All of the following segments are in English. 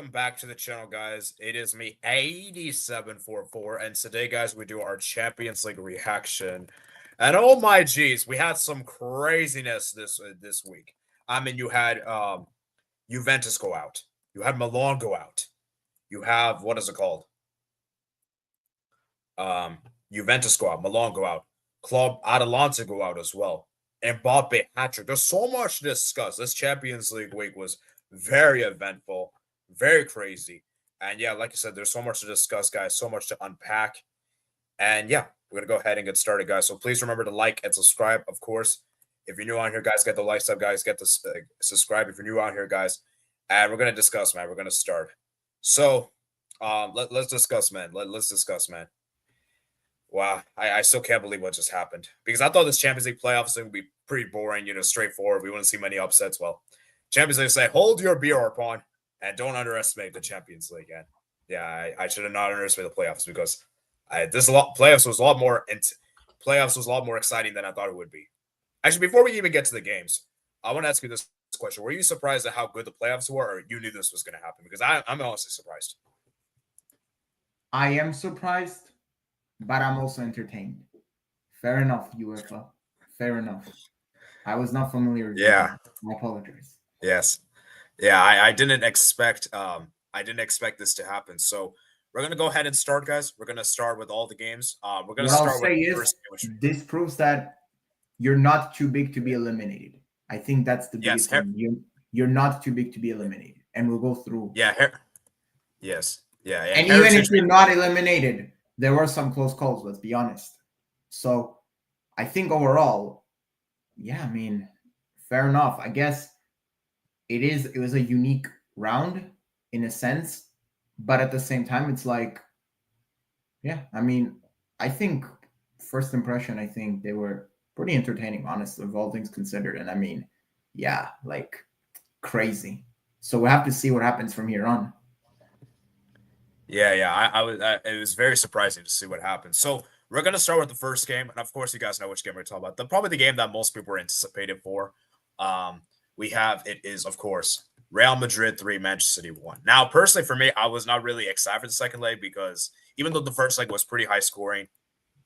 welcome back to the channel, guys. It is me, 8744, and today, guys, we do our Champions League reaction. And oh my geez, we had some craziness this week. I mean, you had Juventus go out, you had Milan go out, you have what is it called? Juventus go out, Milan go out, Club Atalanta go out as well. Mbappe hat-trick. There's so much to discuss. This Champions League week was very eventful, very crazy. And yeah, like I said, there's so much to discuss, guys, so much to unpack. And yeah, we're going to go ahead and get started, guys. So please remember to like and subscribe, of course. If you're new on here, guys, get the like sub, guys. Get the subscribe if you're new on here, guys. And we're going to discuss, man. We're going to start. So let's discuss, man. Let's discuss, man. Wow, I still can't believe what just happened. Because I thought this Champions League playoffs thing would be pretty boring, straightforward. We wouldn't see many upsets. Well, Champions League say, hold your beer, Arpon, and don't underestimate the Champions League. And yeah, I should have not underestimated the playoffs because playoffs was a lot more exciting than I thought it would be. Actually, before we even get to the games, I want to ask you this question: were you surprised at how good the playoffs were, or you knew this was going to happen? Because I'm honestly surprised. I am surprised, but I'm also entertained. Fair enough, UEFA. Fair enough. I was not familiar with that. I apologize. Yes. Yeah, I didn't expect this to happen. So we're gonna go ahead and start, guys. We're gonna start with all the games. We're gonna start with the first game. This proves that you're not too big to be eliminated. I think that's the biggest thing. You're not too big to be eliminated. And we'll go through. Yeah. Yes. Yeah. And even if you're not eliminated, there were some close calls, let's be honest. So I think overall, yeah, I mean, fair enough. I guess it was a unique round in a sense, but at the same time, it's like, yeah, I mean, I think first impression, I think they were pretty entertaining, honestly, of all things considered. And I mean, yeah, like crazy. So we have to see what happens from here on. Yeah, it was very surprising to see what happened. So we're gonna start with the first game, and of course, you guys know which game we're talking about. Probably the game that most people were anticipated for. It is, of course, Real Madrid 3, Manchester City 1. Now, personally, for me, I was not really excited for the second leg because even though the first leg was pretty high scoring,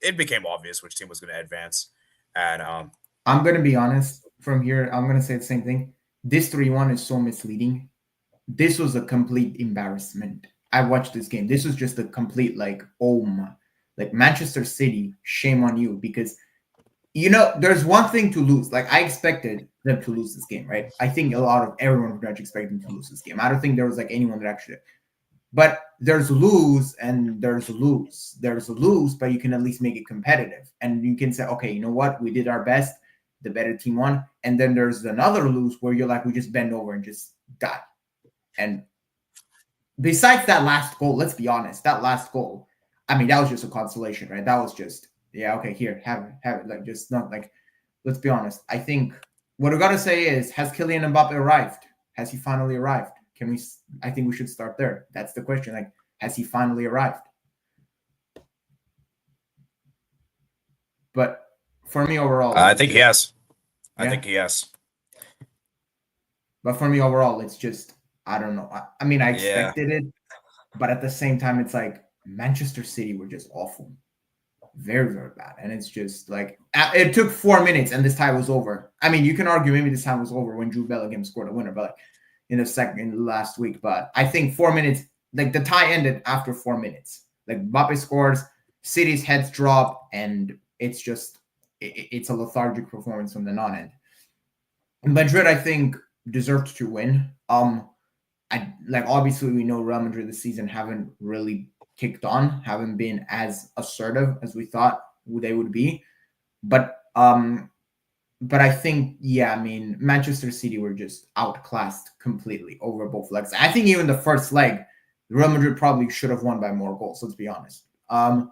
it became obvious which team was going to advance. And I'm going to be honest from here. I'm going to say the same thing. This 3-1 is so misleading. This was a complete embarrassment. I watched this game. This was just a complete like Manchester City, shame on you, because there's one thing to lose. Like I expected them to lose this game, right? I think everyone would actually expect them to lose this game. I don't think there was like anyone that actually, but there's lose and there's lose. There's a lose, but you can at least make it competitive. And you can say, okay, you know what? We did our best. The better team won. And then there's another lose where you're like, we just bend over and just die. And besides that last goal, let's be honest, that last goal, I mean, that was just a consolation, right? That was just, yeah, okay, here, have it. Like, just not like, let's be honest. I think what we got to say is, has Kylian Mbappe arrived? Has he finally arrived? I think we should start there. That's the question. Like, has he finally arrived? But for me overall, I think he has. I think he has. But for me overall, it's just, I don't know. I mean, I expected it, but at the same time, it's like Manchester City were just awful. Very, very bad. And it's just like, it took 4 minutes and this tie was over. I mean, you can argue maybe this time was over when Juve Bellingham scored a winner, but in the last week. But I think 4 minutes, like the tie ended after 4 minutes. Like Mbappe scores, City's heads drop, and it's just, it's a lethargic performance from the non-end. Madrid, I think, deserved to win. Obviously we know Real Madrid this season haven't really kicked on, haven't been as assertive as we thought they would be. But I think, yeah, I mean, Manchester City were just outclassed completely over both legs. I think even the first leg, Real Madrid probably should have won by more goals, let's be honest. And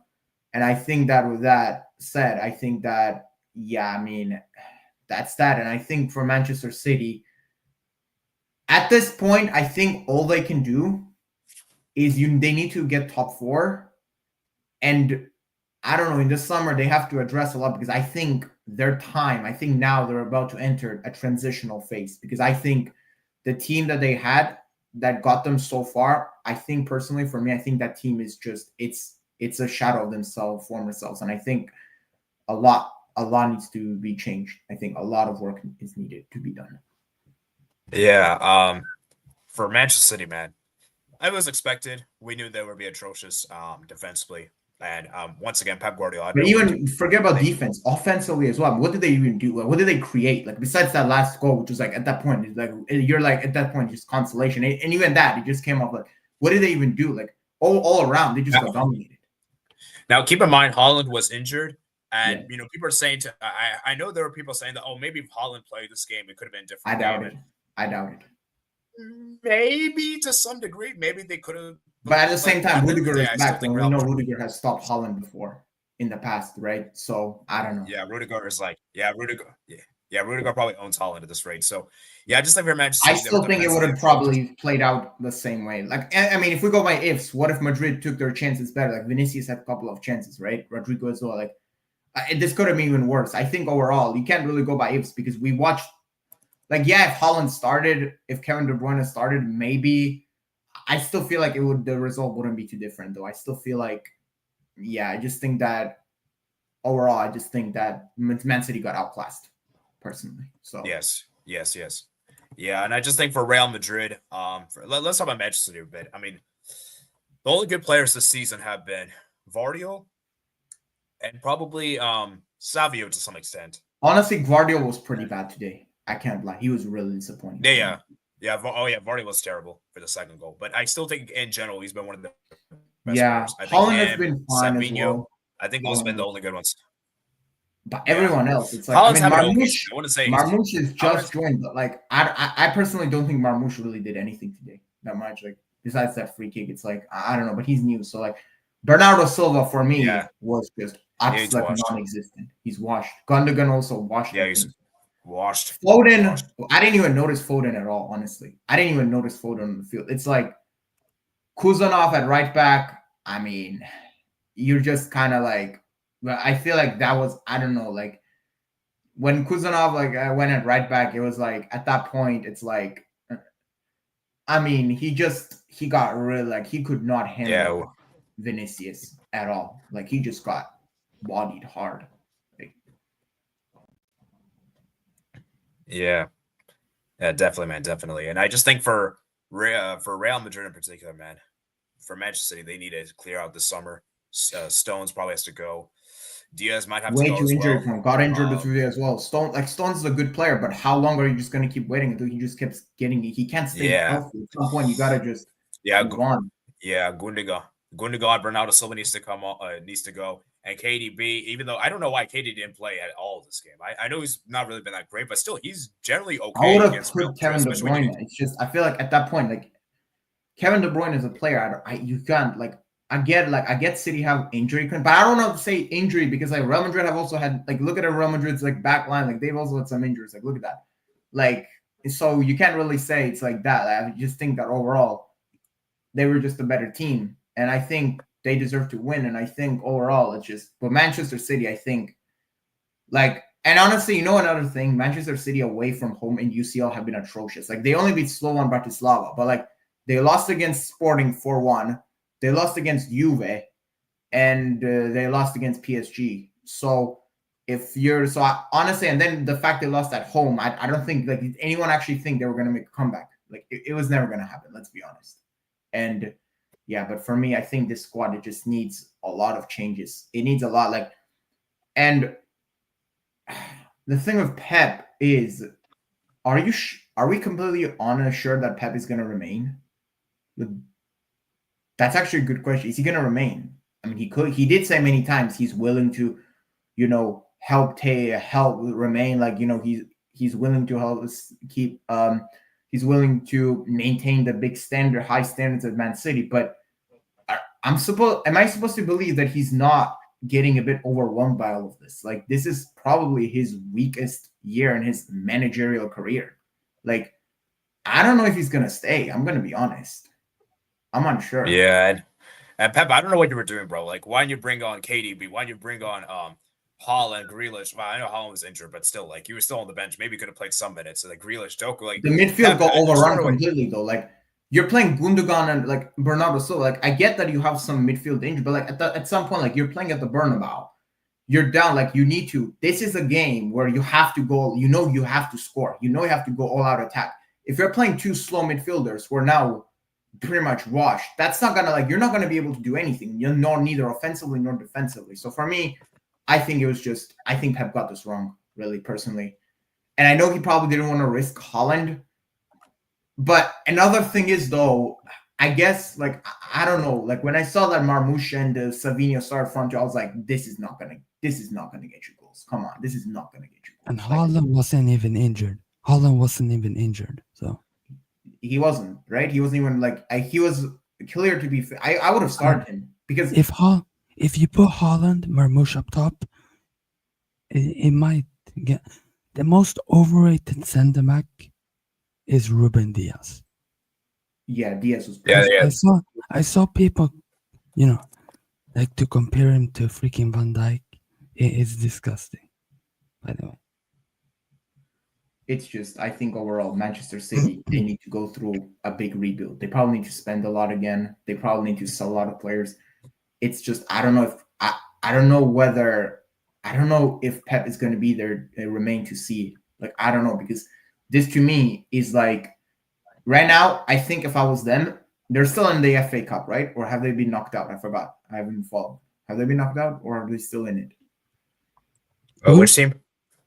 I think that with that said, I think that, yeah, I mean, that's that. And I think for Manchester City, at this point, I think all they can do is they need to get top 4. And I don't know, in the summer, they have to address a lot because I think now they're about to enter a transitional phase because I think the team that they had that got them so far. I think personally, for me, I think that team is just it's a shadow of themselves, former selves, and I think a lot needs to be changed. I think a lot of work is needed to be done. Yeah. For Manchester City, man, it was expected. We knew they would be atrocious defensively. And once again, Pep Guardiola. But even forget about defense, offensively as well. What did they even do? What did they create? Like besides that last goal, which was like at that point, like you're like at that point just consolation. And even that, it just came off like, what did they even do? Like all around, they just got dominated. Now keep in mind, Haaland was injured, and people are saying I know there were people saying that maybe if Haaland played this game, it could have been different. I doubt it. Maybe to some degree, maybe they could have. But at the same time, Rudiger is back, and we know Rudiger has stopped Haaland before in the past, right? So I don't know. Yeah, Rudiger is like, Rudiger probably owns Haaland at this rate. So I just think for Manchester City, I still think it would have probably played out the same way. Like, I mean, if we go by ifs, what if Madrid took their chances better? Like Vinicius had a couple of chances, right? Rodrigo as well. Like this could have been even worse. I think overall, you can't really go by ifs because we watched. Like, if Haaland started, if Kevin De Bruyne started, maybe. I still feel like the result wouldn't be too different, though. I still feel like, I just think that overall, I just think that Man City got outclassed, personally. So yes. Yeah, and I just think for Real Madrid, let's talk about Manchester City a bit. I mean, the only good players this season have been Vardio and probably Savio to some extent. Honestly, Vardio was pretty bad today. I can't lie. He was really disappointing. Yeah. Vardy was terrible for the second goal, but I still think in general he's been one of the best players. I think Haaland has been fine as well. I think those have been the only good ones. But everyone else, it's like Marmoush is just joined, but like I personally don't think Marmoush really did anything today that much. Like besides that free kick, it's like I don't know, but he's new, so like Bernardo Silva for me was just absolutely non-existent. He's washed. Gundogan also washed. Yeah, he's washed. Foden, I didn't even notice Foden at all, honestly. I didn't even notice Foden on the field. It's like Kuzanov at right back. I mean, you're just kind of like, well, I feel like that was, I don't know, like when Kuzanov went at right back, it was like at that point, it's like, I mean, he got really like he could not handle Vinicius at all. Like he just got bodied hard. Yeah, definitely, man, definitely. And I just think for Real Madrid in particular, man, for Manchester City, they need to clear out this summer. Stones probably has to go. Diaz might have to go as well. Got injured this year as well. Stones is a good player, but how long are you just going to keep waiting until he just keeps getting? He can't stay healthy. At some point, you got to just move on. Yeah, Gundogan, Bernardo Silva needs to go. And KDB, even though I don't know why KD didn't play at all this game. I know he's not really been that great, but still, he's generally okay. I would have put Kevin De Bruyne. It's just I feel like at that point, like Kevin De Bruyne is a player. You can't like. I get City have injury, but I don't know to say injury because like Real Madrid have also had like look at Real Madrid's like back line, like they've also had some injuries. Like look at that, like so you can't really say it's like that. I just think that overall they were just a better team, and I think they deserve to win. And I think overall it's just, but Manchester City, I think, like, and honestly, you know another thing, Manchester City away from home in UCL have been atrocious. Like they only beat Slovan Bratislava, but like they lost against Sporting 4-1. They lost against Juve, and they lost against PSG. So honestly, and then the fact they lost at home, I don't think like anyone actually think they were going to make a comeback. Like it was never going to happen. Let's be honest. And but for me, I think this squad, it just needs a lot of changes. It needs a lot and the thing with Pep is, are we completely sure that Pep is going to remain? That's actually a good question. Is he going to remain? I mean, he did say many times he's willing to, help remain. Like, he's willing to help us keep, he's willing to maintain the high standards of Man City. But am I supposed to believe that he's not getting a bit overwhelmed by all of this? Like, this is probably his weakest year in his managerial career. Like, I don't know if he's going to stay. I'm going to be honest. I'm unsure. Yeah, and Pep, I don't know what you were doing, bro. Like, why didn't you bring on KDB? Why didn't you bring on Haaland, Grealish? Well, I know Haaland was injured, but still, like, you were still on the bench. Maybe you could have played some minutes. So, like, Grealish, Doku, like the midfield got overrun completely, though. Like, you're playing Gundogan and like Bernardo Silva. Like I get that you have some midfield injury, but like at some point, like you're playing at the Bernabeu, you're down. Like you need to. This is a game where you have to go. You know you have to score. You know you have to go all out attack. If you're playing two slow midfielders, who are now pretty much washed, that's not gonna like you're not gonna be able to do anything. You're neither offensively nor defensively. So for me, I think I think Pep got this wrong, really personally. And I know he probably didn't want to risk Holland. But another thing is, though, I guess, like, I don't know. Like, when I saw that Marmouche and Savinho started front two, I was like, this is not gonna get you goals. Come on, this is not gonna get you goals. And Holland wasn't even injured. So he wasn't, right? He wasn't even like he was clear to be. I would have started him because if you put Holland, Marmouche up top, it might get the most overrated centre back is Ruben Diaz. Yeah, Diaz was. Yeah. I saw people, like to compare him to freaking Van Dijk. It's disgusting. By the way. It's just, I think overall, Manchester City, they need to go through a big rebuild. They probably need to spend a lot again. They probably need to sell a lot of players. It's just, I don't know if Pep is going to be there. It remain to see. Like, I don't know, because this to me is like, right now, I think if I was them, they're still in the FA Cup, right? Or have they been knocked out? I forgot. I haven't followed. Have they been knocked out or are they still in it? Oh, which team?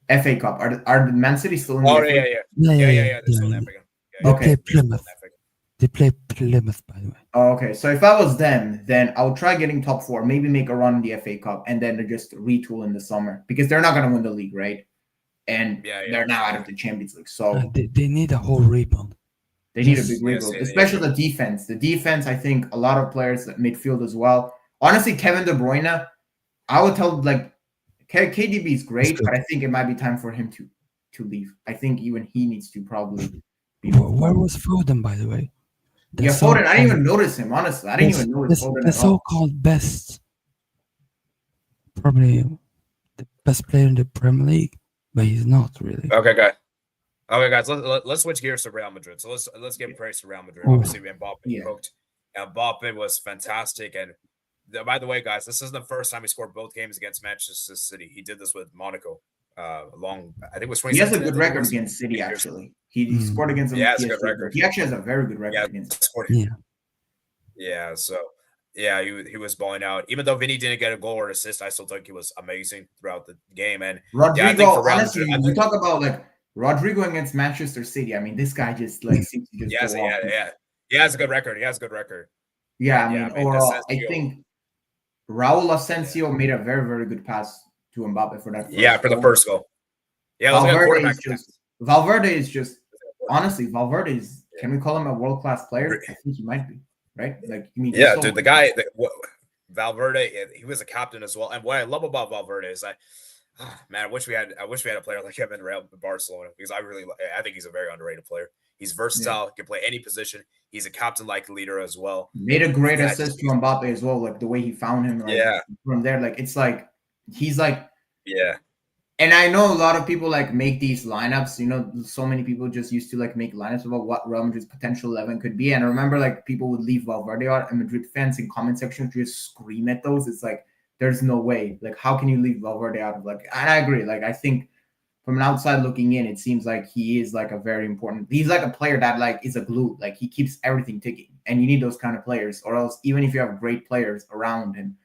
FA Cup. Are the Man City still in the FA Cup? Yeah. They're still in FA Cup. They play Plymouth. They play Plymouth, by the way. Oh, okay. So if I was them, then I would try getting top 4, maybe make a run in the FA Cup, and then just retool in the summer because they're not going to win the league, right? And they're now out of the Champions League. So they need a whole rebuild. They need a big rebuild, especially the defense. The defense, I think a lot of players at midfield as well. Honestly, Kevin De Bruyne, I would tell like KDB is great, but I think it might be time for him to leave. I think even he needs to probably be moved. Where was Foden, by the way? Foden, I didn't even notice him, honestly. I didn't even notice Foden the so-called best, probably the best player in the Premier League, but he's not really. Okay, guys, let's switch gears to Real Madrid. So let's give praise to Real Madrid. Obviously, Mbappe cooked. Mbappe was fantastic. And by the way, guys, this isn't the first time he scored both games against Manchester City. He did this with Monaco. I think it was 2017. He has a good record against City, actually. He scored against them. Yeah, it's a good record. He actually has a very good record against City. Yeah, so he was balling out. Even though Vinny didn't get a goal or an assist, I still think he was amazing throughout the game. And Rodrigo, honestly, we talk about like Rodrigo against Manchester City. I mean, this guy just like seems to just go off. He has a good record. Yeah, I mean, overall, I think Raul Asensio made a very, very good pass to Mbappe for that. For the first goal. Yeah, Valverde is just honestly, Valverde is. Can we call him a world-class player? I think he might be, right? Like, you mean? Yeah, dude, the guy, Valverde, he was a captain as well. And what I love about Valverde is I wish we had a player like him in Real Barcelona because I think he's a very underrated player. He's versatile, can play any position. He's a captain-like leader as well. Made a great assist to Mbappe as well, like the way he found him. Like, from there, like it's like he's like And I know a lot of people like make these lineups. You know, so many people just used to like make lineups about what Real Madrid's potential 11 could be. And I remember like people would leave Valverde out, and Madrid fans in comment sections just scream at those. It's like there's no way. Like, how can you leave Valverde out of like? And I agree. Like, I think from an outside looking in, it seems like he is like a very important. He's like a player that like is a glue. Like he keeps everything ticking, and you need those kind of players, or else even if you have great players around him,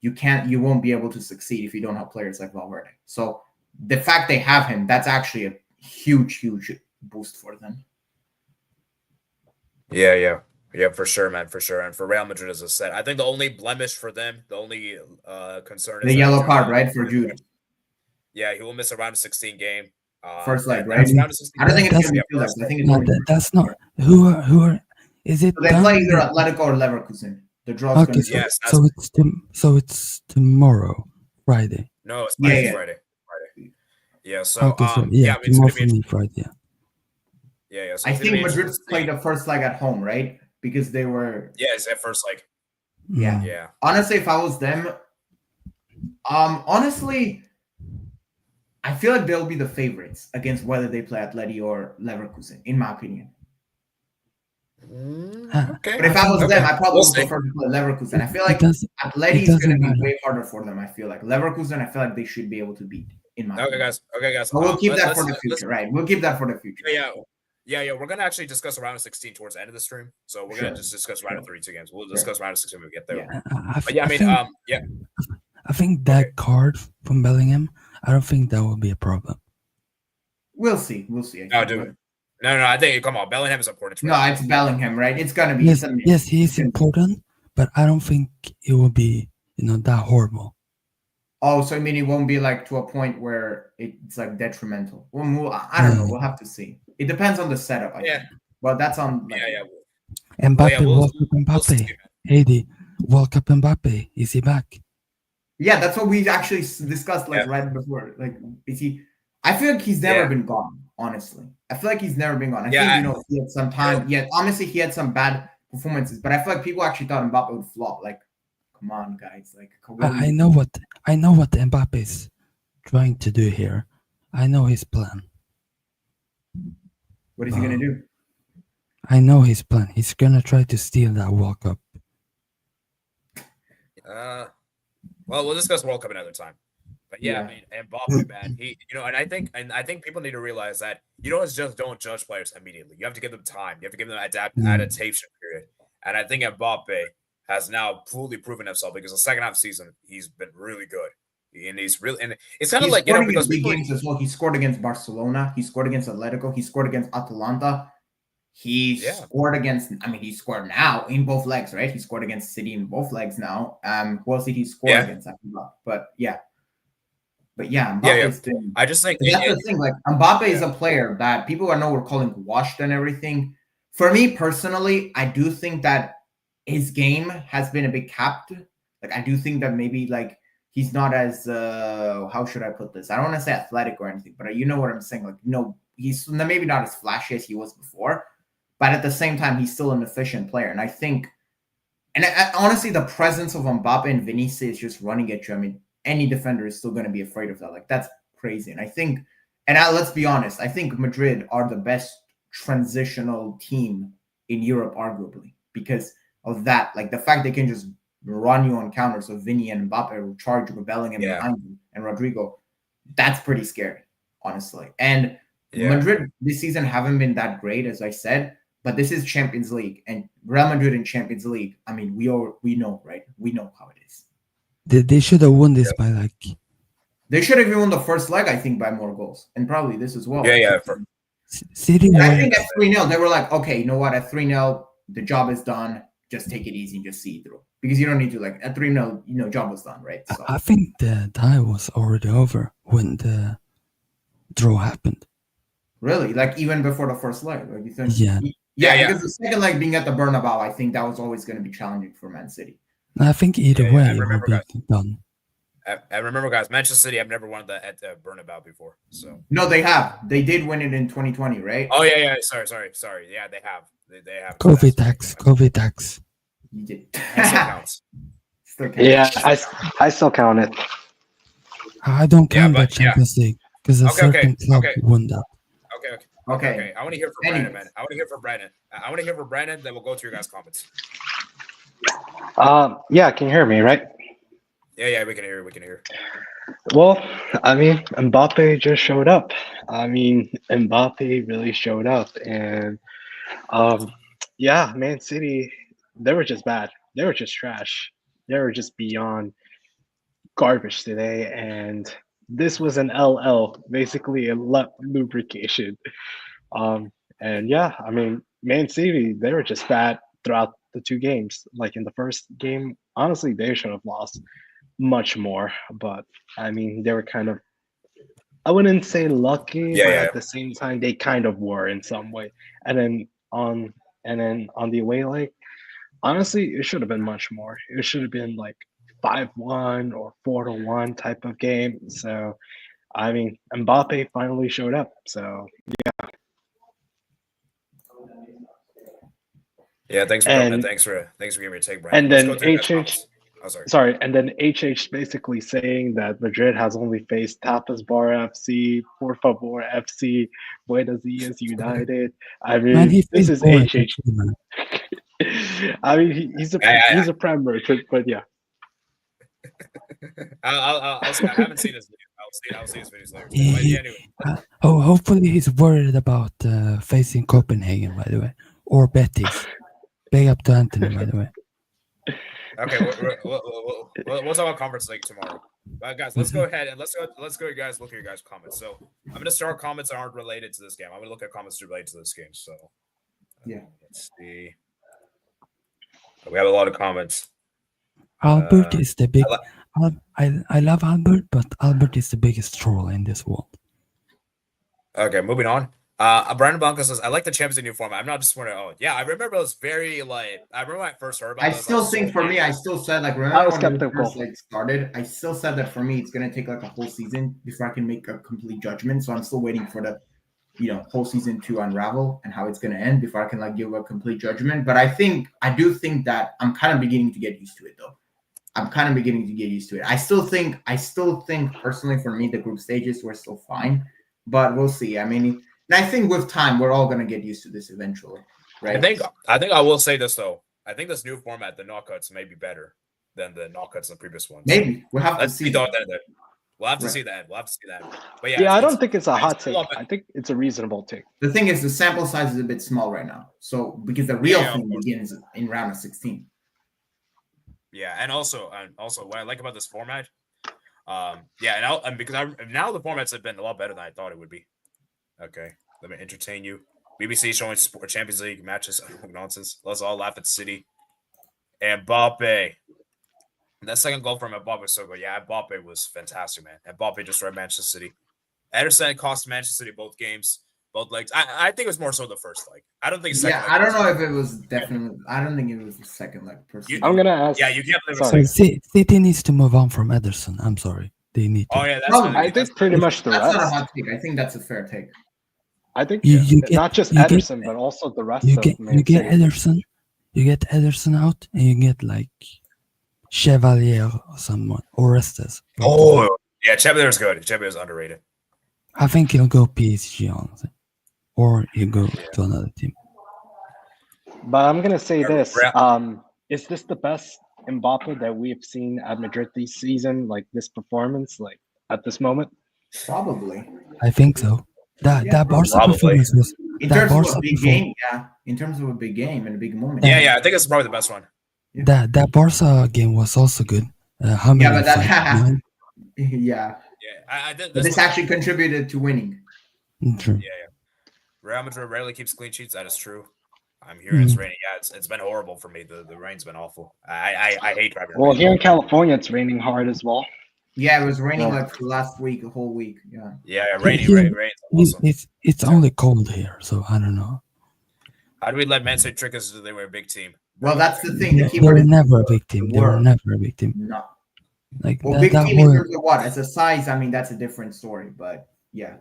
you won't be able to succeed if you don't have players like Valverde. So the fact they have him, that's actually a huge boost for them. Yeah, for sure, man, for sure. And for Real Madrid, as I said, I think the only blemish for them, the only concern is the yellow card, right, for Jude. Yeah, he will miss a round of 16 game. First leg, right? I don't think it's going to be first. I think it's that's not who are. Is it? So they play either Atletico or Leverkusen. The draw. Okay, so it's tomorrow, Friday. No, it's Friday. Yeah, so tomorrow for me, Friday. Yeah. So I think Madrid played the first leg at home, right? Because they were. Yeah, it's that first leg. Yeah. Honestly, if I was them, honestly, I feel like they'll be the favorites against whether they play Atleti or Leverkusen, in my opinion. Okay. But if I was them, I probably We'll would see. prefer to play Leverkusen. I feel like Atleti it is going to doesn't be matter. way harder for them. I feel like Leverkusen, I feel like they should be able to beat, in my opinion. Okay, guys. But we'll keep that for let's- the future, right? We'll keep that for the future. Yeah. We're gonna actually discuss round of 16 towards the end of the stream. So we're gonna just discuss round of 32 games. We'll discuss round of 16 when we get there. But yeah, I mean, I think that card from Bellingham, I don't think that will be a problem. We'll see. No, dude. No. I think come on, Bellingham is important. No, it's Bellingham, right? It's gonna be. Yes, he's important, but I don't think it will be, that horrible. Oh, so I mean, it won't be like to a point where it's like detrimental. I don't know. We'll have to see. It depends on the setup. I think. Well, that's on. Mbappe, World Cup Mbappe. 80, World Cup Mbappe. Is he back? Yeah, that's what we actually discussed right before. Like, is he? I feel like he's never been gone. Honestly, I feel like he's never been gone. I think he had some time. Yeah, honestly, he had some bad performances, but I feel like people actually thought Mbappe would flop. Like, come on, guys. Like, I know what Mbappe is trying to do here. I know his plan. What is he gonna do? I know his plan. He's gonna try to steal that World Cup. Well, we'll discuss World Cup another time. But I mean, Mbappe, man, he, and I think people need to realize that just don't judge players immediately. You have to give them time. You have to give them adaptation period. And I think Mbappe has now fully proven himself because the second half of the season he's been really good. And it's kind of like because games as well. He scored against Barcelona. He scored against Atletico. He scored against Atalanta. He scored against. I mean, he scored now in both legs, right? He scored against City in both legs now. Who else did he score against? I forgot. But Mbappe's been, I just think that's the thing. Like Mbappe is a player that people I know were calling washed and everything. For me personally, I do think that his game has been a bit capped. Like I do think that maybe like he's not as how should I put this? I don't want to say athletic or anything, but you know what I'm saying. Like he's maybe not as flashy as he was before, but at the same time, he's still an efficient player. And I think, honestly, the presence of Mbappe and Vinicius just running at you. I mean, any defender is still going to be afraid of that. Like that's crazy. And I think, let's be honest, I think Madrid are the best transitional team in Europe, arguably, because of that. Like the fact they can just run you on counters. So Vinny and Mbappe will charge with Bellingham behind you and Rodrigo. That's pretty scary, honestly. And Madrid this season haven't been that great, as I said. But this is Champions League, and Real Madrid in Champions League. I mean, we know, right? We know how it is. They should have won this by like. They should have even won the first leg, I think, by more goals, and probably this as well. City. I think at 3-0, they were like, okay, you know what? At 3-0, the job is done. Just take it easy and just see it through, because you don't need to like at 3-0. Job was done, right? So. I think the tie was already over when the draw happened. Really, like even before the first leg, like you think? Yeah, because the second leg being at the Bernabeu, I think that was always going to be challenging for Man City. I think either way it will be done. I remember, guys, Manchester City have never won at the Bernabeu before. So no, they have. They did win it in 2020, right? Oh yeah. Sorry. Yeah, they have. They have. COVID tax. You did. That still counts. Yeah, I still count it. I don't count that Champions League because a certain club won that. Okay. I want to hear from Brandon, man. I want to hear from Brandon. Then we'll go to your guys' comments. Yeah, can you hear me, right? Yeah, we can hear. We can hear. Well, I mean, Mbappe just showed up. I mean, Mbappe really showed up, and Man City, they were just bad. They were just trash. They were just beyond garbage today, and this was an LL, basically a lubrication. I mean, Man City, they were just bad throughout the two games. Like in the first game, honestly, they should have lost much more. But I mean, they were kind of, I wouldn't say lucky, but at the same time, they kind of were in some way. And then on the away leg, honestly, it should have been much more. It should have been like 5-1 or 4-1 type of game. So, I mean, Mbappe finally showed up. So, yeah. Yeah, thanks for giving me your take, Brandon. And then Oh, sorry. Sorry, and then HH basically saying that Madrid has only faced Tapas Bar FC, Por Favor FC, Buenos Dias United. I Man, mean, he this faced is Boris, HH. actually, man. I mean, he's a prem merchant, but yeah. I'll see. I haven't seen his video. I'll see his videos later. He- But he- yeah, anyway. Hopefully he's worried about facing Copenhagen, by the way, or Betis. Big up to Anthony, by the way. Okay, we'll talk about Conference League tomorrow. But guys, let's go ahead and let's go, guys. Look at your guys' comments. So I'm gonna start comments that aren't related to this game. I'm gonna look at comments related to this game. So Yeah. let's see. We have a lot of comments. Albert is the big. I I love Albert, but Albert is the biggest troll in this world. Okay, moving on. Brandon Blanco says, I like the Champions League new format. I'm not just wondering. Oh, yeah, I remember it was very like. I remember when I first heard about it. I still think for me, I still said like I remember was when it skeptical. first like started. I still said that for me, it's gonna take like a whole season before I can make a complete judgment. So I'm still waiting for the, whole season to unravel and how it's gonna end before I can like give a complete judgment. But I do think that I'm kind of beginning to get used to it though. I'm kind of beginning to get used to it. I still think personally for me the group stages were still fine, but we'll see. I mean, and I think with time we're all gonna get used to this eventually, right? I think I will say this though. I think this new format, the knockouts, may be better than the knockouts in the previous ones. Maybe we'll have to Let's see. see that. We'll have to see that. We'll have to see that. But Yeah, I don't think it's a hot it's take. still up- I think it's a reasonable take. The thing is, the sample size is a bit small right now. So because the real Yeah, of thing course. begins in round of 16. Yeah, and also what I like about this format, because now the formats have been a lot better than I thought it would be. Okay, let me entertain you. BBC showing sport Champions League matches. Nonsense. Let's all laugh at City. Mbappe. That second goal from Mbappe was so good. Yeah, Mbappe was fantastic, man. Mbappe destroyed Manchester City. Ederson cost Manchester City both games, both legs. I think it was more so the first leg. I don't think. Yeah, I don't know if it was definitely. I don't think it was the second leg. Personally, I'm gonna ask. Yeah, you can't believe Sorry. it's City needs to move on from Ederson. I'm sorry, they need to. Oh yeah, that's No, what- I think pretty much the that's not a rest. hot take. I think that's a fair take. I think You get- not just you get- Ederson, but also the rest You of get Man you get City. Ederson, out, and you get like Chevalier or someone or Orestes. Oh yeah, Chevalier good. Chevalier is underrated. I think he'll go PSG, honestly, or he'll go to another team. But I'm gonna say this: Real- is this the best Mbappe that we have seen at Madrid this season? Like this performance, like at this moment? Probably. I think so. That Barca probably. performance was In that terms of Barca a big performance. game, yeah. In terms of a big game and a big moment. Yeah, I think it's probably the best one. That Barca game was also good. How many? Yeah, but that behind? yeah. Yeah, I did. But this actually contributed to winning. True. Yeah. Real Madrid rarely keeps clean sheets. That is true. I'm hearing it's raining. Yeah, it's been horrible for me. The rain's been awful. I hate driving. Well, rain. here in California, it's raining hard as well. Yeah, it was raining Yeah. like for last week, a whole week. Yeah. Yeah, rainy. Here- Awesome. It's only cold here, so I don't know. How do we let Man City trick us as they were a big team? Well, that's the thing. The They keyword were is never a big team. They were were. never a big team. no. Like Well, that, big that team in whole, terms of what? As a size, I mean, that's a different story. But yeah.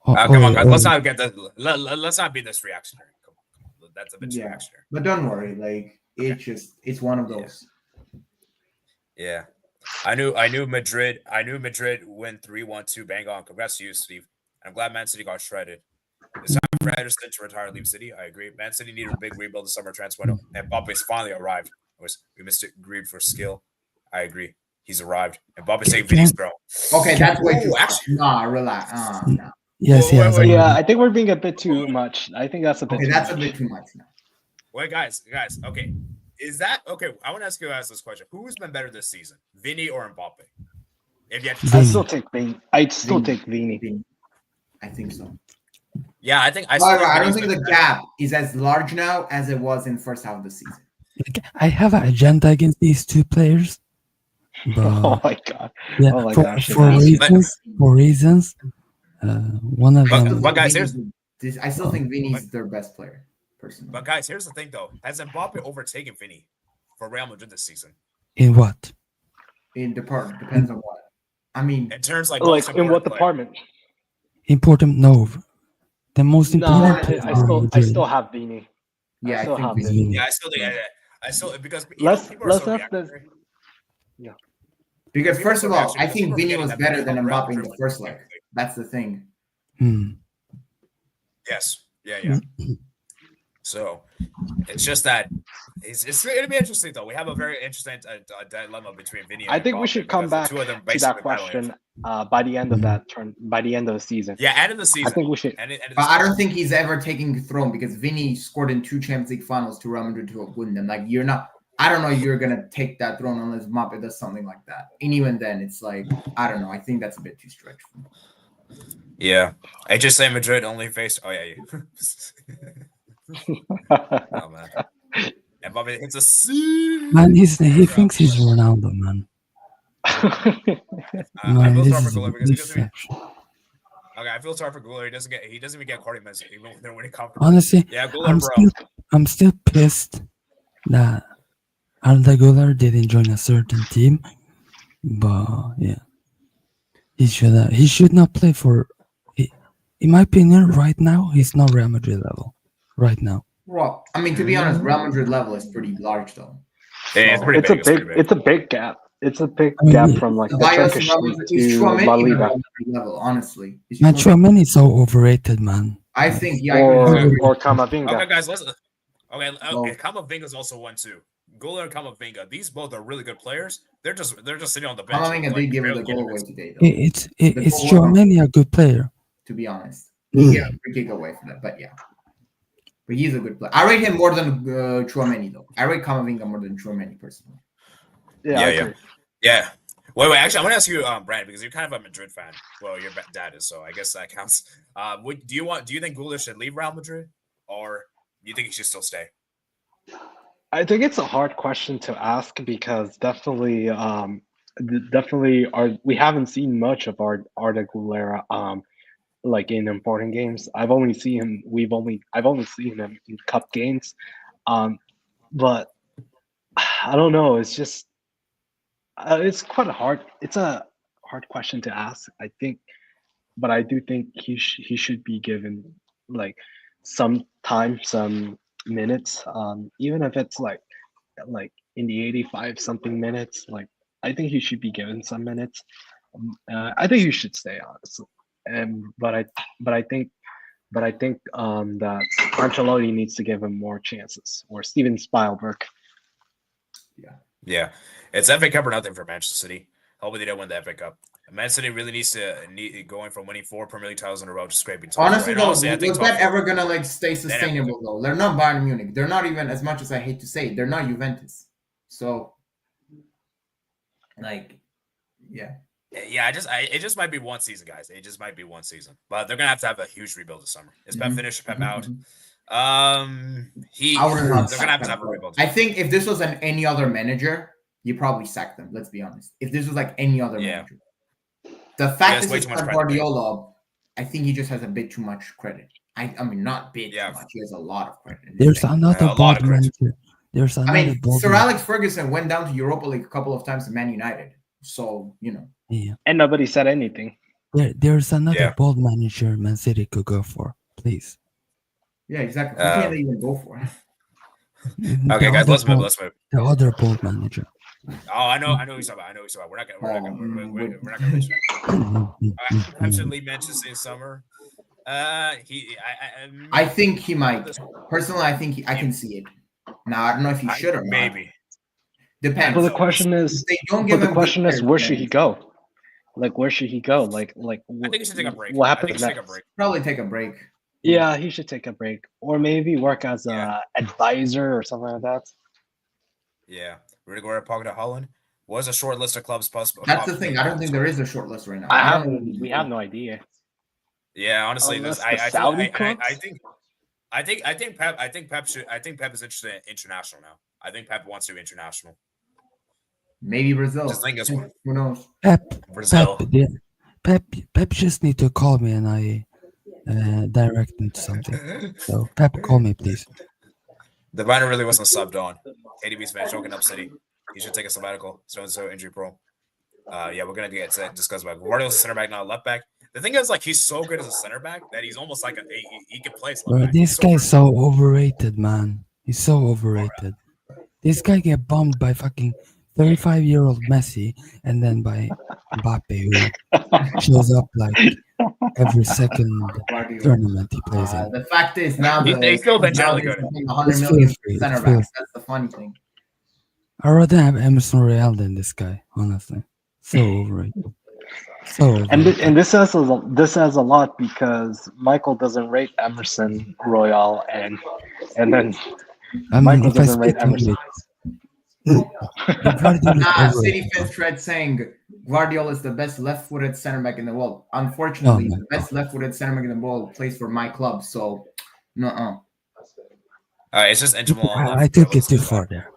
Come on, guys. Let's not get that. Let's not be this reactionary. Come on. That's a bit Yeah. reactionary. But don't worry. Like it's one of those. Yeah. I knew Madrid win 3-1 to bang on. Congrats to you, Steve. I'm glad Man City got shredded. It's time for Ederson to retire, leave City. I agree. Man City needed a big rebuild this summer transfer window, and Mbappe's finally arrived. We missed it. Agreed for skill. I agree. He's arrived. And Mbappe's taking Vinny's throne. Okay, that's way too. Ooh, actually- Nah, relax. Nah. yes, Wait, yes. wait, Yeah, I think we're being a bit too much. I think that's a bit. Okay, too that's much. a bit too much now. Wait, guys. Okay. Is that okay? I want to ask you guys this question: who's been better this season, Vinny or Mbappe? If you had to I Vini. still take Vini. I'd still take Vini. I think so. yeah, I think However, I don't Vinny's think the been gap is as large now as it was in first half of the season. Like, I have an agenda against these two players, Oh but my god. yeah, Oh my for, gosh, for it's- reasons, one of But- them. but guys, I still think Vinny's their best player, personally. But guys, here's the thing though: has Mbappe overtaken Vinny for Real Madrid this season? In what? In department depends on what. I mean, In terms like Like most in what important player. department? Important? No. The most No, important I- player I for I Madrid still have Vini. yeah, I still think have Vinny. Vini. Yeah, I still think. I still because Let's people are so have this. reactionary. Because first of all, Actually, I because think people are Vini forgetting was that better Vini than helped Real Mbappe in Madrid the win first the leg. Champions League. That's the thing. Yes. Yeah. So it's just that it's going to be interesting though. We have a very interesting dilemma between Vini and I think we Mbappe should come because the back two of them to that basically battling. question by the end of that turn, by the end of the season. Yeah, end of the season. I think we should. But I don't think he's ever taking the throne because Vini scored in 2 Champions League finals to Real Madrid to win them. Like you're not. I don't know if you're gonna take that throne unless Mbappe does something like that. And even then, it's like I don't know. I think that's a bit too stretched. Yeah, I just say Madrid only faced. Oh yeah. Oh man. Mbappe hits a C. Man, he thinks he's Ronaldo, man. I Man, feel this sorry for is Goulart because he doesn't even. section. Okay, I feel sorry for Goulart. He doesn't even get cardio even when they're winning conference. Honestly, Yeah, Goulart, I'm still pissed that Arda Güler didn't join a certain team, but yeah, he should not play for. In my opinion, right now he's not Real Madrid level. Right now. Well, I mean, to be honest, Real Madrid level is pretty large though. Yeah, it's pretty big. It's a big gap. It's a big I mean, gap from like the Bias Turkish Real league Madrid is to La Tchouaméni Liga. Real Madrid level, honestly. It's Man, Tchouaméni. Tchouaméni is so overrated, man. I think, yeah, I agree. Or Camavinga. Okay, guys, let's. Okay, Oh. Camavinga's also one too. Goulart and Camavinga. These both are really good players. They're just sitting on the bench. Camavinga did give barely the goal getting away minutes. today, though. It's Tchouaméni a good player. To be honest, he gave a free kick away for that, but yeah. But he's a good player. I rate him more than Tchouaméni, though. I rate Camavinga more than Tchouaméni personally. Yeah, I agree. Yeah. Wait. Actually, I want to ask you, Brad, because you're kind of a Madrid fan. Well, your dad is, so I guess that counts. Do you think Goulart should leave Real Madrid, or do you think he should still stay? I think it's a hard question to ask because definitely we haven't seen much of Arda Güler like in important games. I've only seen him in cup games. But I don't know, it's just it's quite a hard question to ask, I think, but I do think he should be given like some time, some minutes, even if it's like in the 85 something minutes. Like I think he should be given some minutes. I think he should stay, honestly. But I think that Ancelotti needs to give him more chances, or Steven Spielberg. Yeah, it's FA Cup or nothing for Manchester City. Hopefully they don't win the FA Cup. Man City really needs to going from winning 4 Premier League titles in a row to scraping top. Honestly, though, I think was that ever gonna like stay sustainable though? They're not Bayern Munich. They're not even, as much as I hate to say it, they're not Juventus. So, like, yeah. Yeah, it just might be one season, guys. It just might be one season, but they're gonna have to have a huge rebuild this summer. Is Pep finished? Pep out? They're gonna have to have a rebuild. I think if this was any other manager, you probably sack them. Let's be honest. If this was like any other manager, the fact that it's Guardiola, I think he just has a bit too much credit. I mean, not bit too much. He has a lot of credit. There's another board manager. There's another. I mean, Sir Alex Ferguson went down to Europa League a couple of times to Man United, so you know. Yeah. And nobody said anything. There's another bold manager Man City could go for, please. Yeah, exactly. Who can't they even go for? Okay, guys, let's move. The other bold manager. Oh, I know who you're talking about. We're not gonna reach that. Absolutely Manchester this summer. I think he might. Personally, I think I can see it. Now I don't know if he should or not. Maybe. Depends. Well, the question is, where should he go? Like, where should he go? Like, I think he should take a break. What happens next? Probably take a break. Yeah, he should take a break, or maybe work as a advisor or something like that. Yeah, Rudiger, Pogba, Holland. Was a short list of clubs possible? That's the thing. I don't think there is a short list right now. We have no idea. Yeah, honestly, I think Pep is interested in international now. I think Pep wants to do international. Maybe Brazil. Just think Who knows? Brazil. Pep just need to call me and I direct him to something. So Pep, call me, please. The Bayern really wasn't subbed on. KDB's fan choking up City. He should take a sabbatical. So injury pro. Yeah, we're gonna get to discuss about Guardiola's a center back, not a left back. The thing is, like, he's so good as a center back that he's almost like he can play. This guy's so overrated, man. He's so overrated. This guy get bombed by fucking 35-year-old Messi, and then by Mbappe, who shows up like every second Guardiola. tournament he plays in. The fact is now They still been generally nowadays good. they're paying 100 It's million filthy, center it's backs. filthy. That's the funny thing. I'd rather have Emerson Royale than this guy, honestly. So overrated. So And overrated. this says a lot because Michael doesn't rate Emerson Royale, and then I mean, Michael if I doesn't rate speak on Emerson. it, Guardiola is Nah, City overrated. Fifth Thread saying Guardiola is the best left-footed center back in the world. Unfortunately, No, the best left-footed center back in the world plays for my club, so no. It's just Inter Milan. I took it too far there.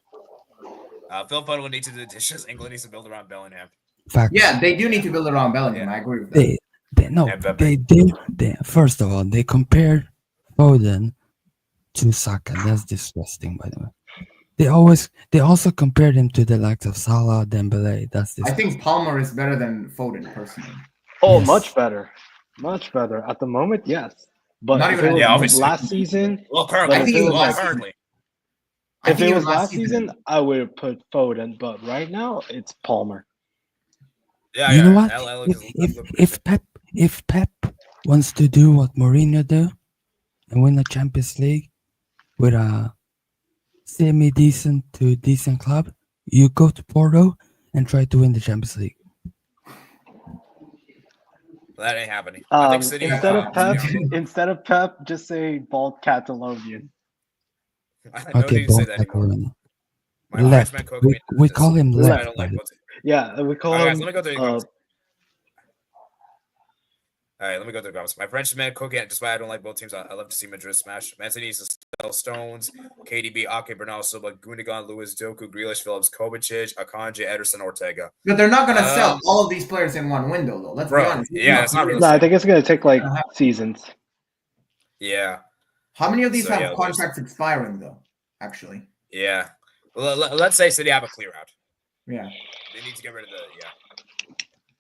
Phil Foden needs to. It's just England needs to build around Bellingham. Facts. Yeah, they do need to build around Bellingham. Yeah. I agree with that. They first of all, they compared Foden to Saka. That's disgusting, by the way. They also compared him to the likes of Salah, Dembele. That's I disgusting. think Palmer is better than Foden, personally. Oh, Yes. much better. At the moment, yes. But Not if even it was Yeah, obviously. last season, Well, But currently, I think it was like- currently. I if think it even was last season, I would have put Foden. But right now, it's Palmer. Yeah, You know what? LL If Pep wants to do what Mourinho do and win a Champions League with a semi-decent to decent club, you go to Porto and try to win the Champions League. that ain't happening. I think City. Instead of Pep, just say bald Catalonian. No Okay, need to say both that anymore. Catalonia. My Left. Irishman cook We call him this is why I left. don't by like the way. both- Yeah, we call Alright, guys, him. let me go through the comments. All right, let me go through the comments. My Frenchman cooking, despite I don't like both teams, I love to see Madrid smash. Man City needs to sell Stones, KDB, Ake, Bernal Silva, Gundogan, Lewis, Doku, Grealish, Phillips, Kovacic, Akanji, Ederson, Ortega. But they're not going to sell all of these players in one window, though. Let's be Bro, honest. yeah, it's not No, realistic. I think it's gonna take like seasons. Yeah, How many of these So, have yeah, there's- contracts expiring, though, actually? yeah. Well, let's say City have a clear out. Yeah. They need to get rid of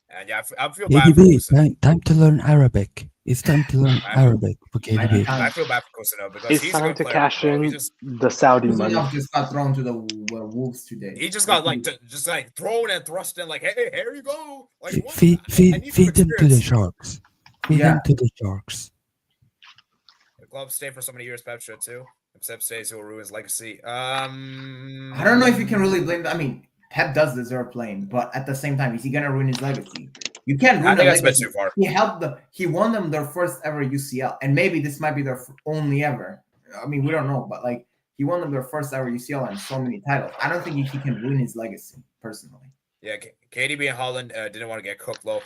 And yeah, I feel bad for KDB, Kusino. time to learn Arabic. It's time to learn Arabic for KDB. I feel bad for Kusino because It's he's a time good to player, cash bro. in the Saudi money. Kuzunov just got thrown to the Wolves today. He just got just thrown and thrust in like, hey, here you go. Like, what? Feed I need some him to the experience. Sharks. Feed Yeah. him to the Sharks. The club stayed for so many years, Pep should too. If Pep stays, he will ruin his legacy. I don't know if you can really blame. I mean, Pep does deserve playing, but at the same time, is he gonna ruin his legacy? You can't ruin I think a that's a bit legacy. too far. He won them their first ever UCL, and maybe this might be their only ever. I mean, we don't know, but like he won them their first ever UCL and so many titles. I don't think he can ruin his legacy personally. Yeah, KDB and Holland didn't want to get cooked low.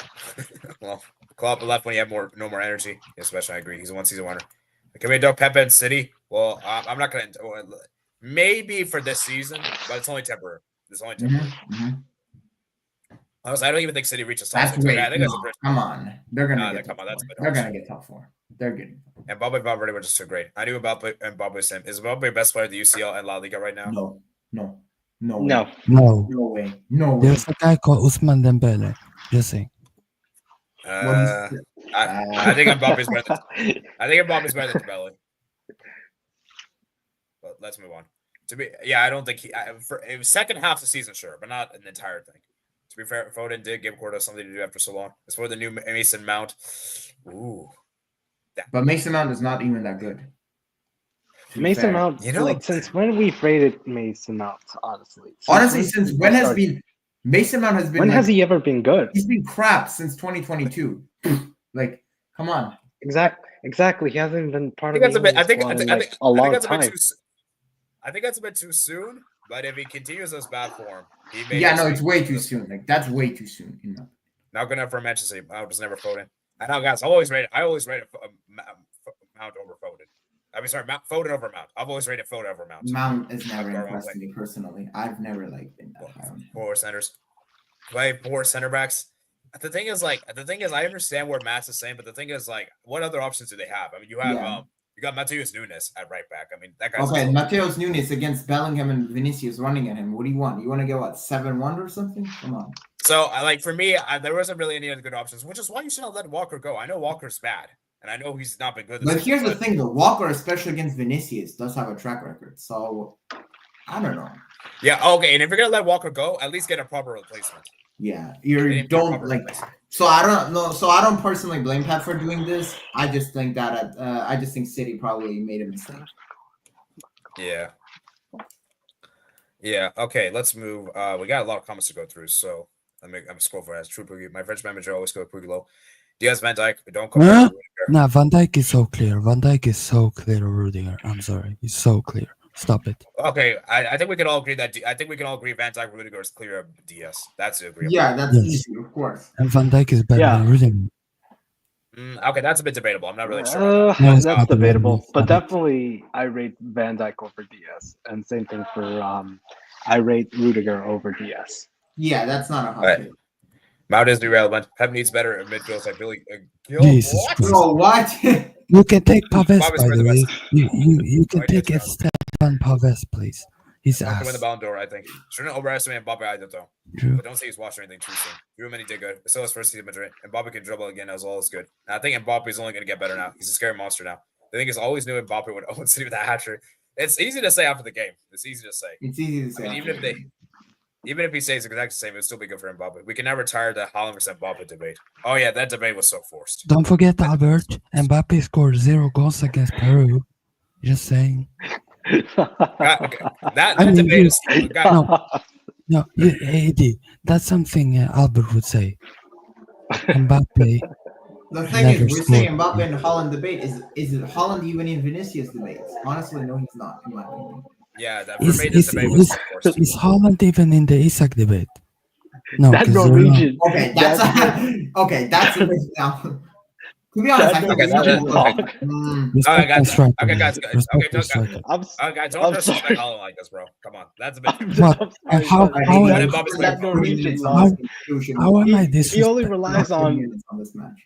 Well, Klopp left when he had no more energy. Especially, I agree. He's a one-season winner. Can we do Pep and City? Well, I'm not going to. Maybe for this season, but it's only temporary. It's only temporary. Honestly, I don't even think City reaches top That's 6. way. I think that's a bridge. Come on, they're gonna get. Come on, that's a bit they're harsh. gonna get top 4. They're getting. And Valverde were just too great. I knew Mbappe and Mbappe was him. Is Mbappe the best player at the UCL and La Liga right now? No way. No. No way. There's a guy called Usman Dembele. Just saying. I think Mbappe's better than Dembele. But let's move on. I don't think it was second half of the season, sure, but not an entire thing. To be fair, Foden did give Cordo something to do after so long. As for the new Mason Mount, ooh. But Mason Mount is not even that good. Mason Mount, since when we've rated Mason Mount, honestly? Since when has been Mason Mount has been? When has he ever been good? He's been crap since 2022. Like, come on. Exactly. He hasn't been part of a long time. I think that's a bit too soon. But if he continues this bad form, it's way too soon. Like that's way too soon. Not good enough for Manchester City. I was never Foden. I know, guys. I always rated Mount over Foden. I mean, sorry, Foden over Mount. I've always rated Foden over Mount. Mount is never impressed me personally. I've never been that high. Four centers. Play 4 center backs. The thing is, I understand what Matt's is saying, but the thing is, like, what other options do they have? I mean, you have you got Matheus Nunes at right back. I mean, that guy's okay. Matheus Nunes against Bellingham and Vinicius running at him. What do you want? You want to get 7-1 or something? Come on. So, for me, there wasn't really any other good options, which is why you should not let Walker go. I know Walker's bad, and I know he's not been good. But here's the thing: though, Walker, especially against Vinicius, does have a track record. So, I don't know. Yeah, okay. And if you're gonna let Walker go, at least get a proper replacement. Yeah, They you didn't get a don't proper like. replacement. So I don't know. So I don't personally blame Pep for doing this. I just think that I just think City probably made a mistake. Yeah. Yeah. Okay. Let's move. We got a lot of comments to go through, so I'm scroll for as true Poogie. My French manager always go Poogie low. Diaz, Van Dijk, don't compare. Huh? to Rudiger. Nah, Van Dijk is so clear. Van Dijk is so clear, Rudiger. I'm sorry. He's so clear. Stop it. Okay, I think we can all agree that I think we can all agree Van Dijk Rudiger is clear of Diaz. That's agreeable. Yeah, that's Yes. easy, of course. And Van Dijk is better Yeah. than Rudiger. Okay, that's a bit debatable. I'm not really sure. On that. No, it's That's not debatable, debatable. but Stop it. definitely I rate Van Dijk over Diaz, and same thing for I rate Rudiger over Diaz. Yeah, that's not a hot Right. take. Mount is irrelevant. Pep needs better midfields like Billy Gil. Jesus What? Christ. Bro, what? You can take Paves, Paves by for the the way. best. You can Right, take yes, Esteban Paves, please. He's Not gonna win the ass. Ballon d'Or, I think. Shouldn't overestimate Mbappe either, though. True. But don't say he's watching anything too soon. Juve did good. Still his first season at Madrid. Mbappe can dribble again as well as good. And I think Mbappe is only going to get better now. He's a scary monster now. The thing is, always knew Mbappe would own City with that hat trick. It's easy to say after the game. It's easy to say. It's easy to I say. mean, even if he says exactly the same, it would still be good for Mbappe. We can never retire the Haaland versus Mbappe debate. Oh yeah, that debate was so forced. Don't forget, Albert. Mbappe scored 0 goals against Peru. Just saying. Okay. That I mean, debate is No, AD. That's something Albert would say. Mbappe. The thing Never is, we're saying scored. Mbappe and Holland debate. Is Holland even in Vinicius debates? Honestly, no, he's not. In my opinion. yeah. That for me, this debate was so forced. Is Holland even in the Isak debate? No, that 'cause they're not. Norwegian. Okay, that's okay. That's a bit now. To be honest, I That think Okay, it's that's- not. okay. Respect Alright, guys. the striker, Okay, man. guys. Respect Okay, the striker. guys, don't I'm disrespect sorry. Haaland like this, bro. Come on, that's a bit. What? I'm How- sorry, how- but how- that Norwegian How- love. How am I He only disrespecting? relies on. on this match.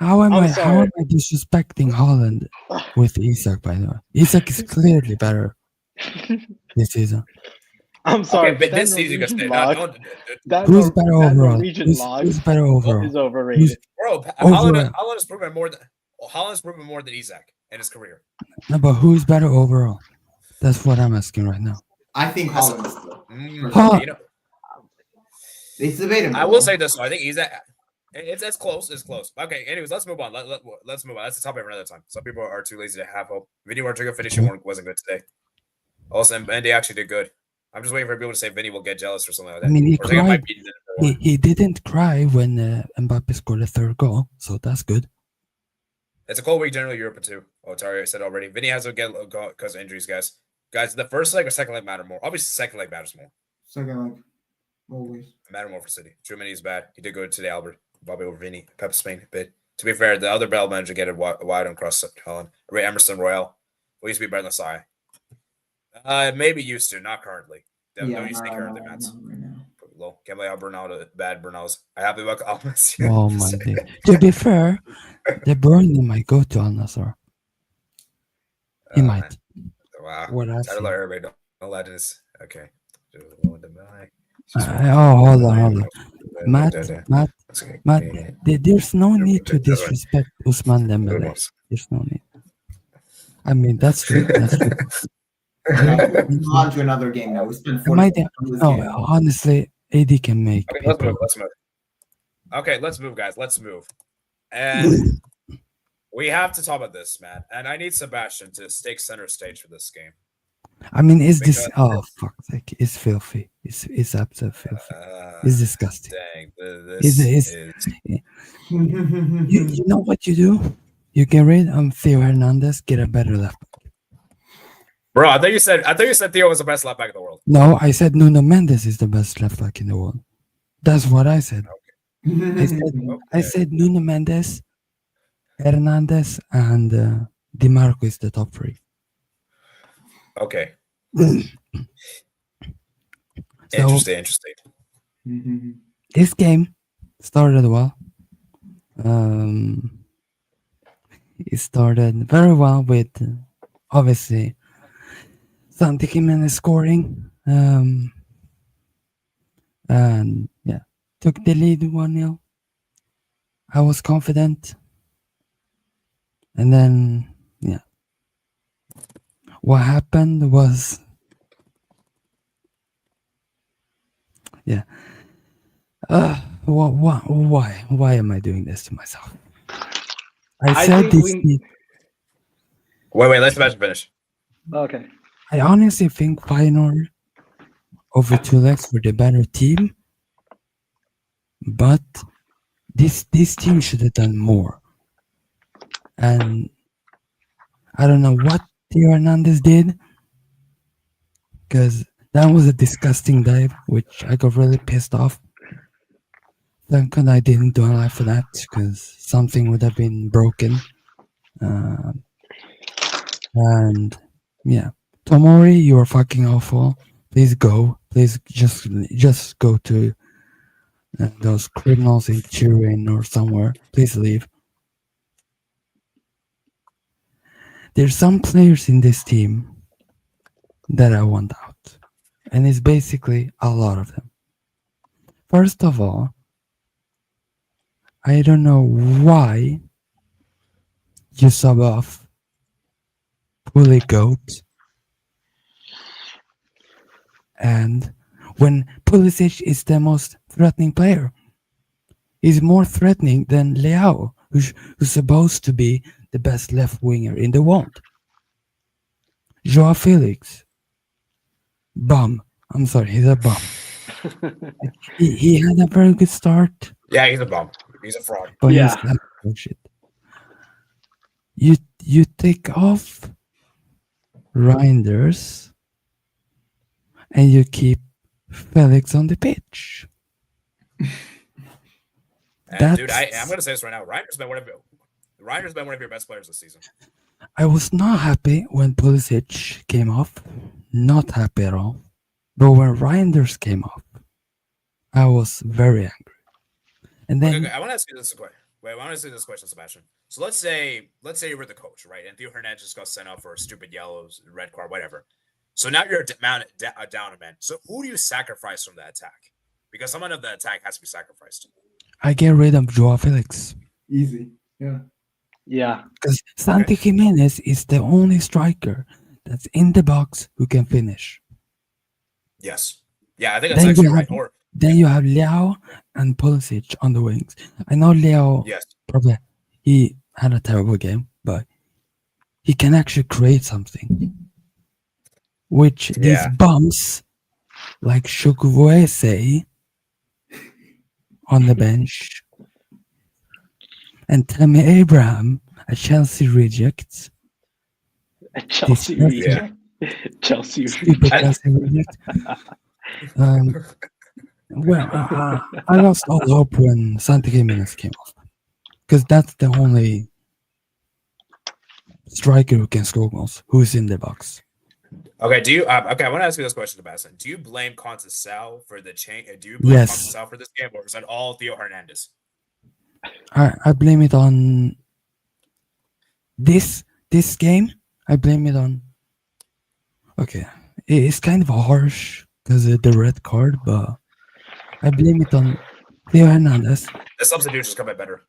How am I'm sorry. I disrespecting Holland with Isak? By the way, Isak is clearly better this season. I'm sorry, Okay, but that this season, Norwegian no, log- don't, that Who's Nor- better that overall? Norwegian log Who's better overall? is overrated. bro. Overall. Holland has proven more than Isak in his career. No, but who's better overall? That's what I'm asking right now. I think That's- Holland is still. Huh. You know, It's debatable. I will say this. I think Isak. It's close. It's close. Okay. Anyways, let's move on. Let's move on. That's the topic for another time. Some people are too lazy to have hope. Vinny Rodrigo finishing wasn't good today. Also, and they actually did good. I'm just waiting for people to say Vinny will get jealous or something like that. I mean, he Rodrigo cried. might beat them. He didn't cry when Mbappe scored the third goal, so that's good. It's a cold week generally Europe too. Oh, sorry, I said already. Vinny has to get because of injuries, guys. Guys, the first leg or second leg matter more. Obviously, second leg matters more. Second leg, always. Matter more for City. Germany is bad. He did good today, Albert. Bobby over Vinny. Pep Spain. But to be fair, the other Bell manager get it wide on cross Holland. Ray Emerson Royale. We used to be better than Sai. Maybe used to, not currently. Don't used to be currently, man. Right now. Low. Can't believe how Bernal bad Bernal's. I have to look up. Oh my day. To be fair, De Bruyne might go to Al Nassr. He might. Wow. What I've I seen. don't know everybody. Don't let this. Okay. Hold on. Matt, there's no need to disrespect Usman Dembele. There's no need. I mean, that's true. That's true. Move on to another game now. We spent 40 minutes on this game. Honestly, AD can make. Okay, let's move. Okay, let's move, guys. Let's move. And we have to talk about this, man. And I need Sebastian to take center stage for this game. I mean, is this? Oh fuck! Like, it's filthy. It's absolutely filthy. It's disgusting. Dang, this is. You know what you do? You get rid of Theo Hernandez. Get a better left back. Bro, I thought you said Theo was the best left back in the world. No, I said Nuno Mendes is the best left back in the world. That's what I said. I said Nuno Mendes, Hernandez, and Di Marco is the top three. Okay. So, Interesting. this game started well. It started very well with obviously Santi Jimenez scoring. And yeah, took the lead 1-0. I was confident. And then what happened was Yeah. Why am I doing this to myself? I said think this. we. Wait, let Sebastian finish. Okay. I honestly think Feyenoord over two legs were the better team, but this team should have done more. And I don't know what Theo Hernandez did, because that was a disgusting dive, which I got really pissed off. Thank God I didn't do a live for that, because something would have been broken. And yeah, Tomori, you are fucking awful. Please go. Please just go to those criminals in Turin or somewhere. Please leave. There's some players in this team that I want out, and it's basically a lot of them. First of all, I don't know why you sub off Bully Goat, and when Pulisic is the most threatening player, he's more threatening than Leao, who's supposed to be the best left winger in the world. Joao Felix, bum. I'm sorry, he's a bum. he had a very good start, Yeah, he's a bum. He's a fraud. but Yeah. he's like bullshit. You take off Reinders and you keep Felix on the pitch. And dude, I'm gonna say this right now. Reiner's been one of your best players this season. I was not happy when Pulisic came off. Not happy at all. But when Reinders came off, I was very angry. And then Okay, I want to ask you this question. Wait, I want to ask you this question, Sebastian. So let's say you were the coach, right? And Theo Hernandez got sent off for a stupid yellows, red card, whatever. So now you're down a man. So who do you sacrifice from the attack? Because someone of the attack has to be sacrificed. I get rid of Joao Felix. Easy. Yeah. Yeah. Because Santi Jimenez is the only striker that's in the box who can finish. Yes. Yeah, I think that's actually right. Or then you have Leao and Pulisic on the wings. I know Leao probably he had a terrible game, but he can actually create something. Which these bums like Chukwueze on the bench and Tammy Abraham, a Chelsea reject. Chelsea reject. Chelsea reject. Well, I lost all hope when Santi Jimenez came off, because that's the only striker who can score goals, who's in the box. Okay, do you? Okay, I want to ask you this question, Sebastian. Do you blame Conceição for the change? Do you blame Conceição for this game, or is that all Theo Hernandez? I blame it on this game. I blame it on. Okay, it's kind of harsh because of the red card, but I blame it on Theo Hernandez. The substitutions come in better.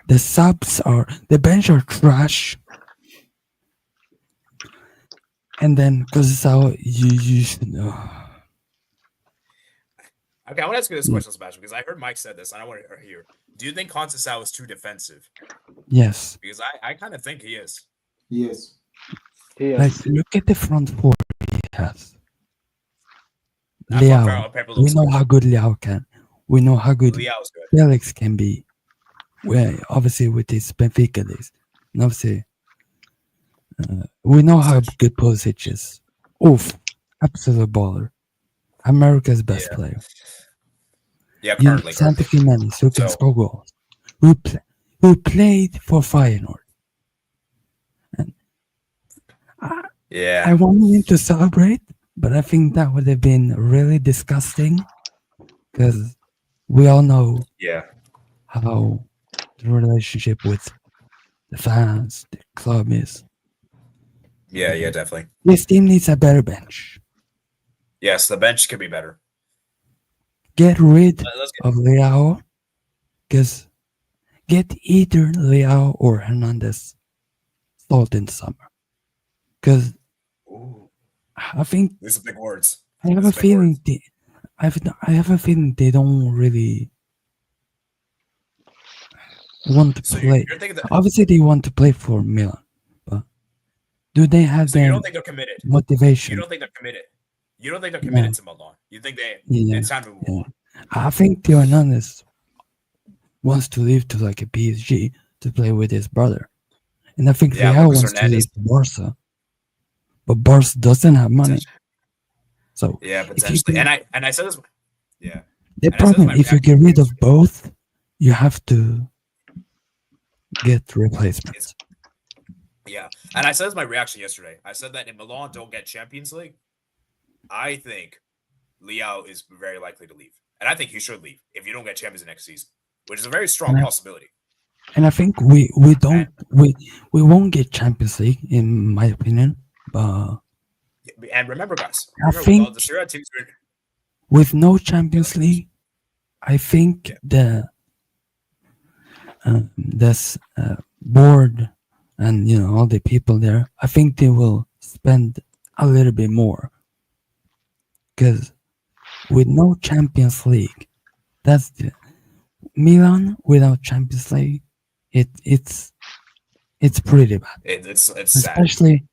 The bench are trash. And then, because it's how you should know. Okay, I want to ask you this question, Sebastian, because I heard Mike said this, and I want to hear. Do you think Conceição is too defensive? Yes. Because I kind of think he is. Yes. Like, look at the front four he has. Leao. We know how good Leao can. We know how good Felix can be. Well, obviously with his Benfica days. And obviously, we know how good Pulisic is. Oof, absolute baller. America's best player. Yeah, currently. Santi Jimenez, who can score goals. Who played for Feyenoord. And I wanted him to celebrate, but I think that would have been really disgusting, because we all know how the relationship with the fans, the club is. Yeah, definitely. This team needs a better bench. Yes, the bench could be better. Get rid of Leao, because get either Leao or Hernandez sold in the summer. Because I think these are big words. I have a feeling I have a feeling they don't really want to So play. you're thinking that. Obviously, they want to play for Milan, but do they have So you the don't think they're committed. You motivation? don't think they're committed. You don't think they're No. committed to Milan. You think Yeah, it's time to move yeah. on. I think Theo Hernandez wants to leave to like a PSG to play with his brother, and I think Yeah, Real Lucas wants to Hernandez. leave to Barca, but Barca doesn't have money. So Yeah, if you potentially. can, And I said this. Yeah. the and I said this problem my if you reaction get rid of yesterday. both, you have to get replacements. Yeah, and I said this my reaction yesterday. I said that if Milan don't get Champions League, I think Leo is very likely to leave, and I think he should leave if you don't get Champions next season, which is a very strong Yeah. possibility. And I think we won't get Champions League in my opinion, but And remember, guys, I with all think the Serie A teams, with no Champions League, I think this board and all the people there, I think they will spend a little bit more, because with no Champions League, that's the Milan without Champions League. It's pretty bad, it's sad. especially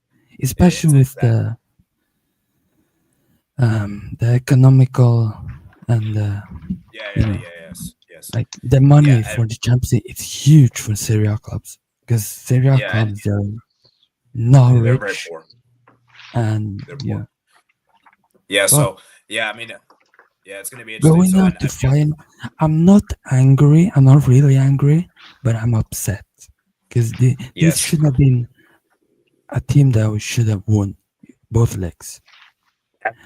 with sad. the economical and Yes. like the money Yeah, for the Champions League. It's huge for Serie A clubs, because Serie A clubs are not they're very rich, poor. and They're poor. Yeah. So I mean, it's gonna be interesting. going out to Feyenoord, I'm not angry. I'm not really angry, but I'm upset because this should have been a team that we should have won both legs.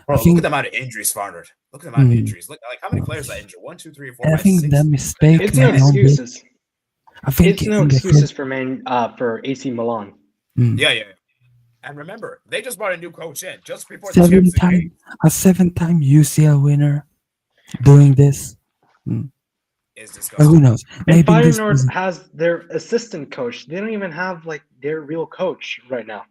Bro, look at the amount of injuries, Feyenoord. Look at the amount of injuries. Look, like how many players that injured? 1, 2, 3, 4, 5, I think 6. that mistake. It's no excuses. I think It's no excuses for AC Milan. Yeah. And remember, they just brought a new coach in just before the Champions League game. A 7-time UCL winner doing this. Is disgusting. But who knows? And Maybe Feyenoord has their assistant coach. They don't even have like their real coach right now.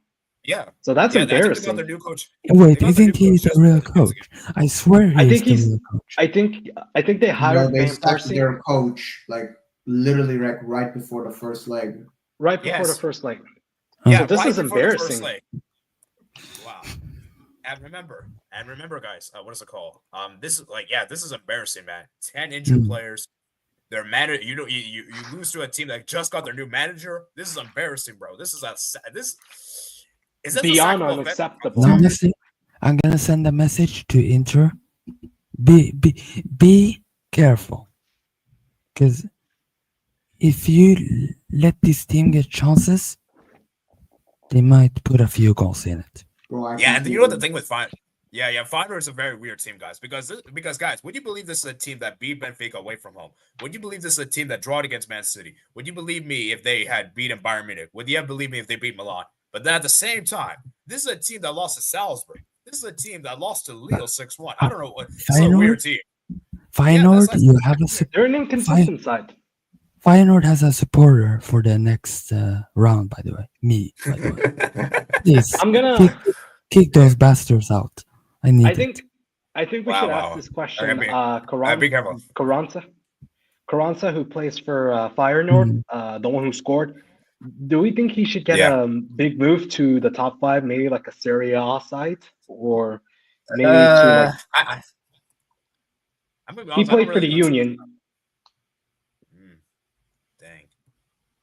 Yeah. So that's I think they embarrassing. got their new coach. Wait, isn't he the real coach? I swear he's the real coach. I think they hired they Van sacked Persie their coach like literally right before the first leg. right before the first leg. Yeah, so this right is before the first embarrassing. leg. Wow. And remember, guys, what is it called? This is embarrassing, man. 10 injured players. Their manager, you lose to a team that just got their new manager. This is embarrassing, bro. This is beyond unacceptable. Honestly, I'm gonna send a message to Inter. Be careful, because if you let this team get chances, they might put a few goals in it. Yeah, and you know what the thing with Feyenoord? Yeah, Feyenoord is a very weird team, guys. Because guys, would you believe this is a team that beat Benfica away from home? Would you believe this is a team that drawed against Man City? Would you believe me if they had beaten Bayern Munich? Would you believe me if they beat Milan? But then at the same time, this is a team that lost to Salzburg. This is a team that lost to Lille 6-1. I don't know what. It's a weird team. Feyenoord, you have a they're an inconsistent side. Feyenoord has a supporter for the next round, by the way. Me, by the way. Please, I'm gonna kick those bastards out. I think we should ask this question. Be careful. Carranza, who plays for Feyenoord, the one who scored. Do we think he should get a big move to the top 5, maybe like a Serie A side, or maybe to like? He played for the Union. Dang.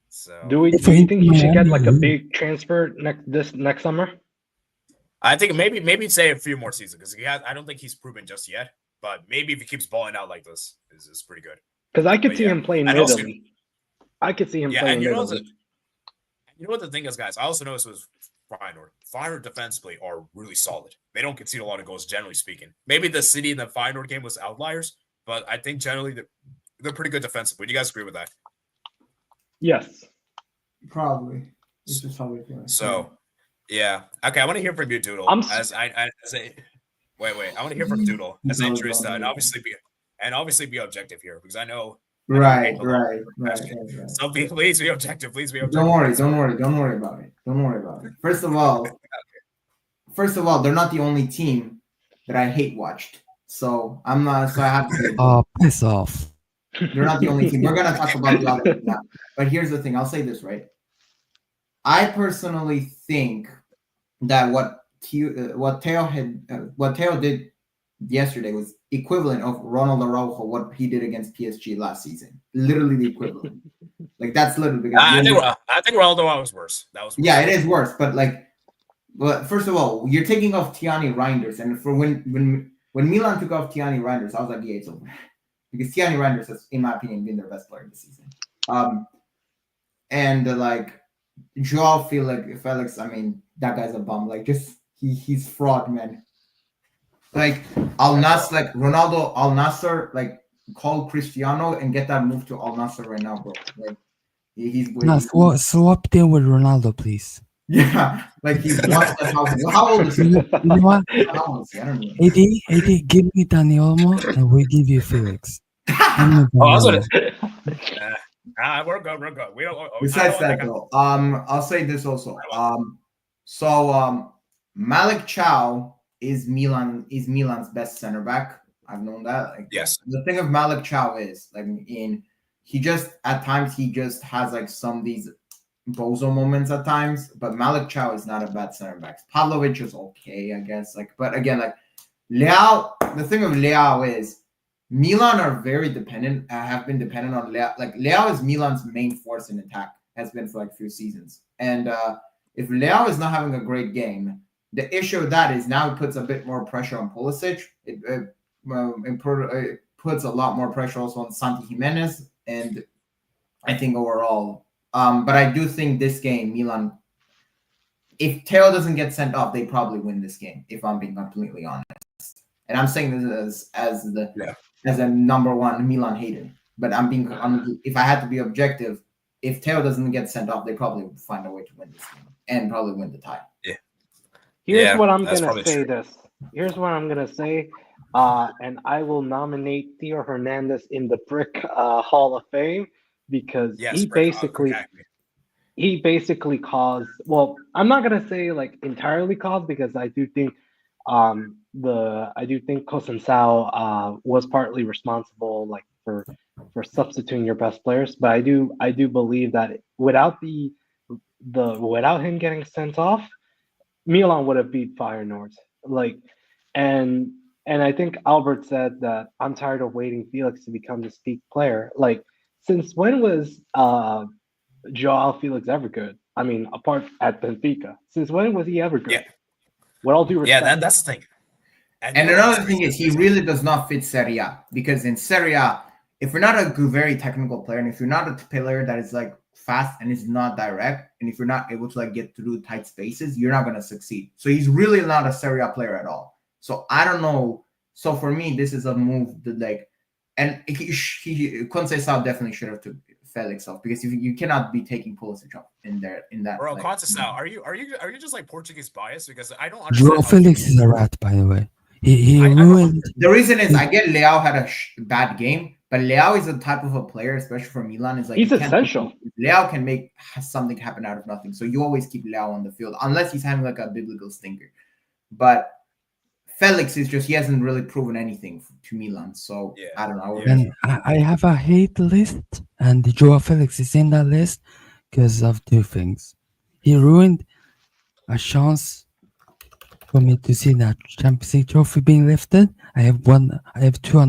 So do you think he should get like a big transfer next summer? I think maybe say a few more seasons, because I don't think he's proven just yet. But maybe if he keeps balling out like this, is pretty good. Because I could see him playing Italy. I could see him playing Italy. You know what the thing is, guys? I also noticed with Feyenoord. Feyenoord defensively are really solid. They don't concede a lot of goals, generally speaking. Maybe the City and the Feyenoord game was outliers, but I think generally they're pretty good defensively. Would you guys agree with that? Yes. Probably. This is how we feel. So, yeah. Okay, I want to hear from you, Doodle. I want to hear from Doodle as an injury stud, and obviously be objective here, because I know. Right. So please be objective. Please be objective. Don't worry about it. First of all, they're not the only team that I hate watched. So I'm not. So I have to. Be Oh, piss off. They're not the only team. We're gonna talk about the other now. But here's the thing. I'll say this, right? I personally think that what Theo did yesterday was equivalent of Ronald Araujo, what he did against PSG last season. Literally the equivalent. Like that's literally because I think Ronaldo was worse. That was worse. Yeah, it is worse. But first of all, you're taking off Tiani Reinders, and for when Milan took off Tiani Reinders, I was like, yeah, it's over. Because Tiani Reinders has, in my opinion, been their best player this season. Like Joao Felix, I mean, that guy's a bum. Like, just he's fraud, man. Like Al Nassr, like Ronaldo Al Nassr, like call Cristiano and get that move to Al Nassr right now, bro. Like he's swap them with Ronaldo, please. Yeah, like he's how old is he? You know what? How old is he? I don't know. AD, give me Dani Olmo and we give you Felix. We're good. We're good. We don't. Besides that, though, I'll say this also. Malik Chow is Milan's best center back. I've known that. Like, yes. The thing of Malik Chow is he just at times has like some of these bozo moments at times, but Malik Chow is not a bad center back. Pavlovic is okay, I guess. Like, but again, like Leao, the thing of Leao is Milan are very dependent, have been dependent on Leao. Like Leao is Milan's main force in attack, has been for like a few seasons. And if Leao is not having a great game, the issue with that is now it puts a bit more pressure on Pulisic. It puts a lot more pressure also on Santi Jimenez, and I think overall. But I do think this game, Milan, if Theo doesn't get sent off, they probably win this game, if I'm being completely honest. And I'm saying this as a number one Milan hater. But if I had to be objective, if Theo doesn't get sent off, they probably would find a way to win this game and probably win the tie. Yeah. Here's what I'm gonna say. Here's what I'm gonna say. And I will nominate Theo Hernandez in the Brick Hall of Fame because he basically caused. Well, I'm not gonna say like entirely caused because I do think Kosensao was partly responsible like for substituting your best players, but I do believe that without him getting sent off, Milan would have beat Feyenoord. Like, and I think Albert said that I'm tired of waiting Felix to become this peak player. Like, since when was Joao Felix ever good? I mean, apart at Benfica, since when was he ever good? Yeah. With all due respect. Yeah, that's the thing. And another thing is he really does not fit Serie A, because in Serie A, if you're not a very technical player, and if you're not a player that is like fast and is not direct, and if you're not able to like get through tight spaces, you're not going to succeed. So he's really not a Serie A player at all. So I don't know. So for me, this is a move that like, and Conceição definitely should have took Felix off, because you cannot be taking Pulisic off in that. Bro, like, Conceição, are you just like Portuguese bias? Because I don't understand. Joao Felix is a rat, by the way. He ruined. The reason is I get Leao had a bad game, but Leao is a type of a player, especially for Milan, is like he's essential. Leao can make something happen out of nothing, so you always keep Leao on the field unless he's having like a biblical stinker. But Felix is just, he hasn't really proven anything to Milan, so yeah. I don't know. And I have a hate list, and Joao Felix is in that list because of two things. He ruined a chance for me to see that Champions League trophy being lifted. I have two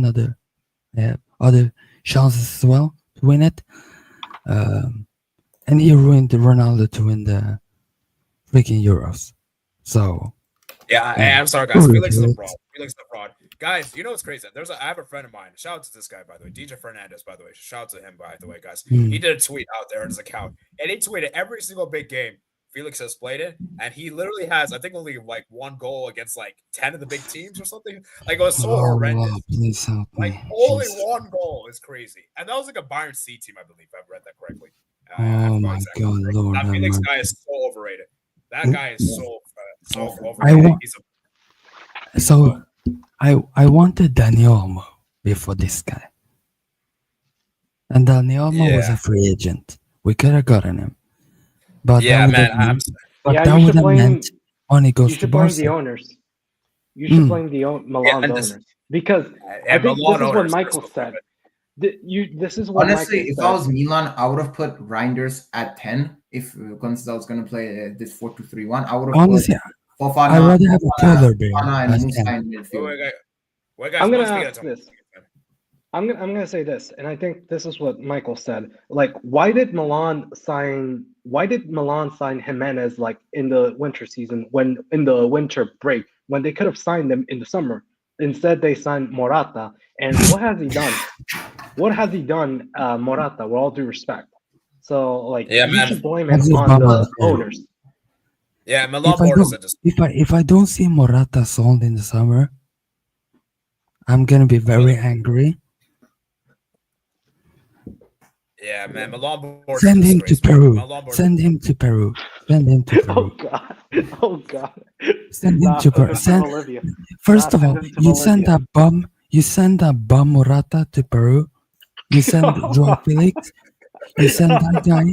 other chances as well to win it. And he ruined Ronaldo to win the freaking Euros. So yeah, I'm sorry guys. Felix is a fraud. Guys, you know what's crazy? I have a friend of mine. Shout out to this guy, by the way, DJ Fernandez. By the way, shout out to him. By the way, guys, he did a tweet out there on his account, and he tweeted every single big game Felix has played it, and he literally has, I think, only like one goal against like 10 of the big teams or something. Like, it was so horrendous. Please help me. Like, only one goal is crazy, and that was like a Bayern C team, I believe. I've read that correctly. Oh my God, Lord! That Felix guy is so overrated. That guy is so overrated. I wanted Dani Olmo before this guy, and Dani Olmo was a free agent. We could have gotten him. But yeah, man. That would have meant money goes to Barca. You should blame the owners. You should blame the Milan owners. because I And think Milan this is what owners are Michael still said. stupid. This is what Honestly, Michael if said. I was Milan, I would have put Reinders at 10. If Constance was going to play this 4-2-3-1, I would have Honestly, put I'd Fofana, rather have a polar bear and as Musa 10. in midfield. Wait, guys. I'm gonna once we get ask into- this. I'm gonna say this, and I think this is what Michael said. Like, why did Milan sign Jimenez like in the winter season, when in the winter break, when they could have signed them in the summer? Instead, they signed Morata. And what has he done? What has he done, Morata? With all due respect. So, like, Yeah, you man. should blame That's it just on bummer, the yeah. owners. Yeah, Milan If I owners don't, are just if I don't see Morata sold in the summer, I'm gonna be very angry. yeah, man. Milan boards Send are him to disgraceful. Peru. Milan boards- Send him to Peru. Send him to Oh Peru. God! Oh God! Send him Nah, to send Peru. him to Send, Bolivia. first Nah, of all, send him to you send Bolivia. that bum. You send that bum Morata to Peru. You send Joao Felix. You send that guy.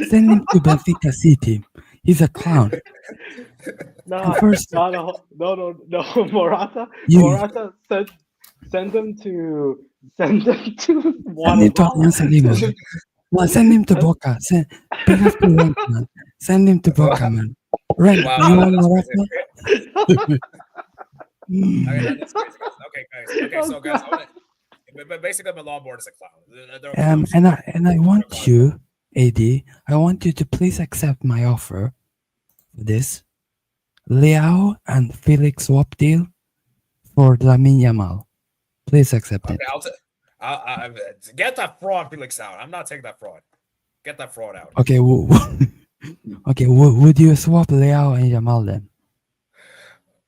Send him to Benfica C team. He's a clown. No, And first, no, Morata, You- Morata, send them to send him to Guatemala. Alianza Lima. No, send him to Boca. Pay off the rent, man. Send him to Boca, man. Rent. Wow, You want that's crazy. Morata? Okay, that's crazy, guys. Okay, guys. Okay, so guys, but basically, Milan board is a clown. They're clowns. And I want you, AD. I want you to please accept my offer for this. Leao and Felix swap deal for Lamine Yamal. Please accept it. Okay, I'll get that fraud Felix out. I'm not taking that fraud. Get that fraud out. Okay. Okay. Would you swap Leao and Yamal then?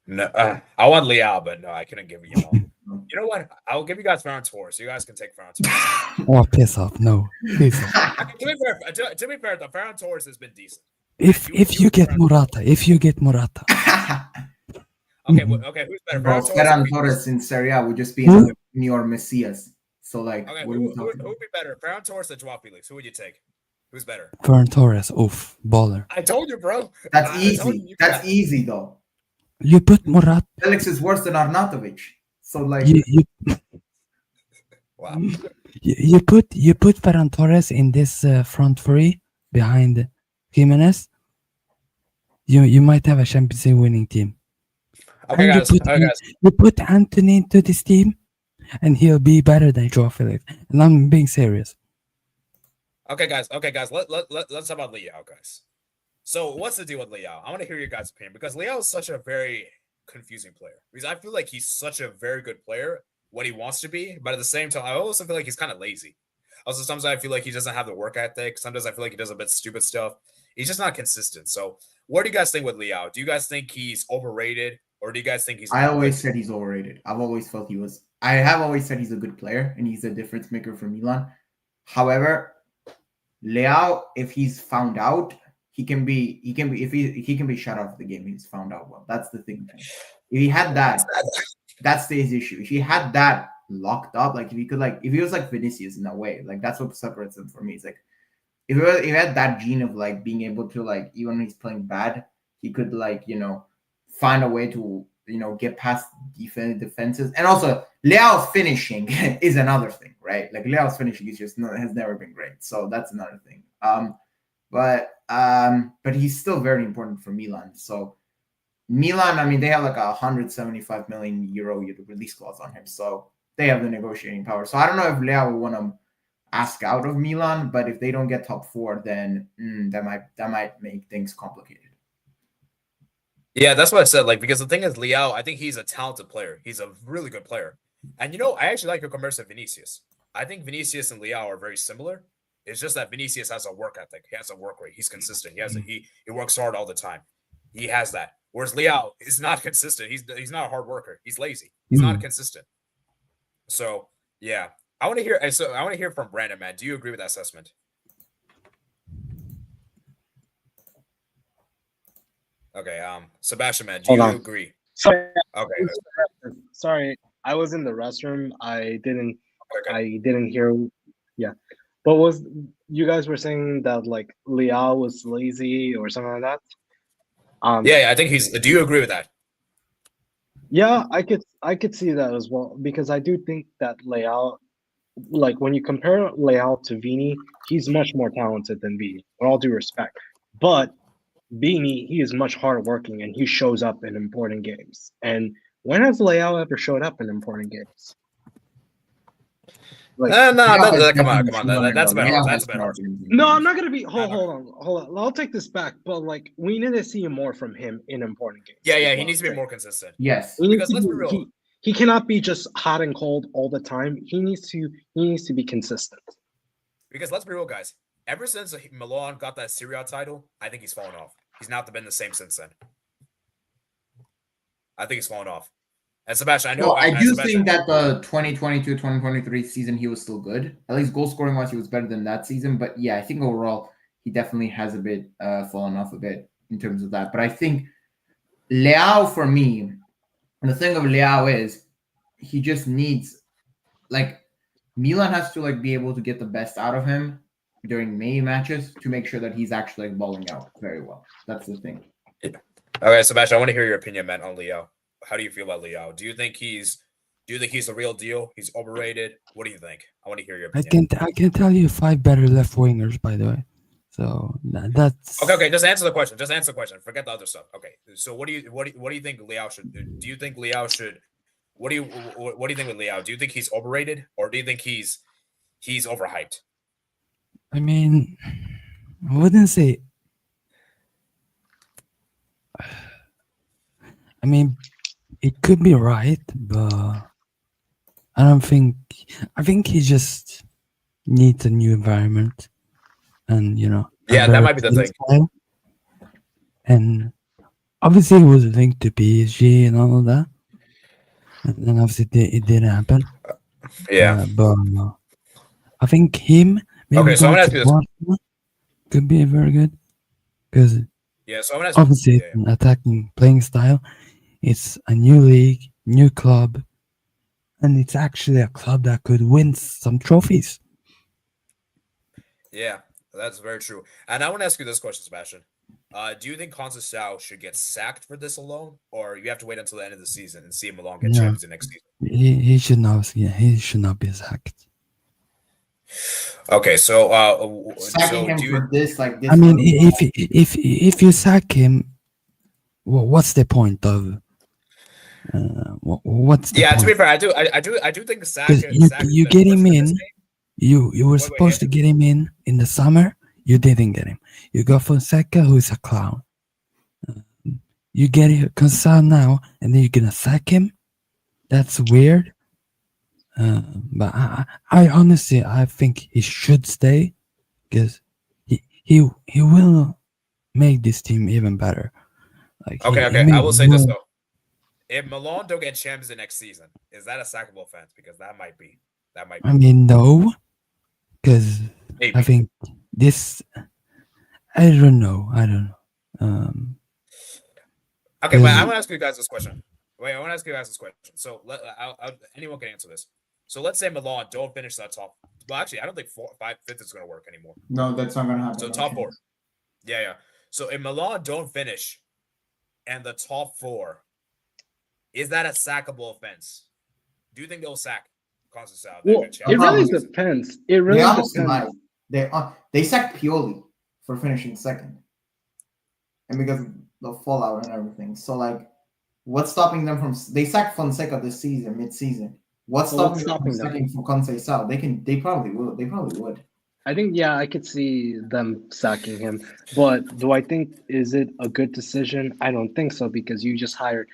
No, I want Leao, but no, I couldn't give you Yamal. You know what? I'll give you guys Ferran Torres. So you guys can take Ferran Torres. Oh, piss off! No, piss off. To be fair, the Ferran Torres has been decent. If you get Morata, Okay, okay, who's better? Bro, Ferran Torres. Ferran Torres in Serie A would just be Who? another Junior Messias. So, like, Okay, what are who we would talking about? be better? Ferran Torres or Joao Felix? Who would you take? Who's better? Ferran Torres, oof, baller. I told you, bro. That's I told easy. you That's got- easy, though. You put Morata. Felix is worse than Arnautovic. So, like, Wow. You put Ferran Torres in this front three behind Jimenez. You might have a Champions League winning team. Okay, And guys. Okay, guys. You put Anthony into this team, and he'll be better than Joao Felix. And I'm being serious. Okay, guys. Let's talk about Leao, guys. So, what's the deal with Leao? I want to hear your guys' opinion because Leao is such a very confusing player. Because I feel like he's such a very good player, what he wants to be, but at the same time, I also feel like he's kind of lazy. Also, sometimes I feel like he doesn't have the work ethic. Sometimes I feel like he does a bit stupid stuff. He's just not consistent. So, what do you guys think with Leao? Do you guys think he's overrated, or do you guys think he's? I always said he's overrated. I've always felt he was. I have always said he's a good player and he's a difference maker for Milan. However, Leao, if he's found out, he can be shut off the game. He's found out well. That's the thing. If he had that, that's his issue. If he had that locked up, like if he was like Vinicius in a way, like that's what separates him from me. It's like if he had that gene of like being able to like even when he's playing bad, he could like find a way to get past defenses. And also Leao's finishing is another thing, right? Like Leao's finishing is just has never been great, so that's another thing. But he's still very important for Milan. So Milan, I mean, they have like 175 million euro release clause on him, so they have the negotiating power. So I don't know if Leao will want to ask out of Milan, but if they don't get top 4, then that might make things complicated. Yeah, that's what I said. Like, because the thing is, Leao, I think he's a talented player. He's a really good player. And I actually like your comparison to Vinicius. I think Vinicius and Leao are very similar. It's just that Vinicius has a work ethic. He has a work rate. He's consistent. He works hard all the time. He has that. Whereas Leao is not consistent. He's not a hard worker. He's lazy. He's not consistent. So yeah, I want to hear from Brandon, man. Do you agree with that assessment? Okay, Sebastian, man, do you agree? Sorry, Okay. sorry, I was in the restroom. I didn't hear. Yeah, but you guys were saying that like Leao was lazy or something like that? Yeah, I think he's. Do you agree with that? Yeah, I could see that as well because I do think that Leao, like when you compare Leao to Vini, he's much more talented than Vini, with all due respect. But Vini, he is much harder working and he shows up in important games. And when has Leao ever showed up in important games? Like, No, Leao has come on. definitely shown That's a bit Leao harsh. has That's a bit harsh. shown in no, I'm games. not gonna be. Hold on. I'll take this back. But like, we need to see more from him in important games. Yeah, he needs to be more consistent. Yes. Because let's be real. He cannot be just hot and cold all the time. He needs to be consistent. Because let's be real, guys. Ever since Milan got that Serie A title, I think he's fallen off. He's not been the same since then. I think he's fallen off. And Sebastian, I know. Well, I do think that the 2022-2023 season, he was still good. At least goal scoring wise, he was better than that season. But yeah, I think overall, he definitely has a bit fallen off a bit in terms of that. But I think Leao, for me, the thing of Leao is he just needs, like, Milan has to like be able to get the best out of him during May matches to make sure that he's actually like balling out very well. That's the thing. Okay, Sebastian, I want to hear your opinion, man, on Leao. How do you feel about Leao? Do you think he's the real deal? He's overrated? What do you think? I want to hear your opinion. I can tell you 5 better left wingers, by the way. So that's okay. Just answer the question. Forget the other stuff. Okay. So what do you think Leao should do? Do you think Leao should? What do you think with Leao? Do you think he's overrated or do you think he's overhyped? I mean, I wouldn't say. I mean, it could be right, but I think he just needs a new environment, and that might be the thing. Style. And obviously, it was linked to PSG and all of that, and obviously it didn't happen. Yeah, but I think him. Okay, so I'm gonna ask you this. Could be very good because so I'm gonna ask obviously it's an attacking playing style. It's a new league, new club, and it's actually a club that could win some trophies. Yeah, that's very true. And I want to ask you this question, Sebastian. Do you think Conceição should get sacked for this alone, or you have to wait until the end of the season and see him along get champions next season? He should not. Yeah, he should not be sacked. Okay, so sacking him for this, like this. I mean, if you sack him, well, what's the point of? What's the point? To be fair, I do think you get him in. You were supposed to get him in the summer. You didn't get him. You got Fonseca, who's a clown. You get Conceição now, and then you're gonna sack him. That's weird. But I honestly think he should stay because he will make this team even better. Like okay. I will say this though. If Milan don't get champions the next season, is that a sackable offense? Because that might be. I mean, no, because I think this. I don't know. Okay, but I want to ask you guys this question. So anyone can answer this. So let's say Milan don't finish that top. Well, actually, I don't think 5th is going to work anymore. No, that's not going to happen. So top 4. Yeah. So if Milan don't finish, and the top 4. Is that a sackable offense? Do you think they'll sack Conceição? Well, it really depends. It really depends. They sacked Pioli for finishing second, and because of the fallout and everything. So, like, what's stopping them from? They sacked Fonseca this season, mid-season. What's stopping them from sacking for Conceição? They probably will. They probably would. I think, I could see them sacking him. But do I think is it a good decision? I don't think so because you just hired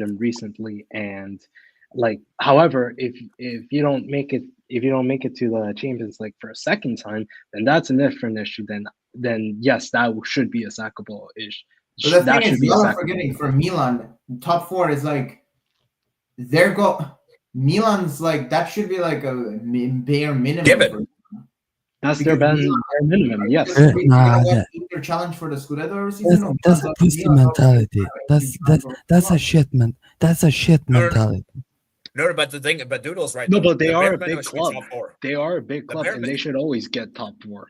him recently, and like, however, if you don't make it to the Champions League for a second time, then that's a different issue. Then yes, that should be a sackable issue. But the thing is, y'all are forgetting for Milan, top 4 is like their goal. Milan's like that should be like a bare minimum. Give it. That's their bare minimum, yes. Their challenge for the Scudetto every season. That's a pussy mentality. That's a shit mentality. No, but Doodle's right. No, but they are a big club. They are a big club, and they should always get top 4.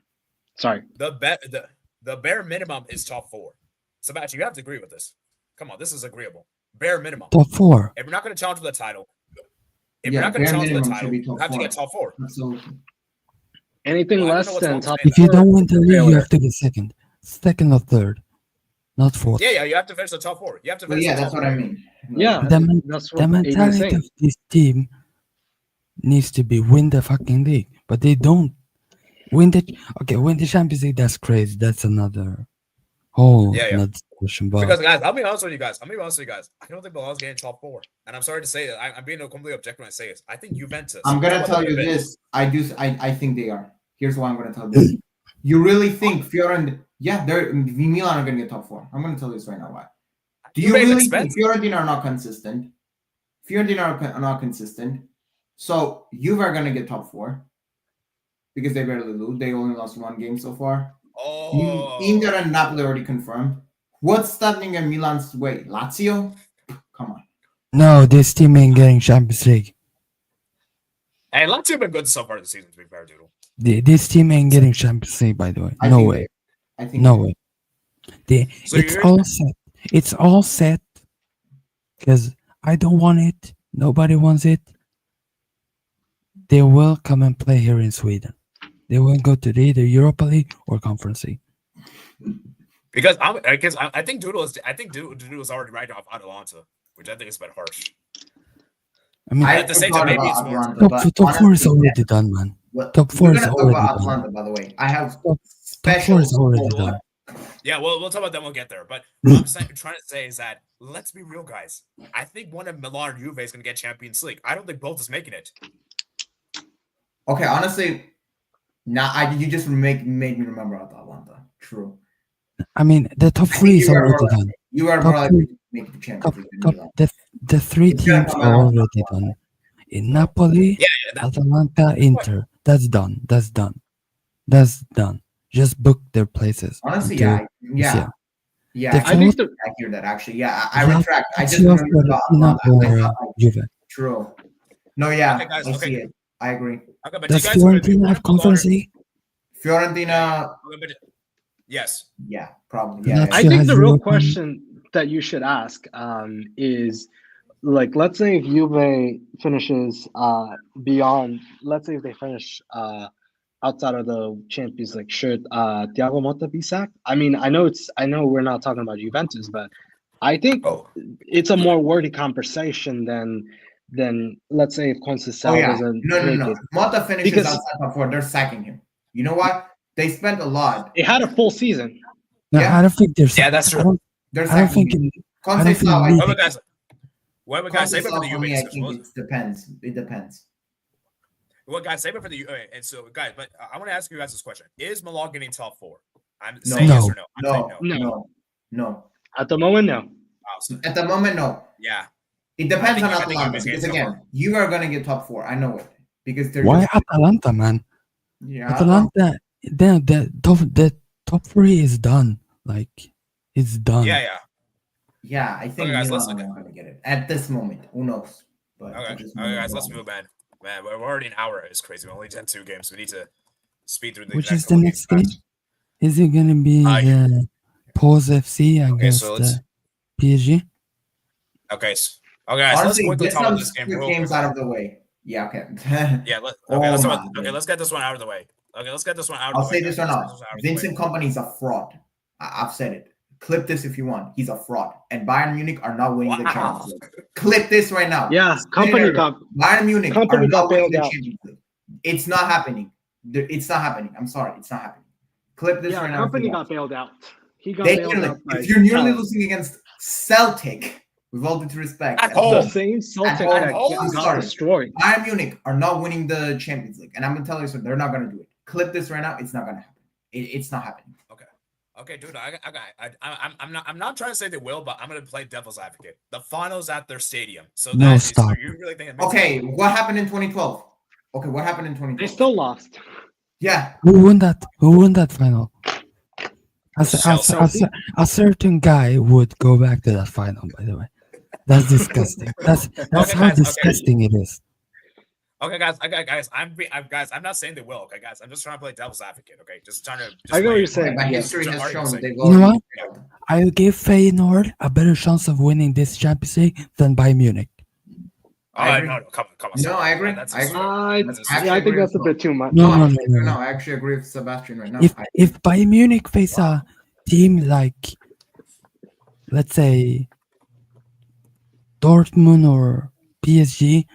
Sorry. The bare minimum is top 4. Sebastian, you have to agree with this. Come on, this is agreeable. bare minimum. Top 4. If you're not going to challenge for the title, if Yeah, you're not going to bare challenge for the minimum title, should be you top have to four. get top 4. Absolutely. Anything Well, I don't less know what's than wrong with top saying If you 4, don't win the league, you failure. have to get second or third, not fourth. Yeah, you have to finish the top 4. You have to But finish yeah, the that's top what I 4. mean. Yeah, The, that's the what Aiden's mentality saying. of this team needs to be win the fucking league, but they don't win the Champions League. That's crazy. That's another whole Yeah. another discussion. But Because guys, I'll be honest with you guys. I don't think Milan's getting top 4, and I'm sorry to say it. I'm being completely objective when I say this. I think Juventus. I'm gonna tell you this. I think they are. Here's why I'm gonna tell you this. You really think Fiorentina? Yeah, Milan are gonna get top 4. I'm gonna tell you this right now. Why? Do you really think Fiorentina are not consistent? Fiorentina are not consistent. So Juve are gonna get top 4 because they barely lose. They only lost 1 game so far. Oh, Inter and Napoli already confirmed. What's standing in Milan's way? Lazio? Come on. no, this team ain't getting Champions League. Hey, Lazio been good so far this season. To be fair, Doodle. This team ain't getting Champions League. By the way, I no think way, I think no way. So It's all set. It's all set because I don't want it. Nobody wants it. They will come and play here in Sweden. They will go to either Europa League or Conference League. Because I think Doodle is already right off Atalanta, which I think is a bit harsh. I mean, at the same time, maybe it's more. top 4 is already done, man. Top 4 is already done. Atalanta, by the way. I have Top 4 special is already done. Yeah, we'll talk about that when we'll get there. But what I'm trying to say is that let's be real, guys. I think one of Milan or Juve is going to get Champions League. I don't think both is making it. Okay, honestly, you just made me remember Atalanta. True. I mean, the top 3 is already done. You are Top more likely three- to make the Champions League than Milan. The 3 teams are already done. In Napoli, Atalanta, Inter. That's done. Just book their places. Honestly, until yeah. The I think fourth- I hear that actually. Yeah, I Yeah, retract. I just Lazio, remember about Fiorentina, Atalanta. or Juve. True. No, yeah, Okay, guys, I okay. see it. I agree. Okay, but Does you guys are gonna be Fiorentina one have of Milan or- Conference League? Fiorentina, Yes. yeah, probably. Yeah, Lazio I think has the real European- question that you should ask is, like, let's say if Juve finishes beyond, let's say if they finish outside of the Champions League, should Thiago Motta be sacked? I mean, I know we're not talking about Juventus, but I think Oh, it's a more wordy conversation than let's say if Conceição Oh yeah, doesn't no. make it. Mota finishes Because- outside top 4. They're sacking him. You know what? They spent a lot. It had a full season. No, Yeah. I don't think there's. Yeah, that's true. I don't They're I don't sacking think him. it- I don't think Conceição, league- what would guys save it for the for me, Juve? I think it depends. It depends. Well, guys, save it for the Juve. And so, guys, but I want to ask you guys this question: is Milan getting top 4? I'm No. saying yes No. or no. I'm saying no. No. At the moment, no. Wow, so- At the moment, no. yeah. It depends on I think Atalanta Juve's because getting top again, you are gonna get top 4. I know it because they're Why just, Atalanta, man? yeah. Atalanta, the top 3 is done. Like, it's done. Yeah. Yeah, I think Okay, guys, Milan let's- are gonna get it at this moment. Who knows? But Okay, at this guys, moment, let's no. move, man. Man, we're already an hour. It's crazy. We only done 2 games. We need to speed through the Which next is the couple next games game? fast. Is it gonna be the Pause FC against so let's- PSG? Okay, guys, Honestly, let's quickly get talk some about this game. quick real games quick. out of the way. Yeah, okay. Yeah, let's Oh get this my one out of the way. Okay, let's get this one out of I'll the way. say this guys. or Let's not. get this one out of the way. Vincent Kompany's a fraud. I've said it. Clip this if you want. He's a fraud. And Bayern Munich are not winning the Wow. Champions League. Clip this right now. Yeah, Say it company right now. got Bayern Munich Company are got not winning bailed the out. Champions League. It's not happening. It's not happening. I'm sorry. It's not happening. Clip this right now. if company you got want. bailed out. He got They bailed nearly, out by if you're nearly Palace. losing against Celtic, with all due respect, At at home. The home, same Celtic home, that home, got sorry. destroyed. Bayern Munich are not winning the Champions League. And I'm going to tell you something. They're not going to do it. Clip this right now. It's not going to happen. It's not happening. Okay, dude, I'm not trying to say they will, but I'm gonna play devil's advocate. The finals at their stadium. So No, that stop. So you really think it makes Okay, sense? what happened in 2012? Okay, what happened in 2012? They still lost. Yeah. Who won that final? Chelsea. A certain guy would go back to that final, by the way. That's disgusting. That's Okay, how guys, okay. disgusting it is. Okay, guys. I'm not saying they will. Okay, guys. I'm just trying to play devil's advocate. Okay, just trying to. Just I know what you're play- saying. But Yeah. history has Argument's shown sake. they've You know already what? failed. I'll give Feyenoord a better chance of winning this Champions League than Bayern Munich. I agree. No, come on. No, sorry. I agree. That's I agree. I think that's a bit too much. No, No, no, no. I actually agree with Sebastian right now. If Bayern Munich face a team like, let's say, Dortmund or PSG,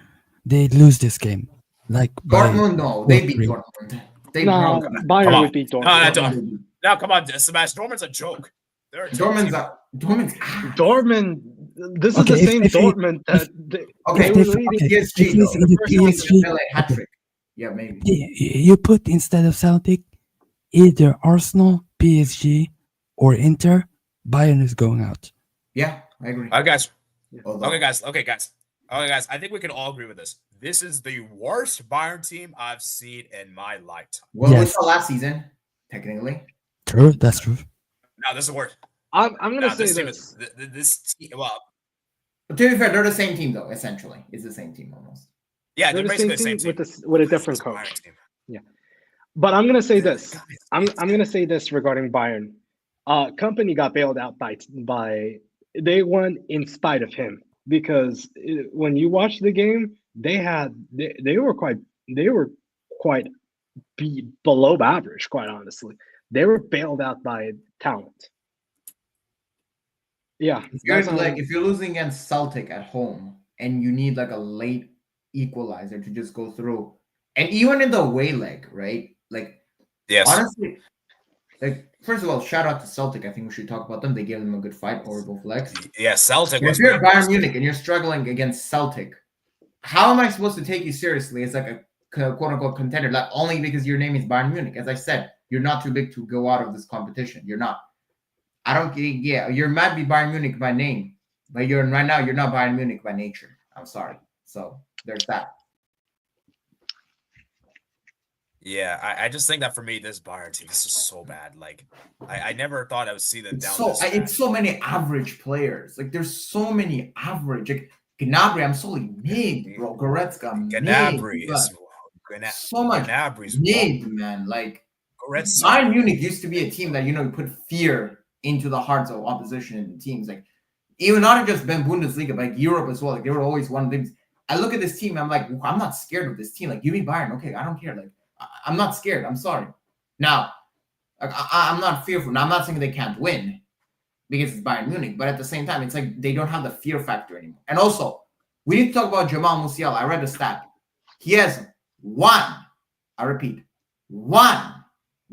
they lose this game. Like by Dortmund, no, they beat 4-3. Dortmund. They No, broke them. Come Bayern on. would beat No, Dortmund. no, No, come on, Sebastian. Dortmund's a joke. They're a joke Dortmund's team. Dortmund's Dortmund. This is Okay, the same if you- Dortmund that okay. they if were they- leading. okay. PSG If though. it's in The the first one is PSG, Pele hat trick. Yeah, maybe. you put instead of Celtic either Arsenal, PSG, or Inter, Bayern is going out. Yeah, I agree. Okay, guys. Although- Okay, guys. I think we can all agree with this. This is the worst Bayern team I've seen in my lifetime. Well, we Yes. saw last season, technically. True, that's true. No, this is the worst. I'm gonna No, say this team this. is this team. Well, But to be fair, they're the same team though. Essentially, it's the same team almost. yeah, They're they're the same basically the same team team. with a different It's a Bayern coach. team. But I'm gonna say this. Guys, I'm it's- gonna say this regarding Bayern. Company got bailed out by they won in spite of him because when you watch the game, they were quite below average. Quite honestly, they were bailed out by talent. Yeah, If you're losing against Celtic at home and you need like a late equalizer to just go through, and even in the away leg, right? Like Yes. honestly, like first of all, shout out to Celtic. I think we should talk about them. They gave them a good fight over both legs. Yeah, Celtic But was if you're good. Bayern Munich and you're struggling against Celtic, how am I supposed to take you seriously as like a quote unquote contender? Like only because your name is Bayern Munich. As I said, you're not too big to go out of this competition. You're not. I don't get. Yeah, you might be Bayern Munich by name, but right now you're not Bayern Munich by nature. I'm sorry. So there's that. Yeah, I just think that for me, this Bayern team, this is so bad. Like, I never thought I would see them It's down so this bad. it's so many average players. Like there's so many average. Like Gnabry, I'm solely mid, bro. Goretzka, mid. Gnabry is so much Gnabry's mid, man. Like Goretzka. Bayern Munich used to be a team that you put fear into the hearts of opposition and teams. Like even not just Ben Bundesliga, but like Europe as well. Like they were always one of them. I look at this team, I'm like, I'm not scared of this team. Like give me Bayern, okay, I don't care. Like I'm not scared. I'm sorry. Now, I'm not fearful. Now I'm not saying they can't win because it's Bayern Munich, but at the same time, it's like they don't have the fear factor anymore. And also, we need to talk about Jamal Musiala. I read the stat. He has one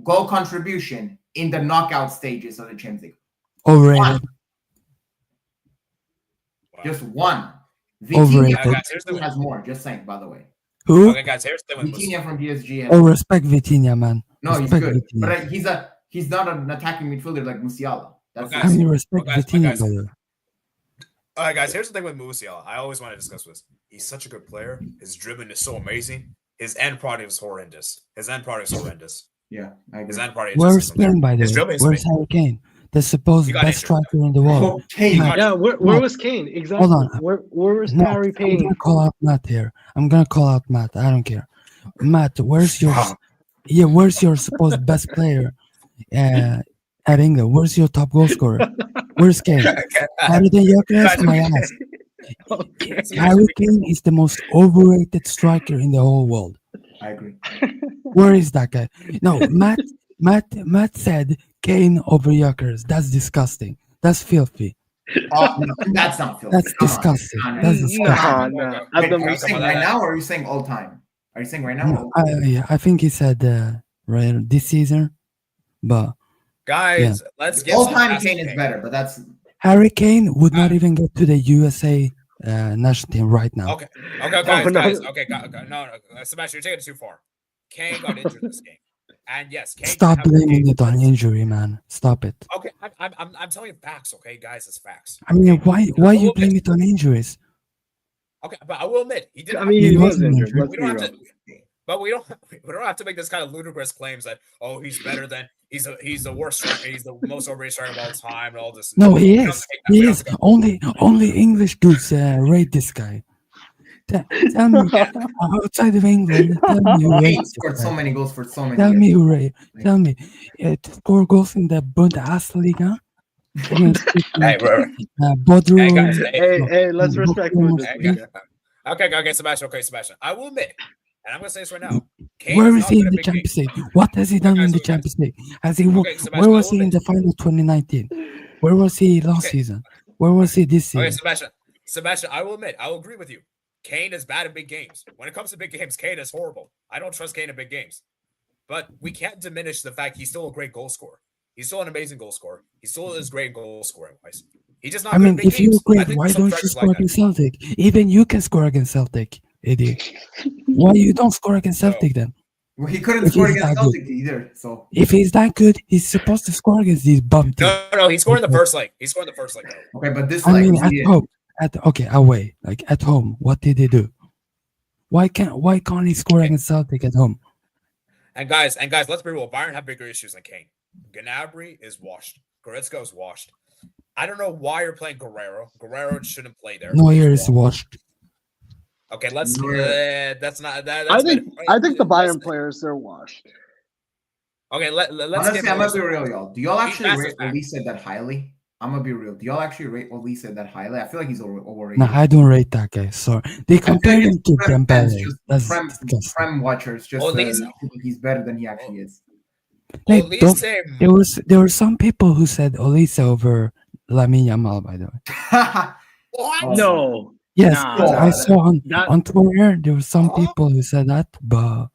goal contribution in the knockout stages of the Champions League. Overrated. Just one. Overrated. Vitinha Guys, here's the has more. Just saying, by the way. Who? Okay, guys, here's the thing with Vitinha from PSG. Oh, respect Vitinha, man. No, he's Respect good. Vitinha. But he's not an attacking midfielder like Musiala. That's Okay. I mean, respect guys, Vitinha, brother. All right, guys, here's the thing with Musiala. I always want to discuss this. He's such a good player. His dribbling is so amazing. His end product is horrendous. Yeah, I agree. His end product is Where's just Spain, by the His way? dribbling is Where's amazing. Harry Kane? The supposed He got best injured. striker in the world. Okay. Got- Yeah, where was Kane? Exactly. Hold on. Where was Matt, Harry I'm Kane? gonna call out Matt here. I'm gonna call out Matt. I don't care. Matt, where's your supposed best player at England? Where's your top goal scorer? Where's Kane? Harry Gyökeres, my ass. Harry Kane is the most overrated striker in the whole world. I agree. Where is that guy? No, Matt said Kane over Gyökeres. That's disgusting. That's filthy. Oh, no, that's not filthy. That's Come on. disgusting. No, no, That's no. disgusting. No. Wait, At the are you most, saying right now or are you saying all time? Are you saying right now? No, I think he said right this season, but Guys, let's get All some time past Kane is better, but that's Harry Kane would not even get to the USA national team right now. Okay, guys. no. Okay, no, Sebastian, you're taking it too far. Kane got injured this game, and yes, Kane. Stop can have- blaming it on injury, man. Stop it. Okay, I'm telling you facts. Okay, guys, it's facts. I mean, why will you admit- blame it on injuries? Okay, but I will admit he did. I mean, he He was wasn't injured. injured. Let's we be don't real. have to. But we don't have to make this kind of ludicrous claims that he's better than he's the worst striker, he's the most overrated striker of all time, and all this. No, he We don't have is. to take that- He we don't is. have to- Only English dudes rate this guy. Tell me, outside of England, tell me who Kane rates scored so many goals for so many Tell years. me who rate. Tell me, to score goals in the Bundesliga against Hey, bro. Bodrum. Hey, guys. Hey, let's respect Bundesliga. Okay, Sebastian. Okay, Sebastian. I will admit, and I'm gonna say this right now. Kane Where is is not he good in at the big Champions games. League? What has he done in the guys. Champions League? Has he? Okay, Sebastian, Where was I will he in the admit. final 2019? Where was he last Okay. season? Where was he this Okay, season? Sebastian, I will admit, I will agree with you. Kane is bad in big games. When it comes to big games, Kane is horrible. I don't trust Kane in big games. But we can't diminish the fact he's still a great goal scorer. He's still an amazing goal scorer. He still is great in goal scoring wise. He's just not I good mean, in big if you're games. I great, think why there's some don't you strikers like score that. against Celtic? Even you can score against Celtic, idiot. Why you don't score against No. Celtic then? Well, he couldn't If score he's against that good. Celtic either. So If he's that good, he's supposed to score against these bum teams. No, he scored in the first leg. He scored in the first leg, though. okay, but this I mean, he at did. home, away, like at home, what did they do? Why can't he score against Celtic at home? And guys, let's be real. Bayern have bigger issues than Kane. Gnabry is washed. Goretzka is washed. I don't know why you're playing Guerrero. Guerrero shouldn't play there. Neuer is washed. Okay, let's. Neuer- That's not that. I That's think the Bayern players are washed. Okay, let's Honestly, get I'm gonna be real, y'all. Do y'all actually massive rate back. Olise that highly? I'm gonna be real. Do y'all actually rate Olise that highly? I feel like he's overrated. No, I don't rate that guy. Sorry, they compare him to Prem fans, Dembele. just That's Prem disgusting. Prem watchers just Olise- think he's better than he actually is. Like, Olise, there were some people who said Olise over Lamine Yamal. By the way, what? Oh. No. yes, Nah, I saw that- on Twitter there were some people who said that, but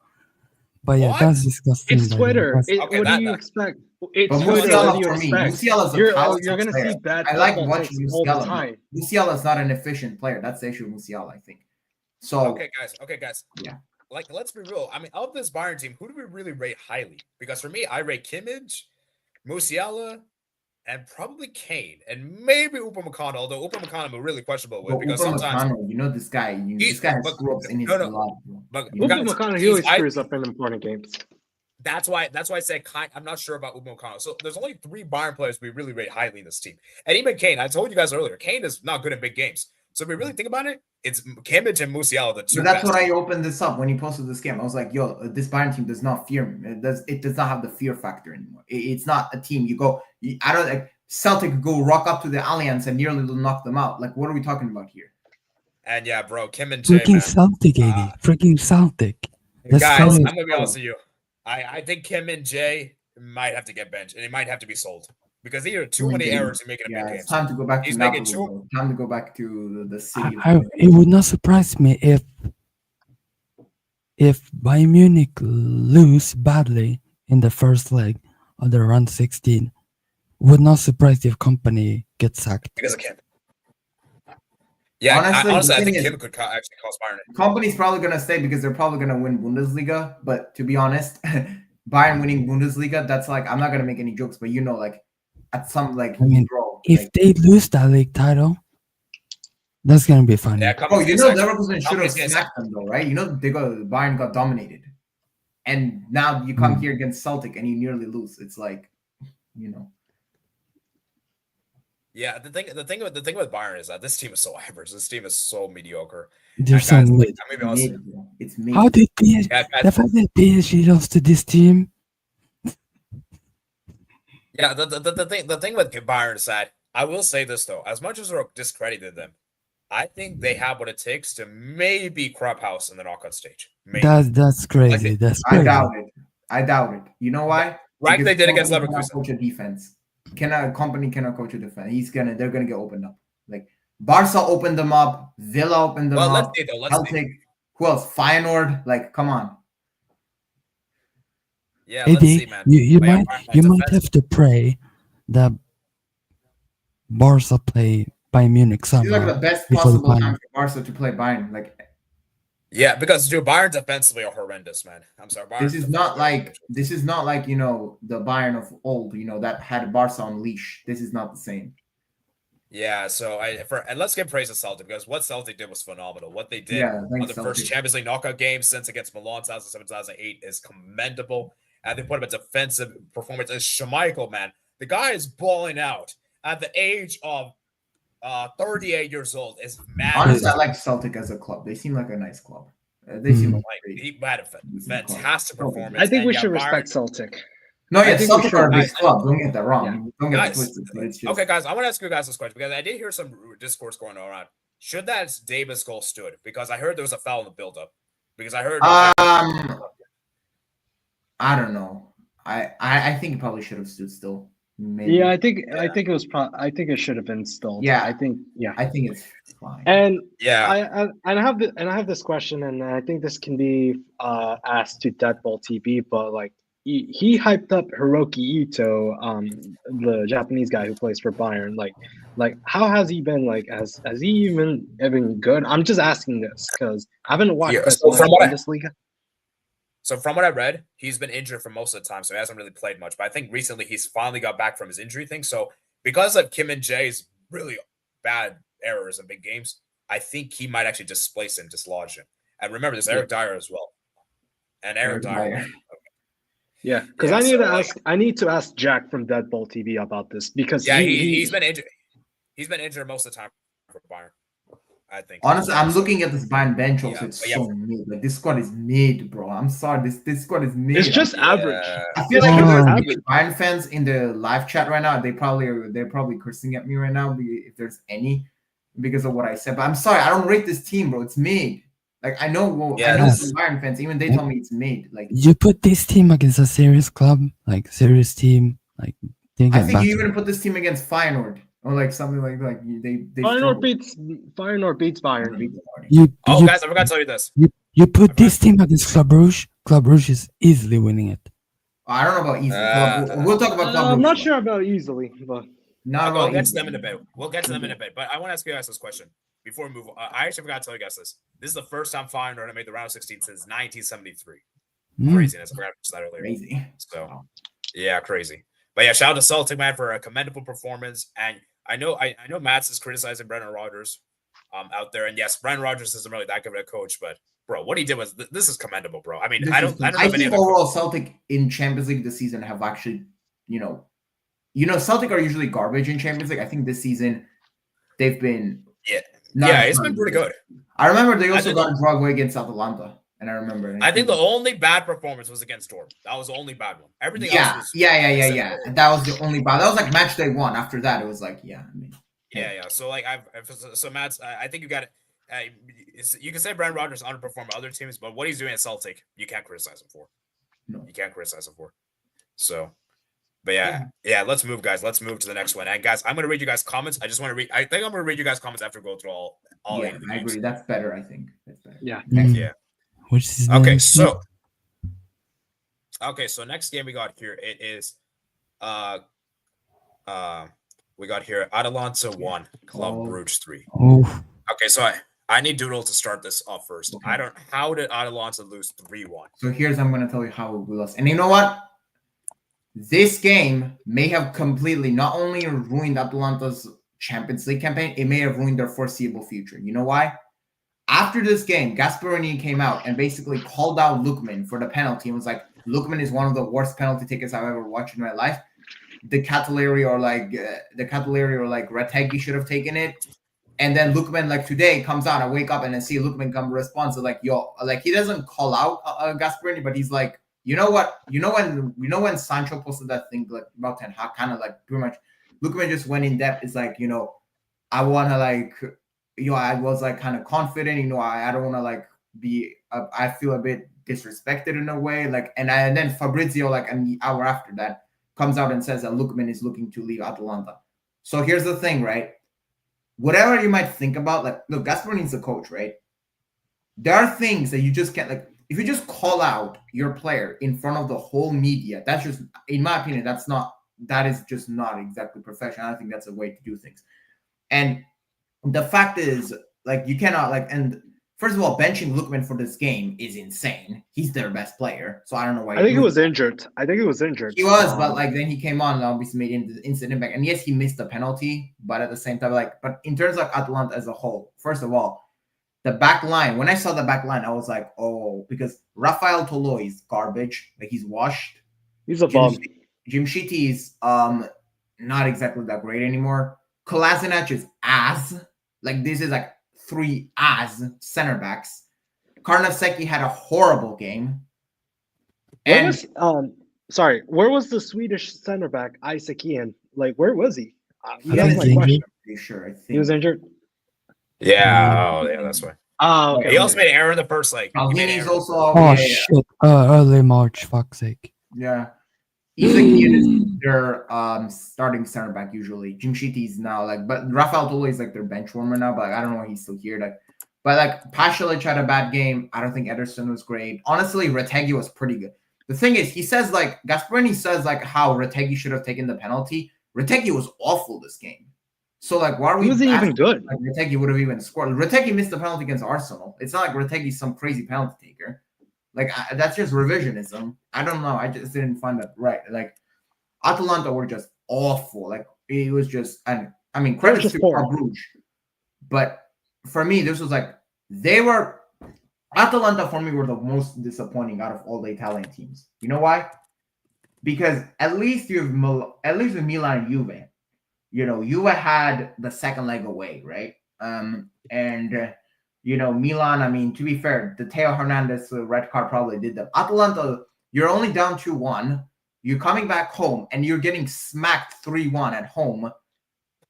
yeah, What? that's disgusting. It's by the way. Twitter. That's- Okay, What that- do you that- expect? It's But Twitter. What do Musiala you for me, expect? Musiala's a You're talented gonna player. see bad I like football watching takes all the Musiala. time. Musiala is not an efficient player. That's the issue with Musiala, I think. So Okay, guys. Yeah. Like, let's be real. I mean, of this Bayern team, who do we really rate highly? Because for me, I rate Kimmich, Musiala, and probably Kane, and maybe Upamecano. Although Upamecano I'm really questionable with but because sometimes. Upamecano, you know this guy. He- This guy has but- screw ups in his no, no, blood. Bro. But You know? guys, Upamecano, he he's- always screws up in important games. That's why I said I'm not sure about Upamecano. So there's only 3 Bayern players we really rate highly in this team, and even Kane. I told you guys earlier, Kane is not good in big games. So if we really think about it, it's Kimmich and Musiala, the 2 But that's best. what I opened this up when you posted this game. I was like, "Yo, this Bayern team does not fear. It does not have the fear factor anymore. It's not a team. I don't like Celtic could go rock up to the Allianz and nearly knock them out. Like, what are we talking about here? And yeah, bro, Kim and Jay, freaking man. Celtic, AD. Freaking Celtic. That's Guys, funny. I'm gonna be honest with you. I think Kim and Jay might have to get benched, and he might have to be sold because there are too many errors in making a Yeah, big it's game. time to go back to He's Napoli. making Bro. Time to go back to the city. It would not surprise me if Bayern Munich lose badly in the first leg of the round 16. Would not surprise if Company gets sacked. Because of Kim. Yeah, Honestly, honestly, the I thing think is- Kim could actually cost Bayern. Company's probably gonna stay because they're probably gonna win Bundesliga. But to be honest, Bayern winning Bundesliga, that's like I'm not gonna make any jokes, but like at some like I mean, bro, if like, they lose that league title, that's gonna be funny. Yeah, bro, you know Leverkusen should have Company's getting smacked them though, right? You know Bayern got dominated, and now you come here against Celtic and you nearly lose. It's like, you know. Yeah, the thing with Bayern is that this team is so average. This team is so mediocre. They're And so guys, mid. I'm gonna be honest. It's me. How did PSG? Yeah, The guys, fact that PSG lost to this team. yeah, the thing with Bayern is that I will say this though, as much as we're discredited them, I think they have what it takes to maybe crop house in the knockout stage. Maybe. That's crazy. That's I crazy. doubt it. You know why? Like Because they did against Company cannot Leverkusen. coach a defense. Company cannot coach a defense. They're gonna get opened up. Like Barca opened them up, Villa opened them Well, up. let's see though. Let's see. Celtic, who else? Feyenoord. Like, come on. Yeah, AD, let's see, man. you But yeah, might Bayern you defense- might have to pray that Barca play Bayern Munich It's like somehow. the best before the possible final. time for Barca to play Bayern. Like, Yeah, because dude, Bayern defensively are horrendous, man. I'm sorry. this is not like you know the Bayern of old. You know that had Barca on leash. This is not the same. Yeah, so and let's give praise to Celtic because what Celtic did was phenomenal. What they did Yeah, on thanks, the first Celtic. Champions League knockout game since against Milan 2007, 2008 is commendable. And they put up a defensive performance. And Schmeichel, man, the guy is balling out at the age of 38 years old, is mad. Honestly, I like Celtic as a club. They seem like a nice club. They seem like he had a fantastic club. performance. I think and we yeah, should Bayern, respect Celtic. No, I yeah, think we Celtic should- are a big guys, club. Don't get that wrong. Yeah. Don't get it Guys, twisted. But it's just okay, guys, I want to ask you guys this question because I did hear some discourse going around. Should that Davis goal stood? Because I heard there was a foul in the build-up. Because I heard. I don't know. I think it probably should have stood still. Maybe. Yeah, I think it was. I think it should have been stilled. Yeah. I think. Yeah. I think it's fine. And yeah, I have this question, and I think this can be asked to Deadball TV, but like he hyped up Hiroki Ito, the Japanese guy who plays for Bayern. Like how has he been? Like has he even good? I'm just asking this because I haven't watched Yeah, this so much from what I- Bundesliga. So from what I read, he's been injured for most of the time, so he hasn't really played much. But I think recently he's finally got back from his injury thing. So because of Kim and Jay's really bad errors in big games, I think he might actually displace him, dislodge him. And remember, there's Eric Dyer as well. And Eric Dyer. Yeah, because Yeah, I need to ask Jack from Deadball TV about this because he's been injured. He's been injured most of the time for Bayern, I think. Honestly, I'm looking at this Bayern bench also. Yeah, It's but yeah. so mid. Like this squad is mid, bro. I'm sorry. This squad is mid. It's just Yeah. average. I feel like Oh. there's Average. Bayern fans in the live chat right now. They're probably cursing at me right now if there's any because of what I said. But I'm sorry. I don't rate this team, bro. It's mid. Like I know Yes. some Bayern fans. Even they tell me it's mid. Like You put this team against a serious club, like serious team, like they I get think back. you even put this team against Feyenoord or like something like they. Feyenoord beats Bayern. You, Oh, you, guys, I forgot to tell you this. you put this team against Club Rouge. Club Rouge is easily winning it. I don't know about easily. We'll talk about. I'm not sure about easily, but Not We'll about get to easily. them in a bit. We'll get to them in a bit. But I want to ask you guys this question before we move on. I actually forgot to tell you guys this. This is the first time Feyenoord made the round of 16 since 1973. Craziness. I forgot to mention that earlier. Crazy. So, yeah, crazy. But yeah, shout out to Celtic, man, for a commendable performance. And I know Mats is criticizing Brendan Rodgers out there. And yes, Brendan Rodgers isn't really that good of a coach, but bro, what he did was this is commendable, bro. I mean, I don't know if any think other overall Celtic in Champions League this season have actually, Celtic are usually garbage in Champions League. I think this season they've been it's been pretty good. I remember they also got Brugge against Atalanta, and I remember. I think the only bad performance was against Dortmund. That was the only bad one. Everything else was yeah. That was the only bad. That was like match day one. After that, it was like yeah. So like Matt, I think you got it. You can say Brendan Rodgers underperformed other teams, but what he's doing at Celtic, you can't criticize him for. No, you can't criticize him for. So, but yeah. Let's move, guys. Let's move to the next one. And guys, I'm gonna read you guys' comments. I just want to read. I think I'm gonna read you guys' comments after we go through all. Yeah, I agree. That's better. I think that's better. Yeah. Yeah. Which is okay. So next game we got here it is, we got here Atalanta 1, Club Brugge 3. Oh. Okay, so I need Doodle to start this off first. Okay. How did Atalanta lose 3-1? So I'm going to tell you how we lost. And you know what? This game may have completely not only ruined Atalanta's Champions League campaign, it may have ruined their foreseeable future. You know why? After this game, Gasperini came out and basically called out Lookman for the penalty and was like, Lookman is one of the worst penalty tickets I've ever watched in my life. The Catalari or Retegi should have taken it. And then Lookman, like today, comes out. I wake up and I see Lookman come respond. So like, he doesn't call out Gasperini, but he's like, you know what? When Sancho posted that thing like about Ten Hag, kind of like pretty much, Lookman just went in depth. It's like, I want to like, I was like kind of confident. I don't want to like be. I feel a bit disrespected in a way. Like, and then Fabrizio like an hour after that comes out and says that Lookman is looking to leave Atalanta. So here's the thing, right? Whatever you might think about, like, look, Gasperini's the coach, right? There are things that you just can't, like, if you just call out your player in front of the whole media, that's just, in my opinion, that is just not exactly professional. I think that's a way to do things. And the fact is, like, you cannot, like, and first of all, benching Lookman for this game is insane. He's their best player, so I don't know why. I think he was injured. He was, but like then he came on and obviously made the instant impact. And yes, he missed the penalty, but at the same time, but in terms of Atalanta as a whole, first of all, the back line. When I saw the back line, I was like, oh, because Rafael Tolo is garbage. Like he's washed. He's a bum. Jim Sheety is not exactly that great anymore. Kolasinac is ass. Like, this is like 3 ass center backs. Karnaseki had a horrible game. Where And where was the Swedish center back Isakian? Like, where was he? he I That's think my he's question. injured. pretty sure, I think. He was injured. Yeah, that's why. Oh, okay. He also made an error in the first leg. Palhini's also Oh shit! Early March, fuck's sake. Yeah. Isakian is their starting center back usually. Jimshiti's now but Rafael Tolo is like their bench warmer now, but I don't know why he's still here. But Pasalic had a bad game. I don't think Ederson was great. Honestly, Retegui was pretty good. The thing is, he says Gasperini says how Retegui should have taken the penalty. Retegui was awful this game. So why are we? He wasn't even good. Retegui would have even scored. Retegui missed the penalty against Arsenal. It's not like Retegui's some crazy penalty taker. That's just revisionism. I don't know. I just didn't find that right. Atalanta were just awful. It was just, and I mean, credits to Club Brugge. But for me, this was Atalanta for me were the most disappointing out of all the Italian teams. You know why? Because at least with Milan and Juve, Juve had the second leg away, right? Milan, I mean, to be fair, the Teo Hernandez red card probably did them. Atalanta, you're only down 2-1. You're coming back home, and you're getting smacked 3-1 at home.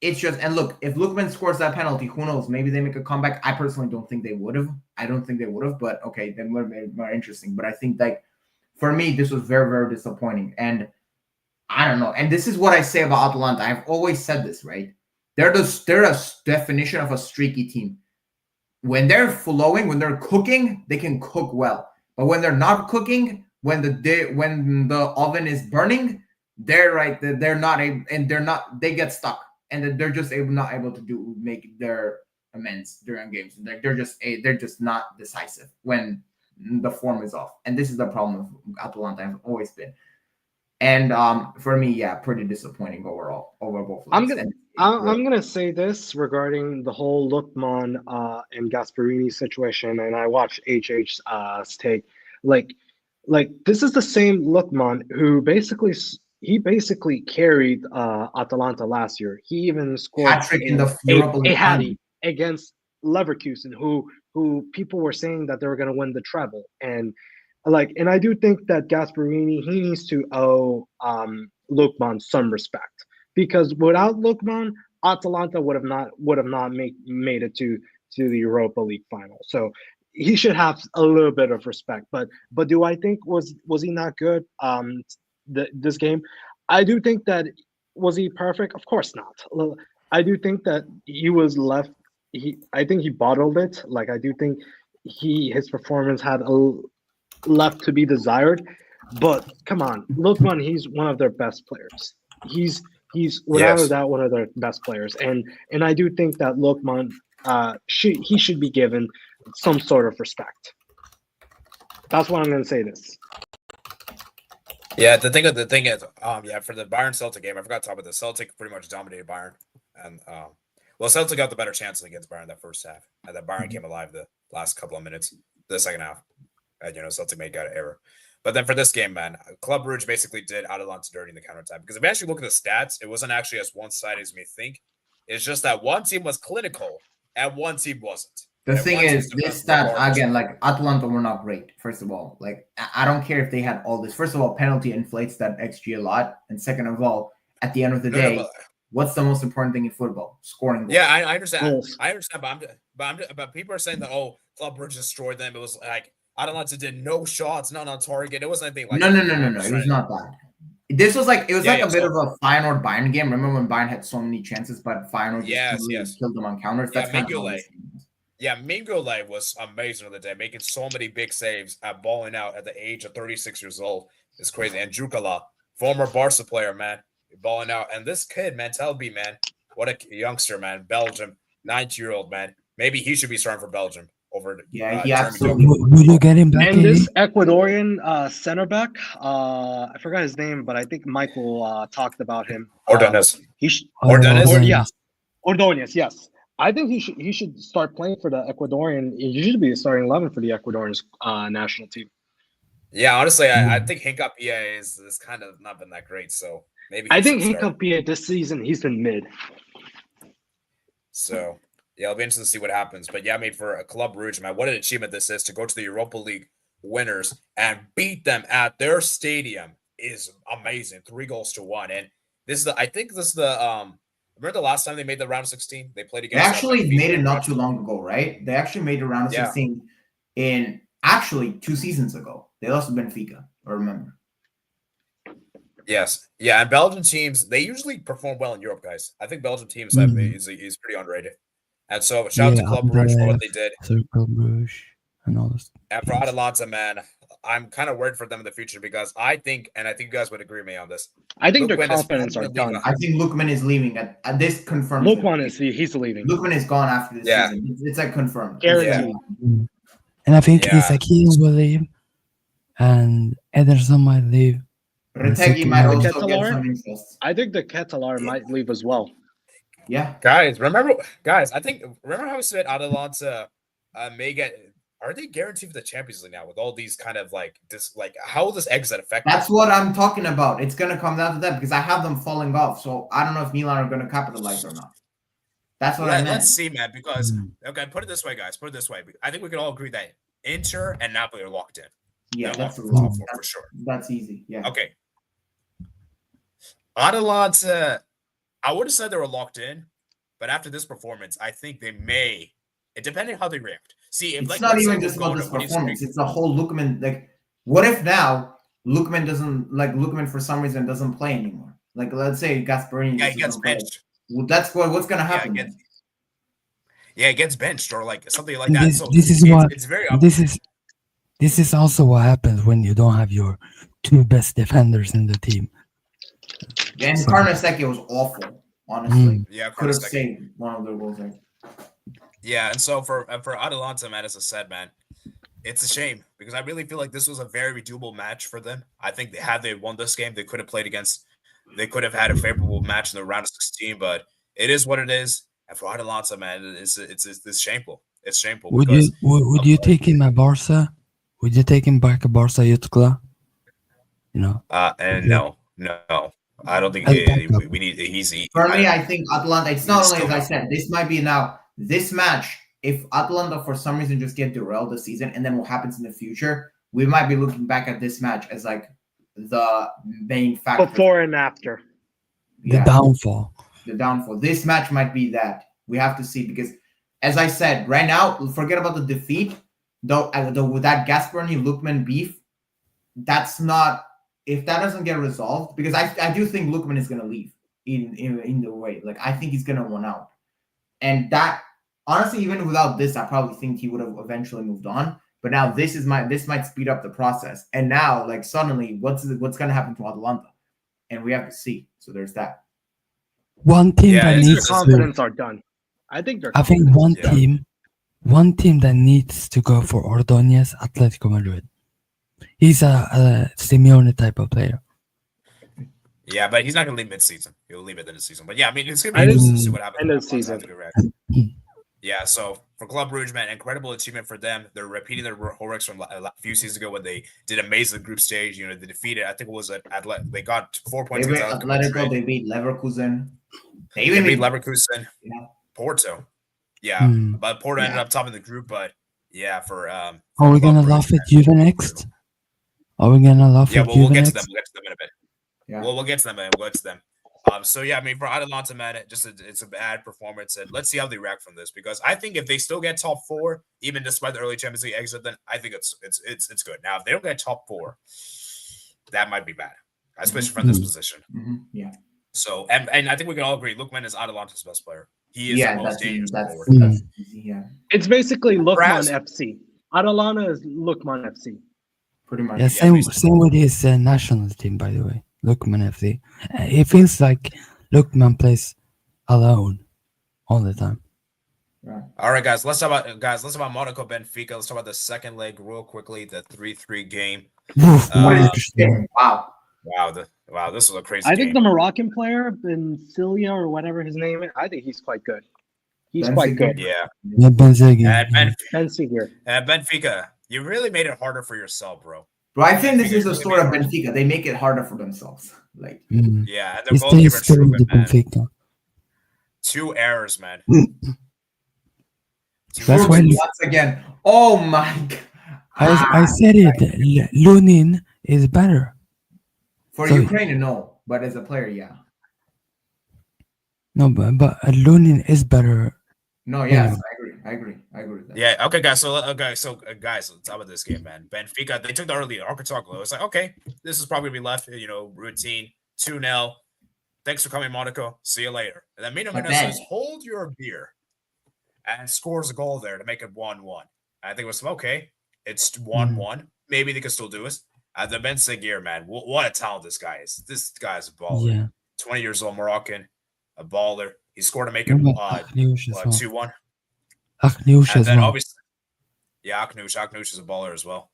It's just, and look, if Lookman scores that penalty, who knows? Maybe they make a comeback. I personally don't think they would have. But okay, then would have made it more interesting. But I think for me, this was very, very disappointing. And I don't know. And this is what I say about Atalanta. I've always said this, right? They're a definition of a streaky team. When they're flowing, when they're cooking, they can cook well. But when they're not cooking, when the oven is burning, they're not able, and they get stuck, and they're just not able to make their amends during games. They're just not decisive when the form is off. And this is the problem with Atalanta. Have always been. And for me, yeah, pretty disappointing overall over both leagues. I'm gonna say this regarding the whole Lookman and Gasperini situation, and I watched HH's take. This is the same Lookman who basically carried Atalanta last year. He even scored hat-trick in the Europa League against Leverkusen, who people were saying that they were gonna win the treble, and I do think that Gasperini, he needs to owe Lookman some respect, because without Lookman, Atalanta would have not made it to the Europa League final. So he should have a little bit of respect. But do I think was he not good this game? I do think that, was he perfect? Of course not. I do think that he was left. I think he bottled it. I do think his performance had left to be desired. But come on, Lookman, he's one of their best players. He's without a doubt one of their best players, and I do think that Lookman should be given some sort of respect. That's what I'm going to say. This. Yeah, the thing is, for the Bayern Celtic game, I forgot to talk about the Celtic pretty much dominated Bayern, and Celtic got the better chances against Bayern that first half, and then Bayern came alive the last couple of minutes, the second half, and Celtic made an error. But then for this game, man, Club Brugge basically did Atalanta dirty in the counterattack. Because if you actually look at the stats, it wasn't actually as one-sided as we think. It's just that one team was clinical and one team wasn't. The thing is, this stat, again, Atalanta were not great, first of all. I don't care if they had all this. First of all, penalty inflates that XG a lot. And second of all, at the end of the day, what's the most important thing in football? Scoring goals. Yeah, I understand. Goals. I understand, but people are saying that, Club Brugge destroyed them. It was Atalanta did no shots, none on target. It wasn't anything like No. It was not that. This was a bit of a Feyenoord Bayern game. Remember when Bayern had so many chances, but Feyenoord just killed them on counters? That's kind of Mingole was amazing on the day, making so many big saves at balling out at the age of 36 years old. It's crazy. And Jukala, former Barca player, man, balling out. And this kid, man, Telby, man, what a youngster, man. Belgium, 19-year-old, man. Maybe he should be starting for Belgium. He absolutely. Will you get him back? And this Ecuadorian center back, I forgot his name, but I think Michael talked about him. Ordonez. Ordonez, yes. I think he should start playing for the Ecuadorian. He should be starting 11 for the Ecuadorian national team. Yeah, honestly, I think Hincapie is kind of not been that great. So maybe I think Hincapie this season he's been mid. So yeah, it'll be interesting to see what happens. But yeah, I mean, for a Club Rouge, man, what an achievement this is to go to the Europa League winners and beat them at their stadium is amazing. 3-1. And I think this is the remember the last time they made the round of 16? They played They against actually Benfica made it and not Brest. too long ago, right? They actually made a round of Yeah. 16 in actually 2 seasons ago. They lost to Benfica, I remember. Yes. Yeah, and Belgian teams, they usually perform well in Europe, guys. I think Belgian teams is pretty underrated. And so shout out to Club Brugge for what they did. Circle Bruges and all this. And for Atalanta, man, I'm kind of worried for them in the future because I think you guys would agree with me on this. I think their Lookman is confidence are probably done. I think Lookman is leaving at this confirmed. He's leaving. Lookman is gone after this Yeah. season. It's like confirmed. Guaranteed. And I think Yeah. Isaki will leave, and Ederson might leave. Retegi might also get Ketalar? some interest. I think the Ketalar might leave as well. Yeah. Guys, remember how we said Atalanta are they guaranteed for the Champions League now with all these kind of how will this exit affect them? That's what I'm talking about. It's going to come down to that because I have them falling off. So I don't know if Milan are going to capitalize or not. That's what I meant. Let's see, man, because okay, put it this way, guys. Put it this way. I think we can all agree that Inter and Napoli are locked in. Yeah, They're that's a locked in lot. top four for sure. That's easy. Yeah. Okay. Atalanta, I would have said they were locked in, but after this performance, I think they may. It depending how they react. See, if It's not let's say even just about this Lugano, when he's performance. It's the whole Lookman. Like, what if now Lookman for some reason doesn't play anymore? Like, let's say Gasperini. he gets benched. Well, that's what's going to happen. He gets benched or like something like And that. this- So this is it's, what- it's very This is also what happens when you don't have your 2 best defenders in the team. And So- Karnaseki was awful, honestly. yeah. Could have Karnaseki. saved one of their goals there. Yeah, and so for Atalanta, man, as I said, man, it's a shame because I really feel like this was a very doable match for them. I think had they won this game, they could have had a favorable match in the round of 16, but it is what it is. And for Atalanta, man, it's shameful. It's shameful. Would you take him at Barca? Would you take him back at Barca Youth Club? You know. And no, I don't think we need. For me, I think Atalanta. It's not It's only as still I not- said. This might be now. This match, if Atalanta for some reason just get derailed this season, and then what happens in the future, we might be looking back at this match as like the main factor. Before and after. The downfall. The downfall. This match might be that. We have to see because, as I said, right now, forget about the defeat. Though with that Gasperini Lookman beef, that's not. If that doesn't get resolved, because I do think Lookman is going to leave in the way. Like I think he's going to run out, and that honestly, even without this, I probably think he would have eventually moved on. But now this might speed up the process. And now, like suddenly, what's going to happen to Atalanta? And we have to see. So there's that. One team Yeah, that it's needs their Confidence are done. I think they're. I think confident. one team that needs to go for Ordóñez, Atletico Madrid. He's a Simeone type of player. Yeah, but he's not going to leave mid-season. He'll leave at the end of the season. But yeah, I mean, it's going to I be didn't- interesting to see what happens. end of Atalanta season. have to go back. Yeah, so for Club Brugge, man, incredible achievement for them. They're repeating their heroics from a few seasons ago when they did amazing the group stage. You know, they defeated, I think it was they got 4 points. They beat against Atletico. They beat Leverkusen. They They even beat beat Leverkusen, Yeah. Porto. Yeah, Hmm. but Porto ended Yeah. up top in the group. But yeah, for Are we Club gonna Brugge, laugh man, at Juve next? Are we gonna laugh Yeah, at well, we'll Juve get to them. next? We'll get to them in a bit. Yeah. We'll get to them, man. We'll get to them. So yeah, I mean, for Atalanta, man, it's a bad performance, and let's see how they react from this. Because I think if they still get top 4, even despite the early Champions League exit, then I think it's good. Now, if they don't get top 4, that might be bad, especially from this position. Mhm. Yeah. So, and I think we can all agree, Lookman is Atalanta's best player. He is Yeah, the most dangerous that's forward. easy. Yeah. It's basically Lookman Brass- FC. Atalanta is Lookman FC. Pretty much. Yeah, same with his national team, by the way. Lookman FC. It feels like Lookman plays alone all the time. All right, guys. Let's talk about Monaco Benfica. Let's talk about the second leg real quickly. The 3-3 game. Oof, What is Uh, this game? Wow. Wow, this was a crazy I game. think the Moroccan player, Bencilia or whatever his name is, I think he's quite good. He's quite Benfica. good. Yeah, Yeah, Benzema. and Bencilia. Benfica, you really made it harder for yourself, bro. But I think this Benfica is the really story of made it Benfica. They make it harder for themselves. Like Mm. Yeah, and He they're goalkeeper stays still with Truman, man. Benfica. 2 errors, man. That's why Once again. Oh my god. I said it. Lunin is better. For So- Ukraine, no, but as a player, yeah. No, but Lunin is better. No, yes, Anyway. I agree with that. Yeah, okay, guys. So guys, let's talk about this game, man. Benfica, they took the early Arkansas glow. It's like, okay, this is probably gonna be left, routine 2-0. Thanks for coming, Monaco. See you later. And then Mina says, hold your beer, and scores a goal there to make it 1-1. I think it was okay. It's 1-1. Maybe they can still do it. The Ben Seguir, man, what a talent this guy is. This guy's a baller. Yeah. 20 years old, Moroccan, a baller. He scored to make it 2-1. Akhnouche And as then well. obviously, yeah, Akhnouche is a baller as well.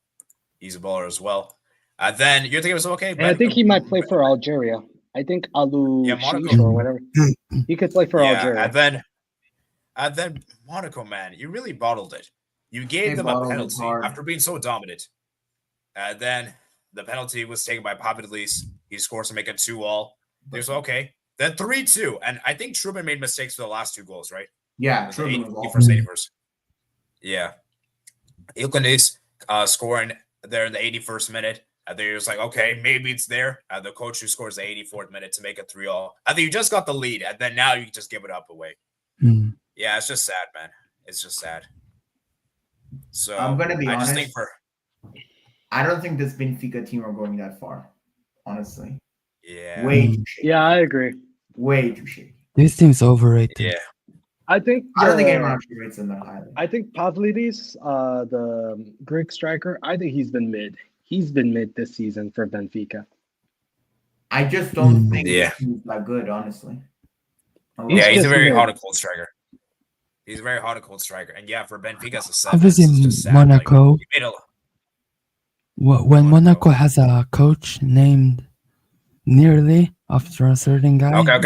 He's a baller as well. Then you think it was okay? And I think he might play for Algeria. I think Alu Monaco. or whatever. He could play for Algeria. And then Monaco, man, you really bottled it. You gave them a penalty after being so dominant. And then the penalty was taken by Papadopoulos. He scores to make it 2-2. It was okay. Then 3-2. And I think Truman made mistakes for the last 2 goals, right? Yeah, Truman was 81st. Yeah. Ilkanis scoring there in the 81st minute. And then he was like, okay, maybe it's there. The coach who scores the 84th minute to make it 3-3. I think you just got the lead, and then now you just give it up away. Yeah, it's just sad, man. It's just sad. So I'm gonna be honest. I don't think this Benfica team are going that far, honestly. Yeah. Way too shaky. Yeah, I agree. Way too shaky. This team's overrated. Yeah. I think I don't think anyone actually rates them that highly. I think Pavlidis, the Greek striker, I think he's been mid. He's been mid this season for Benfica. I just don't think he's that good, honestly. Yeah, he's a very hot and cold striker. He's a very hot and cold striker. And yeah, for Benfica, it's a 7. Obviously, Monaco. When Monaco has a coach named nearly after a certain guy. Okay,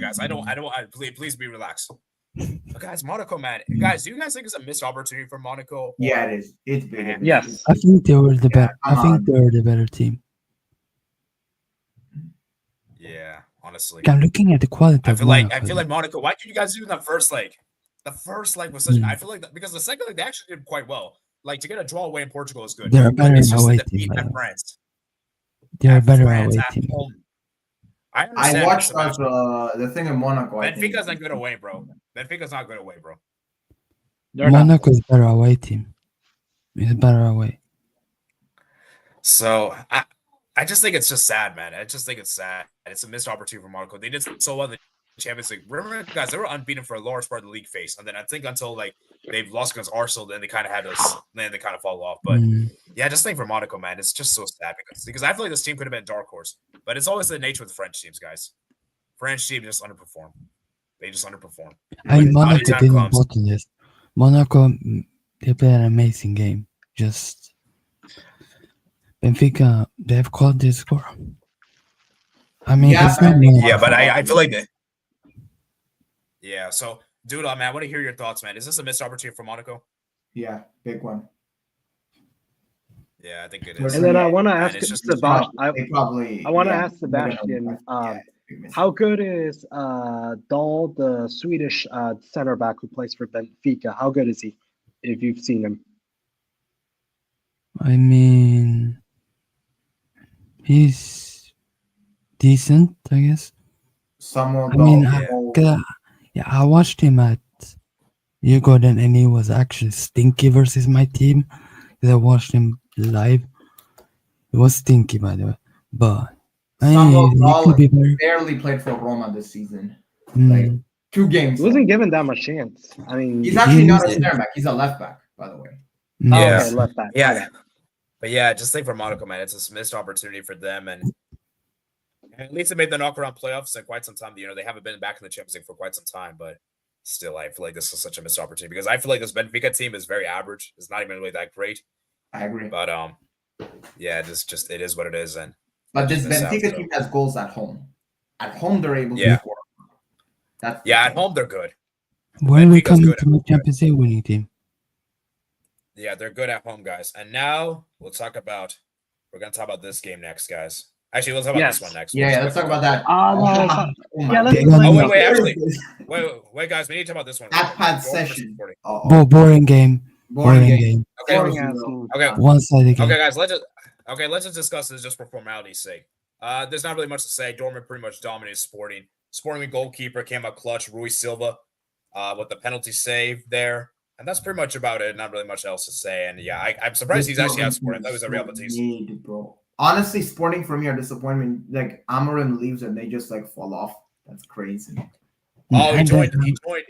guys. Please be relaxed. Guys, Monaco, man. Guys, do you guys think it's a missed opportunity for Monaco? Yeah, it is. It's big. Yes. I think they were the better. I think they were the better team. Yeah, honestly. I'm looking at the quality. I feel like Monaco. Why did you guys do that first leg? The first leg was such. I feel like because the second leg they actually did quite well. Like to get a draw away in Portugal is good. They're a better away team. France. They're a better away team. I watched the thing in Monaco. Benfica's not good away, bro. Benfica's not good away, bro. Monaco is better away team. It's better away. So I just think it's just sad, man. I just think it's sad. It's a missed opportunity for Monaco. They did so well in the Champions League. Remember, guys, they were unbeaten for a large part of the league phase, and then I think until like they've lost against Arsenal, then they kind of had us. Then they kind of fall off. But yeah, just think for Monaco, man, it's just so sad because I feel like this team could have been a dark horse, but it's always the nature of the French teams, guys. French teams just underperform. They just underperform. And Monaco didn't bottle this. Monaco, they played an amazing game. Just Benfica, they have quality score. I mean, it's not but I feel like that. Yeah, so, dude, man, I want to hear your thoughts, man. Is this a missed opportunity for Monaco? Yeah, big one. Yeah, I think it is. And then I want to ask Sebastian. I want to ask Sebastian, how good is Dahl, the Swedish center back who plays for Benfica? How good is he? If you've seen him, I mean, he's decent, I guess. Somewhat. I mean, I watched him at Djurgården and he was actually stinky versus my team. I watched him live. It was stinky, by the way. But he could be better. Barely played for Roma this season. Like 2 games. He wasn't given that much chance. I mean, he's actually not a center back. He's a left back, by the way. Yeah, okay, left back. Yeah, but yeah, just think for Monaco, man, it's a missed opportunity for them, and at least they made the knockaround playoffs in quite some time. You know, they haven't been back in the Champions League for quite some time, but still, I feel like this is such a missed opportunity because I feel like this Benfica team is very average. It's not even really that great. I agree. But yeah, just it is what it is, and but this Benfica team has goals at home. At home, they're able to score. At home they're good. When we come to the Champions League winning team. Yeah, they're good at home, guys. And now we're going to talk about this game next, guys. Actually, let's talk about this Yes. one next. Yeah, let's talk about that. No, Oh my yeah, let's God. Oh, Oh, wait, wait, Where is actually. this? Wait, guys, we need to talk about this one. At pad Dortmund session. supporting. Boring game. Boring Boring game. game. Okay, Boring 0-0. ass game. okay, One-sided game. okay, guys. Let's just discuss this just for formality's sake. There's not really much to say. Dortmund pretty much dominated Sporting. Sporting goalkeeper came up clutch, Rui Silva, with the penalty save there. And that's pretty much about it. Not really much else to say. And yeah, I'm surprised he's actually out Sporting. I thought he was a Real Betis. Bro. Honestly, Sporting for me are disappointment. Like Amorim leaves and they just like fall off. That's crazy. Oh, he And joined. then- He joined.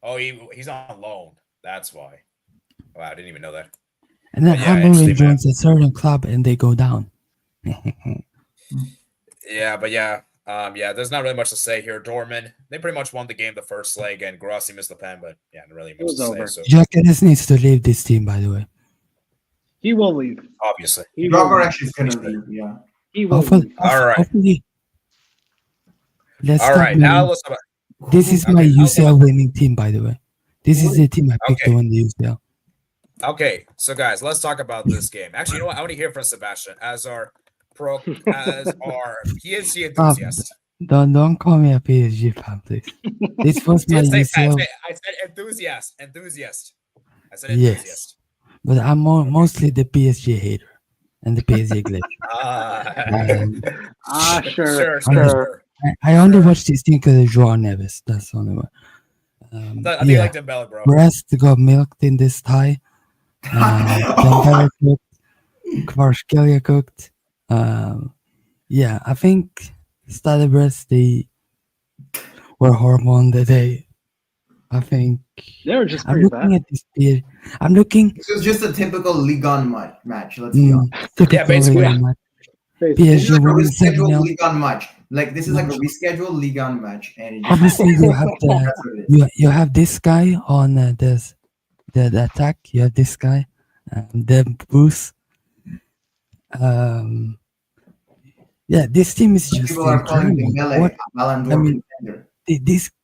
Oh, he's on loan. That's why. Wow, I didn't even know that. And then Yeah, interesting, Amorim man. joins a certain club and they go down. Yeah, but yeah, there's not really much to say here. Dortmund, they pretty much won the game the first leg, and Grossi missed the pen, but yeah, not really much was to over. say. So Jacques needs to leave this team, by the way. He will leave. obviously, He will leave. Grogoresh is gonna leave. Yeah. He will Hopefully, leave. All right. hopefully. Let's all start right. Now moving. let's talk about. This is my Okay, UCL winning team, by the way. This is the team I picked Okay. to win the UCL. Okay, so guys, let's talk about this game. Actually, you know what? I want to hear from Sebastian as our PSG enthusiast. Don't call me a PSG fan, please. This was my Just say fan. UCL, I said enthusiast. I said Yes. enthusiast. but I'm mostly the PSG hater and the PSG glitch. Sure. Sure. I only watch this team because of Joao Neves. That's the only one. I think I like Dembele, bro. Brest got milked in this tie. Dembele cooked. Kvaratskhelia cooked. Yeah, I think Stade Brest, they were horrible on the day. I think They were just I'm pretty looking bad. at this PSG. I'm looking. This was just a typical Ligue 1 match. Let's be honest. Typical basically. Liga match. This PSG is like a winning rescheduled 7-0. Ligue 1 match. Like this is like a rescheduled Ligue 1 match, and it just, Obviously, you have the that's what it is. you have this guy on the attack. You have this guy, the boost. Yeah, this team is just People are calling incredible. Dembele What- a Ballon d'Or I mean, contender.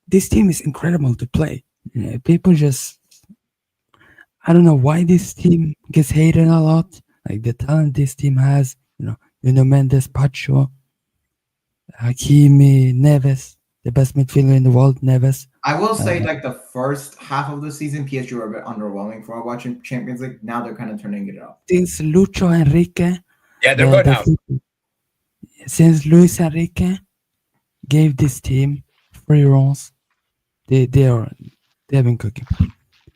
this team is incredible to play. Yeah, people just, I don't know why this team gets hated a lot. Like the talent this team has, Nuno Mendes, Pacho, Hakimi, Neves, the best midfielder in the world, Neves. I will say, like the first half of the season, PSG were a bit underwhelming for watching Champions League. Now they're kind of turning it up. Since Lucho Enrique, Yeah, they're good now. Since Luis Enrique gave this team free runs, they have been cooking.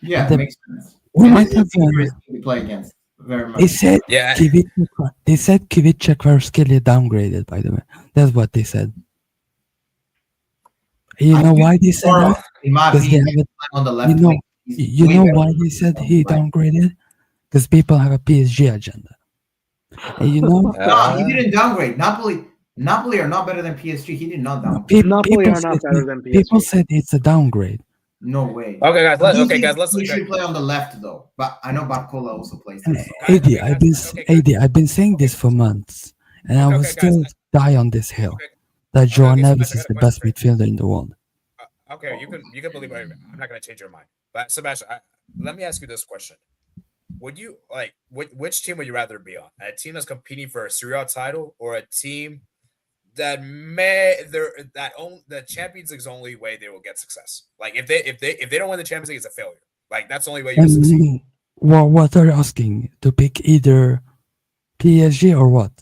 Yeah, The- it makes sense. We And might it's have serious to play against. Very much. They said Yeah, Kvicha Kvaratskhelia downgraded, by the way. That's what they said. You I know think why they said that? in my Because they opinion, have on the left you know- wing, he's You way know better why than they said on he the right. downgraded? Because people have a PSG agenda. And you know, No, he didn't downgrade. Napoli are not better than PSG. He did not downgrade. Napoli people are not said better than people PSG. said it's a downgrade. No way. Okay, guys. Let's. He should play on the left though. But I know Barcola also plays And there. So. Guys, AD, I've been saying this for months, and I will Okay, still guys. die on this hill Okay. that Joao Okay, Neves Sebastian, I is got a the best question midfielder in the world. Okay, you can believe it. I'm not gonna change your mind. But Sebastian, let me ask you this question: would you like which team would you rather be on? A team that's competing for a Serie A title, or a team that the Champions League's only way they will get success? Like if they don't win the Champions League, it's a failure. Like that's the only way you succeed. And what are you asking? To pick either PSG or what?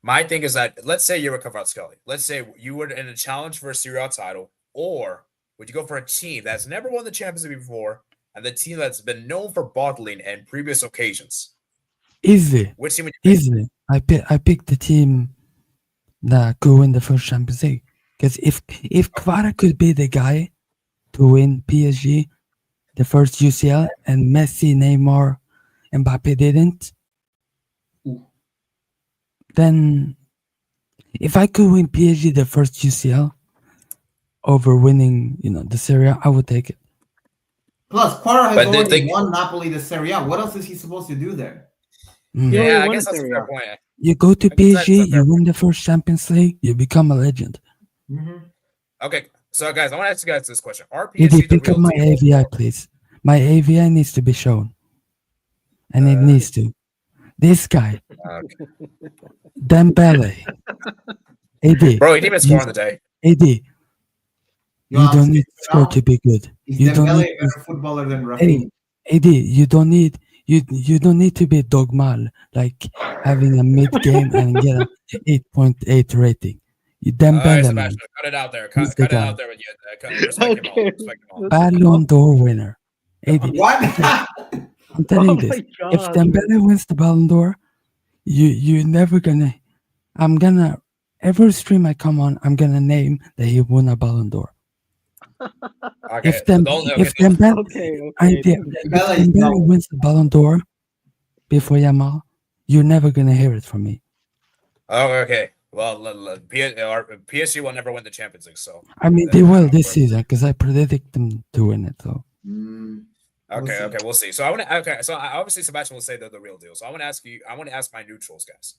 My thing is that let's say you're a Kvaratskhelia. Let's say you were in a challenge for a Serie A title, or would you go for a team that's never won the Champions League before and the team that's been known for bottling in previous occasions? Easy. Which team would you pick? Easily. I picked the team that could win the first Champions League. Because if Kvara could be the guy to win PSG, the first UCL, and Messi, Neymar, Mbappe didn't, then if I could win PSG the first UCL over winning, the Serie A, I would take it. Plus, Quara has But the already thing- won Napoli the Serie A. What else is he supposed to do there? Mm. Yeah. Yeah, I won guess that's a Serie fair A. point. You go to I guess that's PSG, a fair you win the first Champions League, you become a legend. Okay, so guys, I want to ask you guys this question: are Did PSG the pick up real my team? AVI, please? My AVI needs to be shown. And it needs to. This guy, Dembele. AD. Bro, he didn't even score on the day. AD. You I'm don't saying need to score to be good. Is You don't Dembele need a better footballer than Rafinha? Hey, AD, you don't need to be dogmal, like having a mid game and get a 8.8 rating. You All right, Dembele, man. Sebastian, cut it out there. He's Cut the it guy. out there with you. Respect him all. Okay. Respect him all. Ballon d'Or winner. AD. What? I'm telling Oh you this. my If God, Dembele wins the Ballon d'Or, you're never gonna. I'm gonna every stream I come on, I'm gonna name that he won a Ballon d'Or. Okay, If Dembele, Okay. if Dembele wins the Ballon d'Or before Yamal, you're never gonna hear it from me. Oh, okay. Well, PSG will never win the Champions League, so. I mean, they will this season because I predict them to win it. So Okay, we'll see. So obviously Sebastian will say they're the real deal. So I want to ask you. I want to ask my neutrals, guys.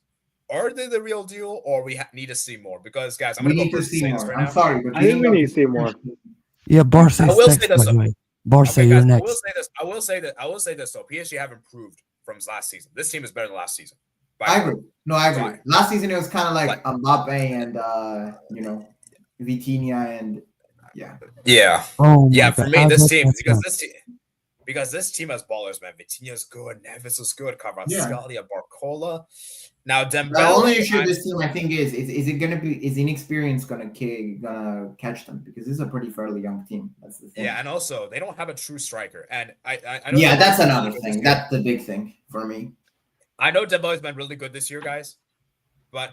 Are they the real deal, or we need to see more? Because guys, I'm We gonna need go to first. see more. Right I'm now. sorry, but I think we need to see more. yeah, Barca I is will next, say this, by the way. Barca, Okay, you're guys, next. I will say this though. PSG have improved from last season. This team is better than last season. I agree. No, I agree. Why? Last season it was kind of like Mbappe and Vitinha and Yeah. Oh my Yeah, God. for me, How this about team that because this team has ballers, man. Vitinha's good, Neves is good, Yeah. Kvaratskhelia, Barcola. Now Dembele. the only issue this team I think is it gonna be inexperience gonna catch them because this is a pretty fairly young team. That's the thing. Yeah, and also they don't have a true striker, and I know Yeah, Dembele's that's been another really good this thing. year. That's the big thing for me. I know Dembele's been really good this year, guys. But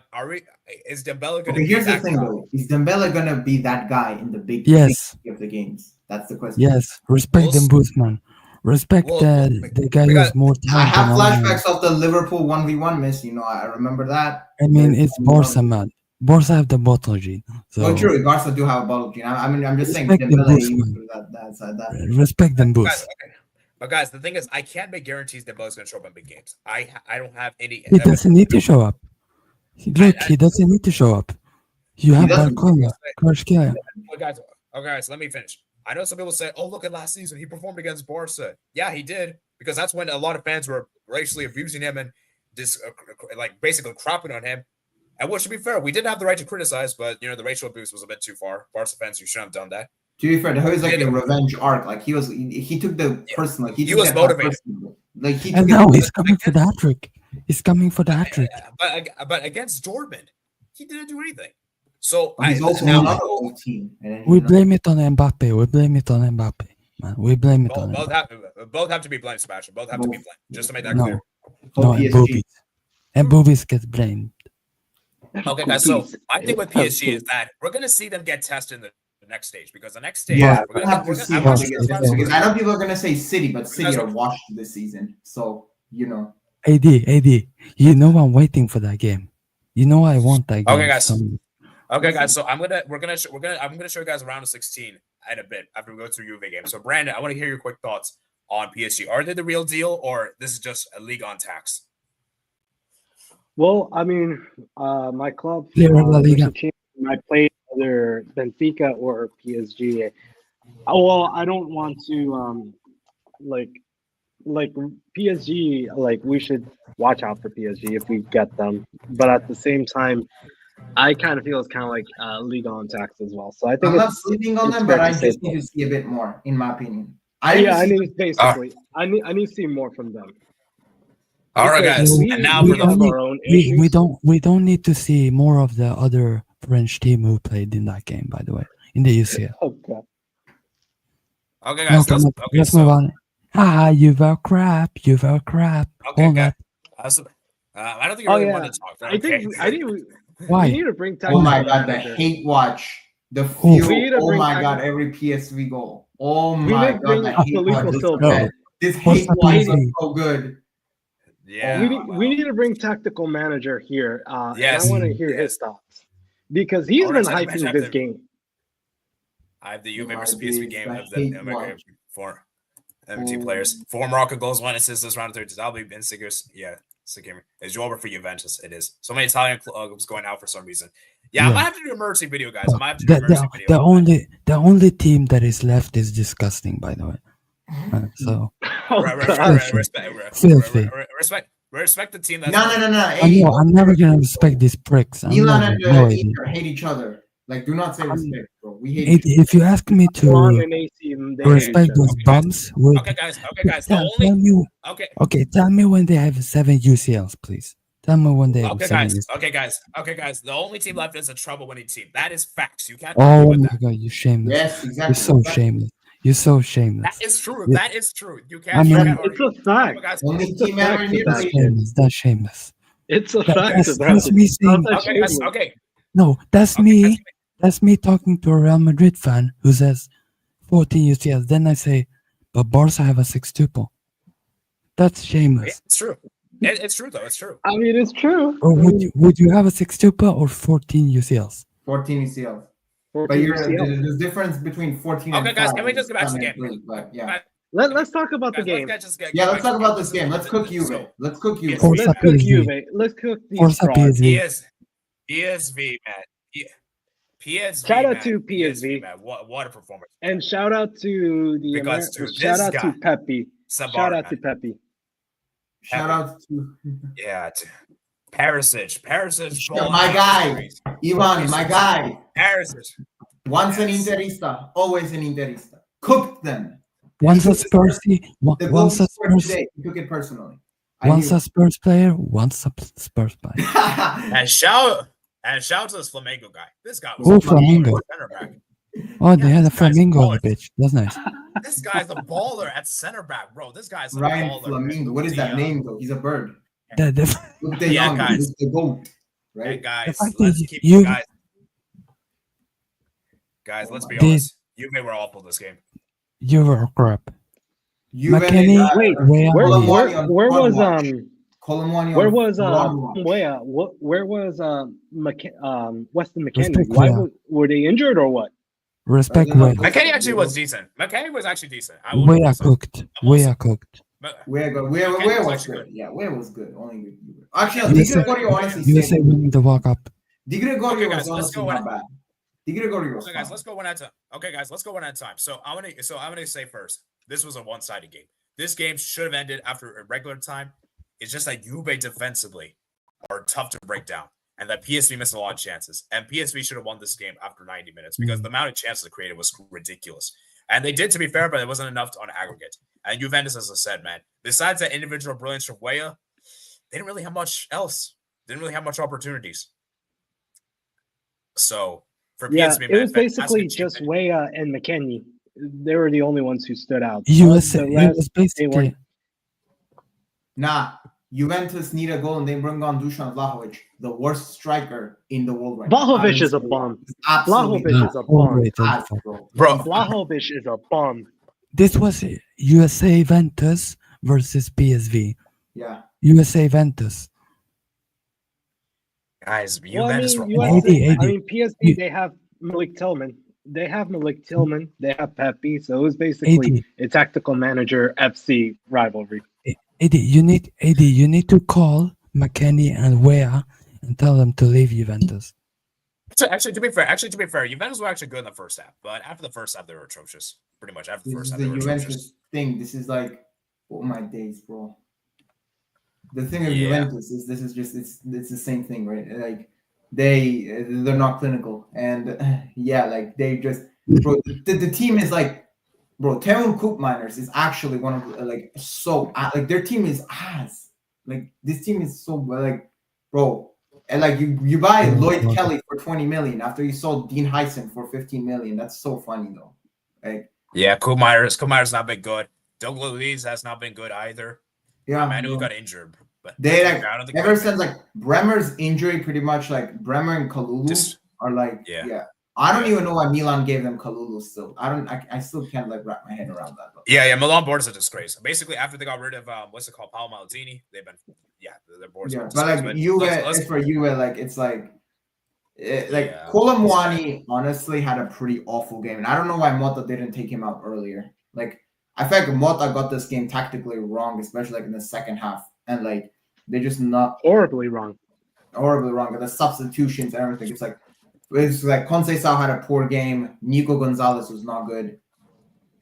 is Dembele going to Okay, be here's the that thing guy? though. Is Dembele gonna be that guy in the big Yes. of the games? That's the question. Yes, respect them, boost, man. Respect the guy who's more I talented. have than flashbacks of the Liverpool 1v1 miss. I remember that. I mean, it's Barca, man. Barca have the bottle gene. So Well, true. Barca do have a bottle gene. I'm just saying. respect them, boost, Dembele, man. that. Respect them, Guys, boost. okay. But guys, the thing is, I can't make guarantees Dembele's going to show up in big games. I don't have any. He doesn't need to show up. Look, he doesn't need to show up. You have Barcola, Kvaratskhelia. Guys, let me finish. I know some people say, "Oh, look at last season. He performed against Barca." Yeah, he did, because that's when a lot of fans were racially abusing him and basically crapping on him. And which, to be fair, we did have the right to criticize, but the racial abuse was a bit too far. Barca fans, you shouldn't have done that. To be fair, that was like a revenge arc. Like he took the personal. He was motivated. And now he's coming for the hat trick. He's coming for the hat trick. But against Dortmund, he didn't do anything. So he's also another old team. We blame it on Mbappe. We blame it on Mbappe. Man, we blame it on Mbappe. Both have to be blamed, Sebastian. Both have to be blamed. Just to make that clear. No, and boobies get blamed. Okay, guys. So my thing with PSG is that we're gonna see them get tested in the next stage, because the next stage, yeah, we're gonna have to see how they get tested, because I know people are gonna say City, but City are washed this season. So AD, you know I'm waiting for that game. You know I want that game. Okay, guys. So I'm gonna show you guys a round of 16 in a bit after we go through Juve game. So Brandon, I want to hear your quick thoughts on PSG. Are they the real deal, or this is just a league on tax? Well, I mean, my club, I played either Benfica or PSG. Well, I don't want to like PSG. Like, we should watch out for PSG if we get them, but at the same time, I kind of feel it's kind of like league on tax as well. So I think I'm not sleeping on them, but I just need to see a bit more, in my opinion. I need to see more from them. All right, guys. And now we don't need to see more of the other French team who played in that game, by the way, in the UCL. Okay, guys. Let's move on. You've a crap. Okay, guys. I don't think you really want to talk. I think why? We need to bring oh my god, the hate watch. The fuel. Oh my god, every PSV goal. Oh my god, the hate watch. This hate watch is so good. Yeah. We need to bring tactical manager here. Yes. And I want to hear his thoughts, because he's been hyping this game. I have the Juve versus PSV game of the for MT players. 4 Morocco goals, 1 assist this round of 30. I'll be in Sigurds. Yeah. It's over for Juventus. It is. So many Italian clubs going out for some reason. I might have to do an emergency video, guys. I might have to do an emergency video. The only team that is left is disgusting, by the way. So respect. We respect the team that's No. I'm never gonna respect these pricks. I'm Milan never. and No, AD. Inter hate each other. Like, do not say respect, bro. We hate AD, each if you ask me Milan to and AC, they hate respect each those other. bums, would Okay, guys. The tell only me. okay. Okay, tell me when they have 7 UCLs, please. Tell me when they have Okay, 7 guys. UCLs. Okay, guys. The only team left is a trouble-winning team. That is facts. You can't Oh argue with my that. god, you shameless. Yes, You're exactly. so shameless. You're so shameless. That is true. Yeah. That is true. You I can't. mean- you can't It's argue. a fact. Okay, guys. Only It's a team ever fact in with That's that Italy. shameless. That's shameless. It's a That- fact that's, of that's that. me saying. How's that Okay, guys. shameless? Okay. No, that's Okay, me. guys. That's me talking to a Real Madrid fan who says 14 UCLs. Then I say, but Barca have a 6-tuple. That's Yeah, shameless. it's true. It's true though. It's true. I mean, it's true. Or would you have a 6-tuple or 14 UCLs? 14 UCL. But 14 you're, UCL. there's difference between 14 Okay, and guys. 5. Can we just get back to the and game? 3, but yeah. Guys, Let's talk about the guys, let's game. just get Yeah, back let's to talk the about game. this game. Let's cook Juve. So, Let's cook Juve. Forza Let's cook PSV. Juve. Let's cook these Forza frauds. PSV. PSV, man. PSV. Shout out man. to PSV. man. What a performance. And shout out to the Because to shout this out guy, to Pepe. Sabata, Shout out to man. Pepe. Shout out to Yeah, Perisic. my guy, Ivan, my guy. Perisic. Once an Yes. Interista, always an Interista. Cooked them. Once a Spursy, The goal once he a scored Spurs, today, he took it personally. once a Spurs player, once a Spurs player. And shout out to this Flamengo guy. This guy was Oh, a baller Flamengo. at center back. Oh, they Yeah, had a this guy's flamingo on the baller. pitch. That's nice. This guy's a baller at center back, bro. This guy's a Ryan baller. Flamingo. What is that name though? He's a bird. The Luke De Yeah, Jong guys. is the goat, Hey, right? guys, fact let's is keep you- guys. Let's be Dude. honest. Juve were awful this game. you were crap. Juve, McKennie, Wait, Where where Colomwani on where was Colomwani. Colomwani where on was Colomwani. where was Weston McKennie? Respect Why Wea. were they injured or what? Respect no, Wea. no. McKennie actually was decent. McKennie was actually decent. I Wea wouldn't say. cooked. Wea cooked. But Where McKennie was was actually good? Yeah, where was good. Only good. Actually, no, You Di said- Gregorio honestly USA saved. winning the World Cup. Di Gregorio Okay, was guys, let's honestly go not on. bad. Di Gregorio was Okay, guys, fine. let's go one at a time. Okay, guys, let's go one at a time. So I'm gonna say first, this was a one-sided game. This game should have ended after a regular time. It's just that Juve defensively are tough to break down, and that PSV missed a lot of chances. And PSV should have won this game after 90 minutes because the amount of chances they created was ridiculous. And they did, to be fair, but it wasn't enough on aggregate. And Juventus, as I said, man, besides that individual brilliance from Wea, they didn't really have much else. Didn't really have much opportunities. So for Yeah, PSV, it man, was basically fantastic just achievement. Wea and McKennie. They were the only ones who stood out. USA. The It rest, was they basically. weren't. Nah, Juventus need a goal and they bring on Dusan Vlahovic, the worst striker in the world right Vlahovic now. is a bum. Absolutely Vlahovic is a bum. Overrated. ass, bro. Bro. Vlahovic is a bum. This was USA Juventus versus PSV. Yeah. USA Juventus. Guys, Well, I Juventus mean, were USA awful, man. I mean, PSV, You- they have Malik Tillman. They have Pepe. So it was basically a tactical manager FC rivalry. Eddie, you need to call McKennie and Wea and tell them to leave Juventus. So actually, to be fair, Juventus were actually good in the first half, but after the first half, they were atrocious. Pretty much after the This first is half, the they were atrocious. Juventus thing. This is like, oh my days, bro. The thing of Yeah. Juventus is this is just it's the same thing, right? Like they're not clinical, and yeah, like they just bro. The team is like, bro. Teron Koopmeiners is actually one of the, like so like their team is ass. Like this team is so like, bro. And like you buy Lloyd Kelly for 20 million after you sold Dean Heisen for 15 million. That's so funny though. Like Yeah, Kumai's not been good. Douglas Luiz has not been good either. yeah, Manu bro. got injured, but They like I don't think ever they- since like Bremer's injury, pretty much like Bremer and Kalulu Just- are like yeah. I don't even know why Milan gave them Kalulu still. I still can't like wrap my head around that. But Yeah, Milan board is a disgrace. Basically, after they got rid of what's it called, Paolo Maldini, they've been their boards. yeah, are a but disgrace. like Juve, let's- as for Juve, like it's like like Yeah. Colomwani honestly had a pretty awful game, and I don't know why Mota didn't take him out earlier. Like I feel like Mota got this game tactically wrong, especially like in the second half, and like they just not Horribly wrong. horribly wrong. The substitutions and everything. It's like Conceição had a poor game. Nico Gonzalez was not good.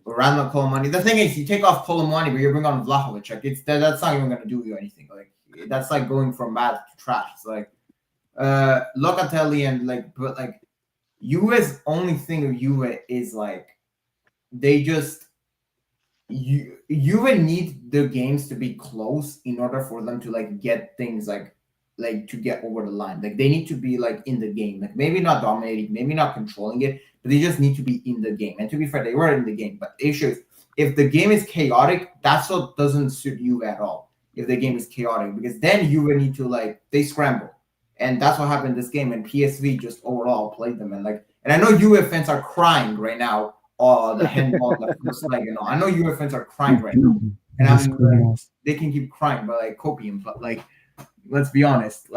Random Colomani. The thing is, you take off Colomani, but you bring on Vlahovic. Like that's not even gonna do you anything. Like that's like going from bad to trash. It's like Locatelli and but Juve's only thing of Juve is like they just Juve need the games to be close in order for them to like get things like to get over the line. Like they need to be like in the game, like maybe not dominating, maybe not controlling it, but they just need to be in the game. And to be fair, they were in the game. But the issue is, if the game is chaotic, that's what doesn't suit Juve at all. If the game is chaotic, because then Juve need to they scramble, and that's what happened this game. And PSV just overall played them, and I know Juve fans are crying right now. The handball, the first leg, and all. I know Juve fans are crying right now, and they can keep crying, but copium, but let's be honest,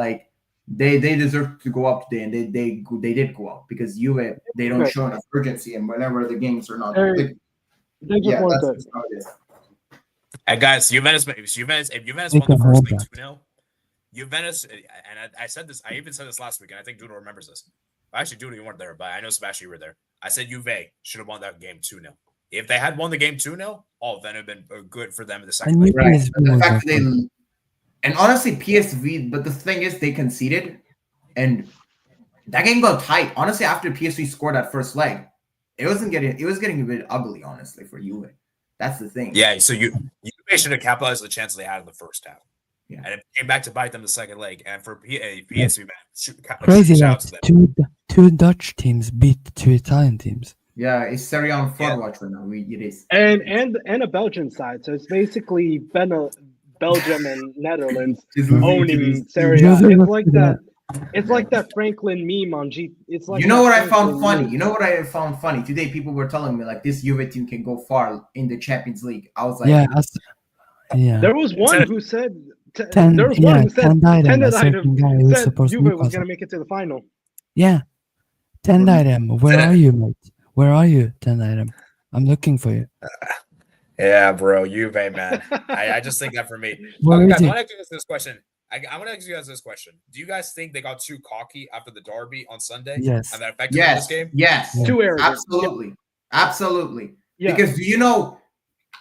they deserve to go up today, and they did go up because Juve they don't show enough urgency, and whenever the games are not, they just want to. How it is. And guys, Juventus won the first leg 2-0. Juventus, and I said this, I even said this last week, and I think Dudo remembers this. Actually, Dudo, you weren't there, but I know Sebastian, you were there. I said Juve should have won that game 2-0. If they had won the game 2-0, then it would have been good for them in the second leg. Right. The fact that and honestly, PSV, but the thing is, they conceded, and that game got tight. Honestly, after PSV scored that first leg, it was getting a bit ugly, honestly, for Juve. That's the thing. Yeah, so Juve should have capitalized on the chance they had in the first half. Yeah. And it came back to bite them the second leg. And for PSV, crazy that two Dutch teams beat two Italian teams. Yeah, it's Serie A on front watch right now. It is. And a Belgian side. So it's basically Belgium and Netherlands owning Serie A. It's like that. It's like that Franklin meme on G. It's like what I found funny. You know what I found funny today? People were telling me this Juve team can go far in the Champions League. I was like, yeah. There was one who said. Ten there was one who said Tendaitem said Juve was going to make it to the final. Yeah, Tendaitem, where are you, mate? Where are you, Tendaitem? I'm looking for you. Yeah, bro, Juve, man. I just think that for me. Guys, I want to ask you this question. I want to ask you guys this question. Do you guys think they got too cocky after the derby on Sunday? Yes. And that affected this game? Yes. Too arrogant. Absolutely. Absolutely. Yeah. Because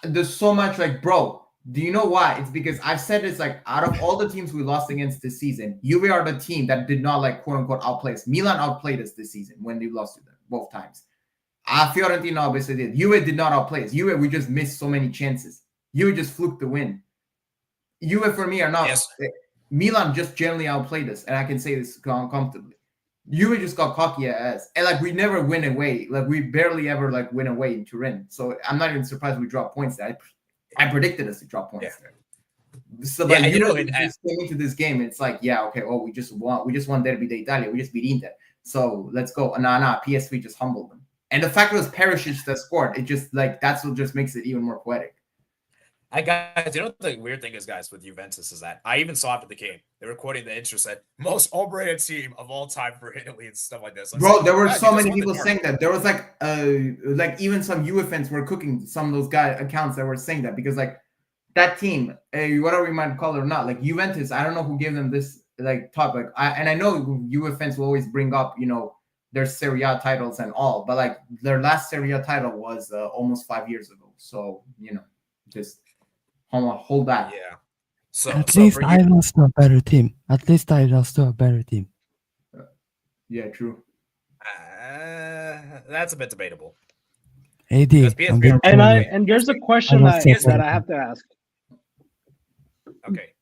there's so much bro, do you know why? It's because I've said it's out of all the teams we lost against this season, Juve are the team that did not quote unquote outplay us. Milan outplayed us this season when they lost to them both times. Fiorentina obviously did. Juve did not outplay us. Juve, we just missed so many chances. Juve just fluked the win. Juve for me are not. Yes. Milan just generally outplayed us, and I can say this comfortably. Juve just got cocky as, and we never win away. We barely ever win away in Turin. So I'm not even surprised we dropped points there. I predicted us to drop points there. So came into this game, it's okay. Oh, we just won Derby d'Italia. We just beat Inter. So let's go. Nah. PSV just humbled them. And the fact it was Perisic that scored, it just that's what just makes it even more poetic. Guys, what the weird thing is, guys, with Juventus is that I even saw after the game, they were quoting the interest said most overrated team of all time for Italy and stuff like this. Bro, there were so many people saying that. There was even some Juve fans were cooking some of those accounts that were saying that because that team, whatever we might call it or not, Juventus, I don't know who gave them this topic. I know Juve fans will always bring up their Serie A titles and all, but their last Serie A title was almost 5 years ago. So just hold that. Yeah. So at least I lost to a better team. Yeah, true. That's a bit debatable. AD. And there's a question that I have to ask. Okay.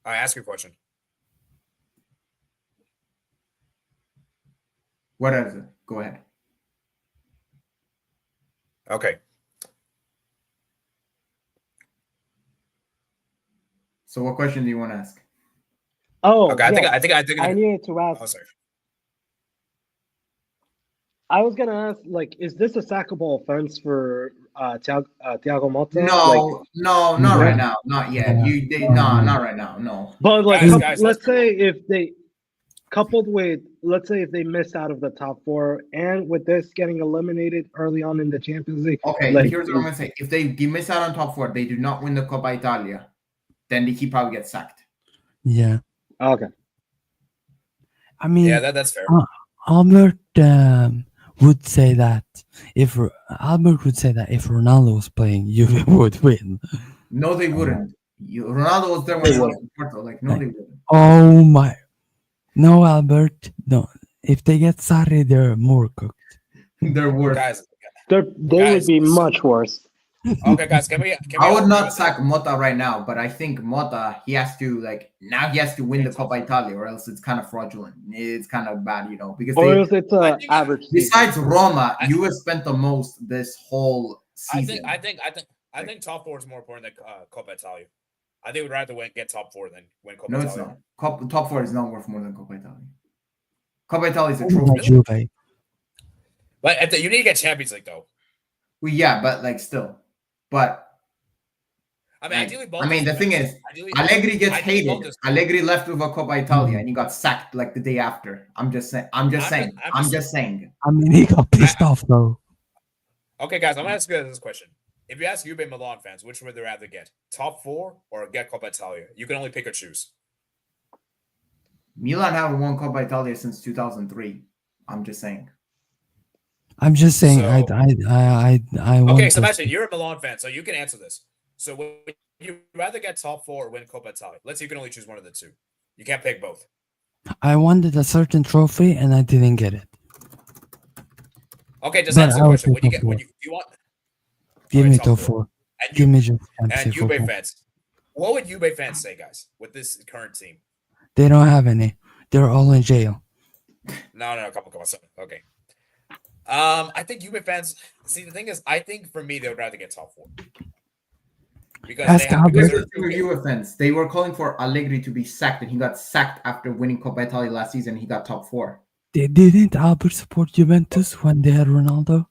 All right, ask your question. What is it? Go ahead. Okay. So what question do you want to ask? Oh, okay. I think I needed to ask. Oh, sorry. I was gonna ask, is this a sackable offense for Thiago Motta? No, not right now, not yet. Not right now, no. But guys, let's say if they coupled with, let's say if they miss out of the top four, and with this getting eliminated early on in the Champions League. Okay, here's what I'm gonna say: if they miss out on top four, they do not win the Coppa Italia, then he probably gets sacked. Yeah. Okay. I mean, yeah, that's fair. Albert would say that if Albert would say that if Ronaldo was playing, Juve would win. No, they wouldn't. Ronaldo was there when they went to Porto. Like, no, they wouldn't. Oh my! No, Albert. No. If they get Sarri, they're more cooked. They're worse. Guys, They Guys, would be so- much worse. okay, guys, can we I would all not agree with sack Motta right now, but I think Motta, he has to win the Coppa Italia, or else it's kind of fraudulent. It's kind of bad, because Or they, else it's I an think- average season. besides Roma, I- you have spent the most this whole I season. think top four is more important than Coppa Italia. I think we'd rather get top four than win Coppa No, Italia. it's not. Top four is not worth more than Coppa Italia. Coppa Italia is a What about trophy. Juve? But you need to get Champions League though. Well, yeah, but like still. But I mean, like, ideally, I mean, the thing is, ideally, Allegri gets ideally, hated. both is- Allegri left with a Coppa Italia and he got sacked like the day after. I'm just saying. I'm just saying. I mean, he got pissed off though. Okay, guys, I'm gonna ask you guys this question. If you ask Juve Milan fans, which would they rather get? Top four or get Coppa Italia? You can only pick or choose. Milan haven't won Coppa Italia since 2003. I'm just saying. I'm just saying. So- I want. Okay, to- Sebastian, you're a Milan fan, so you can answer this. So would you rather get top four or win Coppa Italia? Let's say you can only choose one of the two. You can't pick both. I wanted a certain trophy and I didn't get it. Okay, just But answer I the would question. pick When you top get when four. you want Give Okay, me top top four. four. and Give you me just and fancy Juve football. fans, what would Juve fans say, guys, with this current team? They don't have any. They're all in jail. No, come on. So, okay. I think Juve fans. See, the thing is, I think for me, they would rather get top four because Ask they have. Because Albert. Here's the Juve fans. They were calling for Allegri to be sacked, and he got sacked after winning Coppa Italia last season. He got top four. Didn't Albert support Juventus when they had Ronaldo?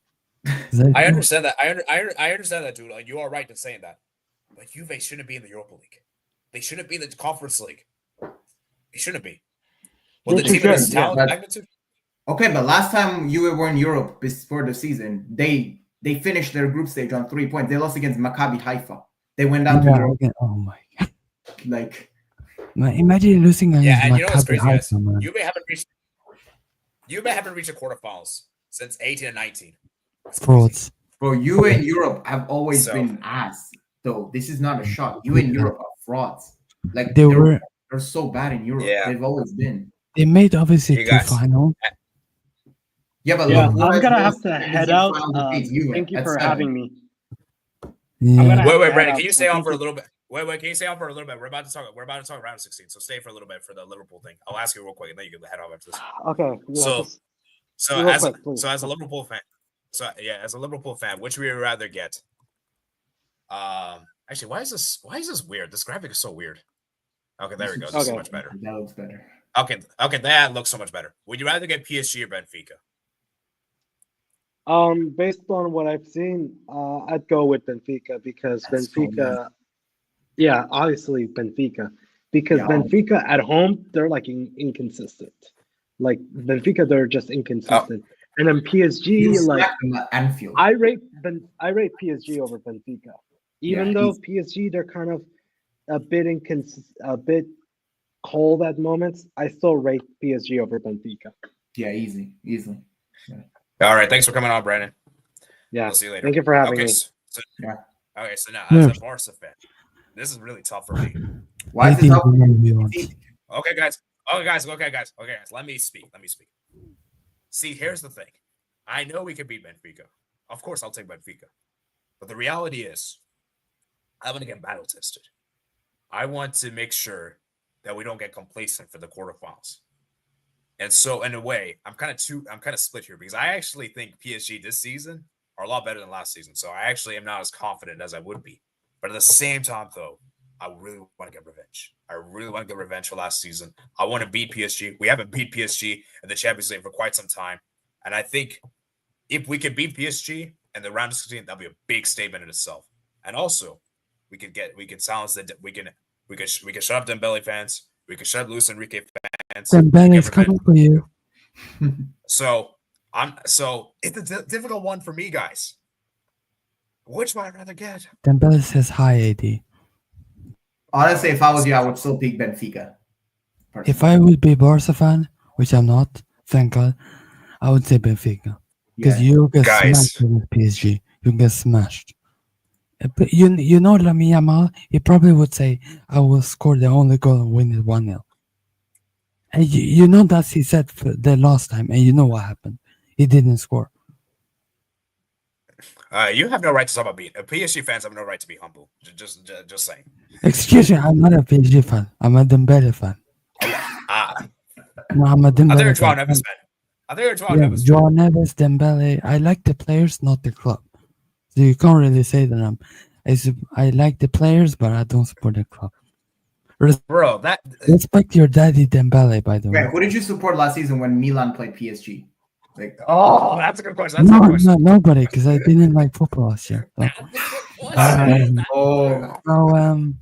Is that I true? understand that. I understand that, dude. Like, you are right in saying that. But Juve shouldn't be in the Europa League. They shouldn't be in the Conference League. They shouldn't be. Well, the Which is team of this good, talent but- magnitude. Okay, but last time Juve were in Europe before the season, they finished their group stage on 3 points. They lost against Maccabi Haifa. They went down to Yeah, Europe. okay. Oh my god. Like, Man, imagine losing against Yeah, and you know what's Maccabi crazy, guys? Haifa, man. Juve haven't reached the quarterfinals since 18 and 19. That's crazy. Frauds. bro, Juve in Europe have always So- been ass. Though this is not a shot. Juve in Europe are frauds. Like They were. they're so bad in Europe. Yeah. They've always been. They made obviously You two guys- finals. Yeah, but Yeah, look, who I'm has gonna most have to Champions head League out. final defeats? Juve Thank you at for 7. having me. Yeah. gonna have- Wait, Yeah, Brandon, can you stay on thank for a you. little bit? Wait, can you stay on for a little bit? We're about to talk round of 16, so stay for a little bit for the Liverpool thing. I'll ask you real quick, and then you can head off after this. Okay. Yeah, So- just- So Real as quick, please. as a Liverpool fan, as a Liverpool fan, which would you rather get? Actually, why is this weird? This graphic is so weird. Okay, there we go. This is Okay. much better. That looks better. Okay, that looks so much better. Would you rather get PSG or Benfica? Based on what I've seen, I'd go with Benfica because That's so Benfica, yeah, obviously Benfica, because Yeah. Benfica at home they're like inconsistent. Like Benfica, they're just inconsistent, and then PSG, You like smacked them at Anfield. I rate PSG over Benfica, even Yeah, though easy. PSG they're kind of a bit cold at moments. I still rate PSG over Benfica. Yeah, easily. All right, thanks for coming on, Brandon. Yeah, We'll see you later. thank you for having Okay, me. so Yeah. okay, so now Yeah. as a Barca fan, this is really tough for me. Why is it think tough? we know we want. Okay, guys. Let me speak. See, here's the thing. I know we could beat Benfica. Of course, I'll take Benfica. But the reality is, I want to get battle tested. I want to make sure that we don't get complacent for the quarterfinals. And so, in a way, I'm kind of split here because I actually think PSG this season are a lot better than last season. So I actually am not as confident as I would be. But at the same time, though, I really want to get revenge. I really want to get revenge for last season. I want to beat PSG. We haven't beat PSG in the Champions League for quite some time. And I think if we could beat PSG in the round of 16, that'll be a big statement in itself. And also, we can silence we can shut up Dembele fans. We can shut up Luis Enrique fans. Dembele's get coming for you. So it's a difficult one for me, guys. Which would I rather get? Dembele says hi, AD. Honestly, if I was you, I would still pick Benfica. If I would be Barca fan, which I'm not, thank God, I would say Benfica. because Yeah. you get Guys. smashed with PSG. You get smashed. But you know Lamine Yamal, he probably would say, "I will score the only goal and win it 1-0." And you know that's he said for the last time, and you know what happened. He didn't score. You have no right to talk about being PSG fans have no right to be humble. Just saying. Excuse me, I'm not a PSG fan. I'm a Dembele fan. I No, I'm a think you're Dembele Joao fan. Neves fan. I think you're Joao Yeah, Neves fan. Joao Neves, Dembele. I like the players, not the club. So you can't really say that I like the players, but I don't support the club. Bro, that Respect your daddy Dembele, by the way. Wait, who did you support last season when Milan played PSG? Like, oh, that's a good question. That's a No, good question. no, nobody, because I didn't like football last year. So, That's a good question. oh, so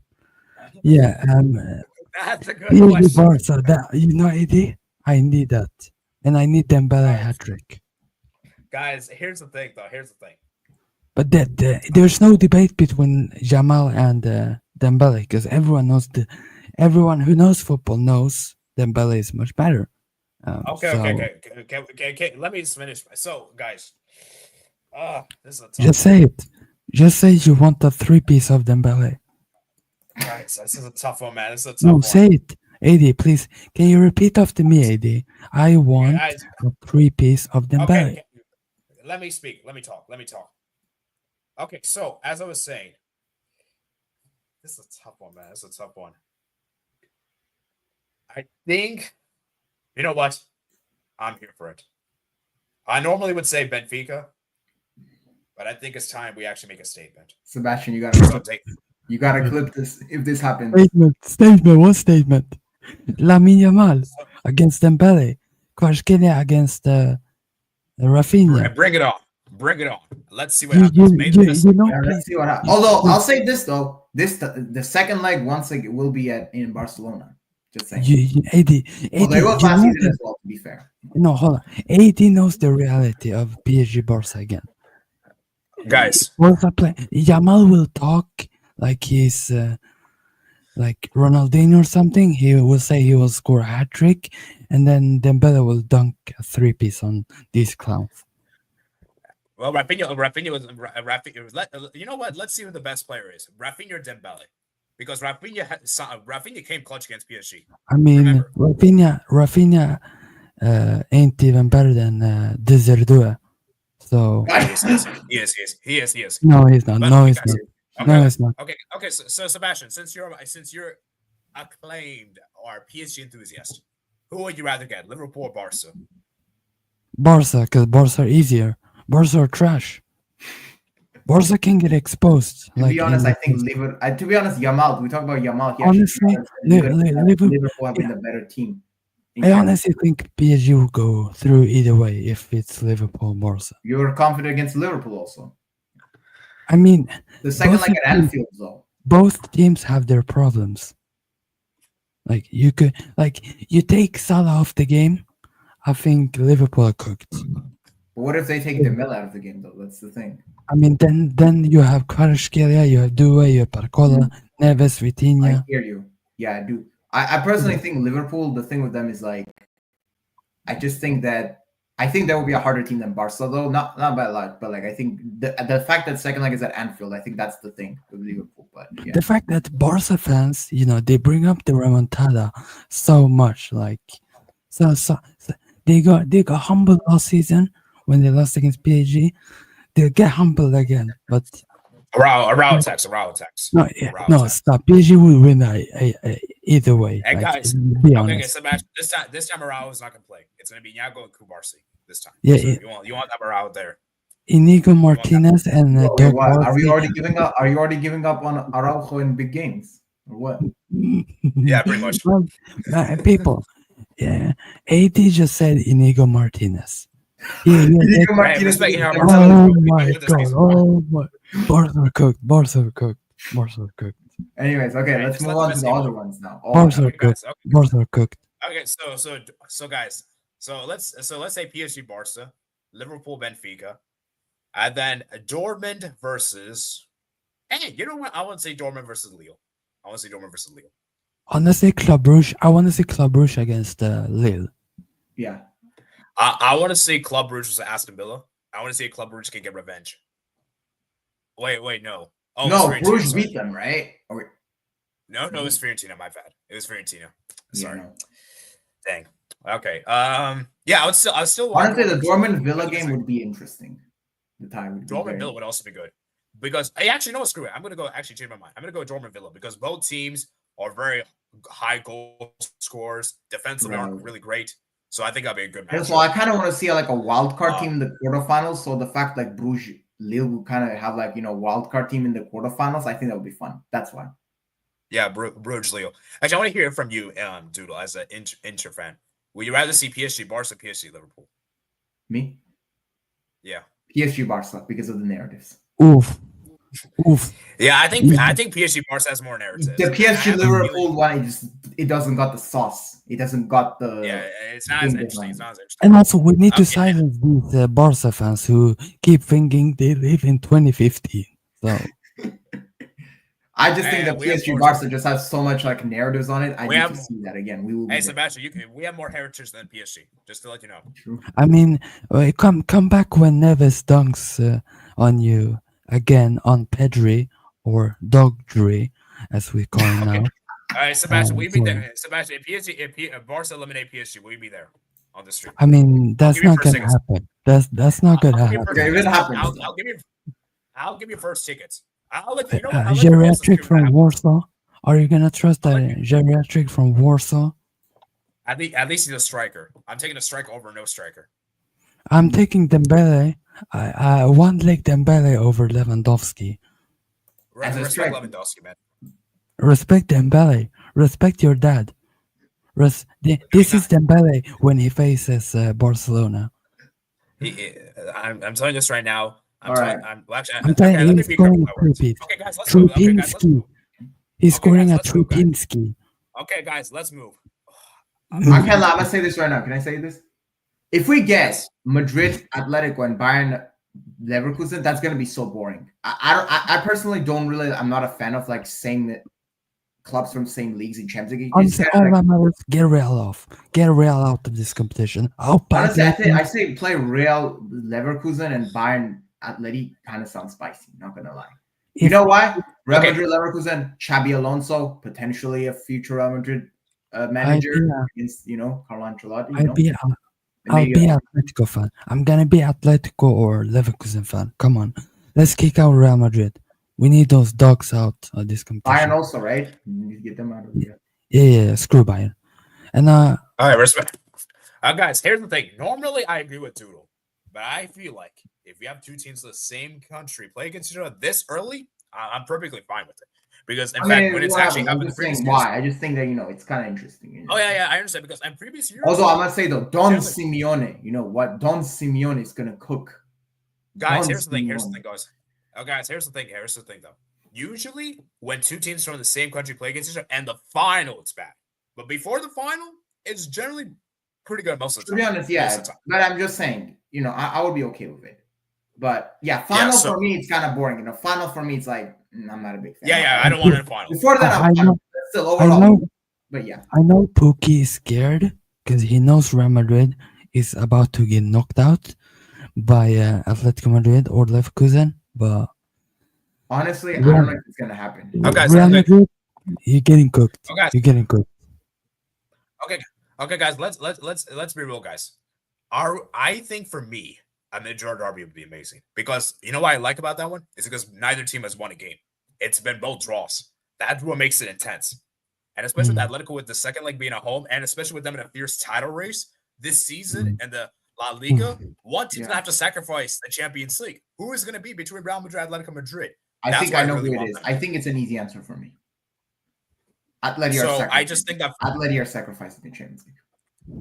yeah, That's a good PSG question. Barca. That AD, I need that, and I need Dembele hat trick. Guys, here's the thing, though. Here's the thing. But there's no debate between Jamal and Dembele, because everyone who knows football knows Dembele is much better. Okay. Let me just finish. So, guys, this is a tough Just say it. Just say you want the 3-piece of Dembele. Guys, this is a tough one, man. This is a tough No, one. say it. AD, please. Can you repeat after me, AD? I want Guys, a 3-piece of Dembele. okay. Let me speak. Let me talk. Okay, so as I was saying, this is a tough one, man. This is a tough one. I think, you know what? I'm here for it. I normally would say Benfica, but I think it's time we actually make a statement. Sebastian, you So gotta clip this if this happens. Statement. What statement? Lamine Yamal against Dembele. Kvaratskhelia against Rafinha. bring it on. Bring it on. Let's see what happens. Let's see what happens. Although I'll say this though, the second leg once it will be in Barcelona. Just saying. AD, Although it was last season as well, to be fair. No, hold on. AD knows the reality of PSG Barca again. Guys, Yamal will talk like he's like Ronaldinho or something. He will say he will score a hat trick, and then Dembele will dunk a 3-piece on these clowns. well, Rafinha was. You know what? Let's see who the best player is. Rafinha or Dembele, because Rafinha came clutch against PSG. I mean, Remember. Rafinha ain't even better than Deserdua. So He is. no, he's not. But No, okay, he's guys, not. No, he's not. Okay. So Sebastian, since you're acclaimed or PSG enthusiast, who would you rather get, Liverpool or Barca? Barca, because Barca are easier. Barca are trash. Barca can get exposed. To be honest, I think to be honest, Yamal. We talk about Yamal. Honestly, Liverpool have been the better team. I honestly think PSG will go through either way if it's Liverpool Barca. You're confident against Liverpool also. I mean, the second leg at Anfield, though. Both teams have their problems. Like you take Salah off the game, I think Liverpool are cooked. But what if they take Dembele out of the game, though? That's the thing. I mean, then you have Kvaratskhelia, you have Due, you have Barcola, Neves, Vitinha. I hear you. Yeah, I do. I personally think Liverpool, the thing with them is like, I think that will be a harder team than Barca, though. Not by a lot, but like I think the fact that second leg is at Anfield, I think that's the thing with Liverpool. But yeah. The fact that Barca fans, they bring up the remontada so much, like so they got humbled last season when they lost against PSG. They'll get humbled again, but Arao attacks. No, stop. PSG will win either way. Hey, like, guys, be honest. This time Arao is not gonna play. It's gonna be Iago and Kubarsi this time. Yeah, so you want that Arao there. Inigo Martinez and Are you already giving up? Are you already giving up on Araujo in big games or what? Yeah, pretty much. Well, people, yeah, AD just said Inigo Martinez. Inigo Martinez. Oh my god! Oh my! Barca are cooked. Anyways, okay, let's move on to the other ones now. Barca are cooked. Okay, so guys, so let's say PSG Barca, Liverpool Benfica, and then Dortmund versus. Hey, you know what? I want to say Dortmund versus Lille. Honestly, Club Brugge. I want to see Club Brugge against Lille. Yeah. I want to see Club Brugge versus Aston Villa. I want to see a Club Brugge can get revenge. Wait, no. Oh, No, it's Fiorentina, Bruges sorry. beat them, right? Or No, it was Fiorentina. My bad. It was Fiorentina. Sorry. no. Dang. Okay. Yeah, I would still Honestly, the want Dortmund Villa because game would be interesting. The tie would be Dortmund very... Villa would also be good because I actually know. Screw it. I'm gonna go. Actually, change my mind. I'm gonna go Dortmund Villa because both teams are very high goal scorers. Defensively aren't really great, so I think that'll be a good match. So I kind of want to see like a wild card team in the quarterfinals. So the fact like Bruges, Lille will kind of have like wild card team in the quarterfinals. I think that would be fun. That's why. Yeah, Bruges, Lille. Actually, I want to hear from you, Doodle, as an Inter fan. Would you rather see PSG Barca, PSG Liverpool? Me? Yeah. PSG Barca because of the narratives. Oof. Yeah, I think PSG Barca has more narratives. The PSG Liverpool one, it doesn't got the sauce. It doesn't got the... Yeah, it's not as interesting. It's not as interesting. And also, we need to silence these Barca fans who keep thinking they live in 2015. So I just think that PSG Barca just has so much like narratives on it. I need to see that again. We will. Hey, Sebastian, we have more heritage than PSG. Just to let you know. True. I mean, come back when Neves dunks on you again on Pedri or Dogdry, as we call him now. All right, Sebastian, will you be there? Sebastian, if Barca eliminate PSG, will you be there on the street? I mean, that's not gonna happen. That's not gonna happen. Okay, if it happens, I'll give you first tickets. I'll let you know. Geriatric from Warsaw. Are you gonna trust that geriatric from Warsaw? At least he's a striker. I'm taking a striker over no striker. I'm taking Dembele. I one leg Dembele over Lewandowski. Respect Lewandowski, man. Respect Dembele. Respect your dad. This is Dembele when he faces Barcelona. I'm telling you this right now. I'm telling you, he's scoring a three-peat. Okay, guys, let's move. Okay, guys, let's move. He's scoring a Trupinski. Okay, guys, let's move. I'm gonna say this right now. Can I say this? If we get Madrid, Atletico, and Bayern, Leverkusen, that's gonna be so boring. I personally don't really. I'm not a fan of like same clubs from same leagues in Champions League. Get Real off. Get Real out of this competition. Honestly, I say play Real, Leverkusen, and Bayern. Atleti kind of sounds spicy. Not gonna lie. You know why? Real Madrid, Leverkusen, Xabi Alonso, potentially a future Real Madrid manager against Carlo Ancelotti. I'll be Atletico fan. I'm gonna be Atletico or Leverkusen fan. Come on, let's kick out Real Madrid. We need those dogs out of this competition. Bayern also, right? You need to get them out of here. Yeah, screw Bayern. And all right, respect. Guys, here's the thing. Normally, I agree with Doodle, but I feel like if you have two teams in the same country play against each other this early, I'm perfectly fine with it. Because in fact, when it's actually happened, why? I just think that it's kind of interesting. Oh yeah, I understand. Because in previous years, also I'm gonna say though, Don Simeone. You know what? Don Simeone is gonna cook. Guys, here's the thing, guys. Oh, guys, here's the thing though. Usually, when two teams from the same country play against each other, and the final, it's bad. But before the final, it's generally pretty good most of the time. To be honest, yeah. But I'm just saying, I would be okay with it. But yeah, final for me, it's kind of boring. Final for me, it's like I'm not a big fan. Yeah, I don't want it in final. Before that, I'm still overall. But yeah, I know Pookie is scared because he knows Real Madrid is about to get knocked out by Atletico Madrid or Leverkusen. But honestly, I don't know if it's gonna happen. Real Madrid, you're getting cooked. You're getting cooked. Okay, guys. Let's be real, guys. I think for me, a Madrid derby would be amazing because you know what I like about that one is because neither team has won a game. It's been both draws. That's what makes it intense, and especially with Atletico with the second leg being at home, and especially with them in a fierce title race this season and the La Liga, one team's gonna have to sacrifice the Champions League. Who is gonna be between Real Madrid, Atletico Madrid? I think I know who it is. I think it's an easy answer for me. I just think that Atleti are sacrificing the Champions League.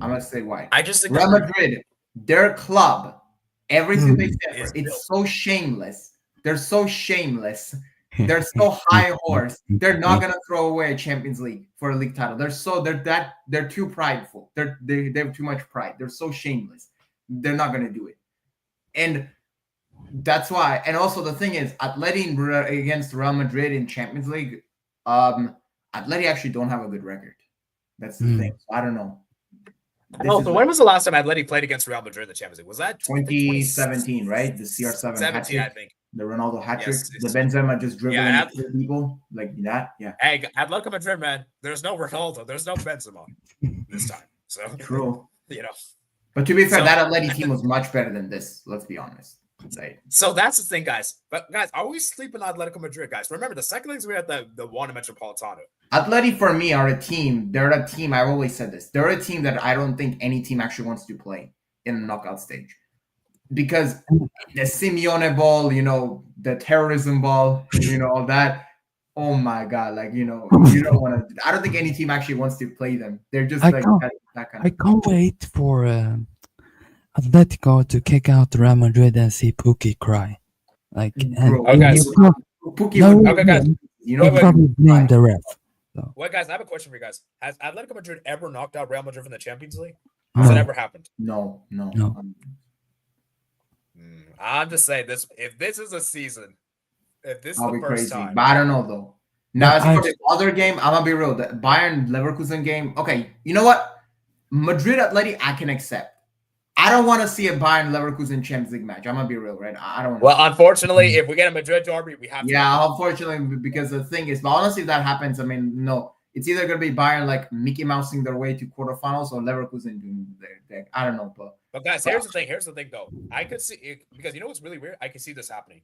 I'm gonna say why. I just think Real Madrid, their club, everything they stand for, it's so shameless. They're so shameless. They're so high horse. They're not gonna throw away a Champions League for a league title. They're too prideful. They have too much pride. They're so shameless. They're not gonna do it. And that's why. And also the thing is, Atleti against Real Madrid in Champions League, Atleti actually don't have a good record. That's the thing. So I don't know. Oh, so when was the last time Atleti played against Real Madrid in the Champions League? Was that 2017, right? The CR7 hat 17, I trick, think. the Ronaldo hat trick, Yes, the Benzema just dribbling Yeah, people like that. Yeah, Hey, Atletico Madrid, man. There's no Ronaldo. There's no Benzema this time. So true. you know. But to be fair, So- that Atleti team was much better than this. Let's be honest. Right. So that's the thing, guys. But guys, are we sleeping on Atletico Madrid, guys? Remember, the second leagues we had the Wanda Metropolitano. Atleti for me are a team. They're a team. I've always said this. They're a team that I don't think any team actually wants to play in the knockout stage, because the Simeone ball, the terrorism ball, all that. Oh my god! Like you don't want to. I don't think any team actually wants to play them. They're just that kind I can't wait for Atletico to kick out Real Madrid and see Pookie cry. Like, and guys. Pookie guys. He'll probably blame the ref. So. Well, guys, I have a question for you guys. Has Atletico Madrid ever knocked out Real Madrid from the Champions League? No. Has that ever happened? No. I'm just saying this. If this is a season, if this is I'll the be first crazy. time, But I don't know though. Now, as for the other game, I'm gonna be real. The Bayern Leverkusen game. Okay, you know what? Madrid Atleti, I can accept. I don't want to see a Bayern Leverkusen Champions League match. I'm gonna be real, right? I don't. Well, unfortunately, if we get a Madrid derby, we have to. Yeah, unfortunately, because the thing is, but honestly, if that happens, I mean, no, it's either gonna be Bayern like Mickey Mousing their way to quarterfinals or Leverkusen doing their I don't know, but guys, here's the thing. Here's the thing, though. I could see it, because you know what's really weird. I could see this happening.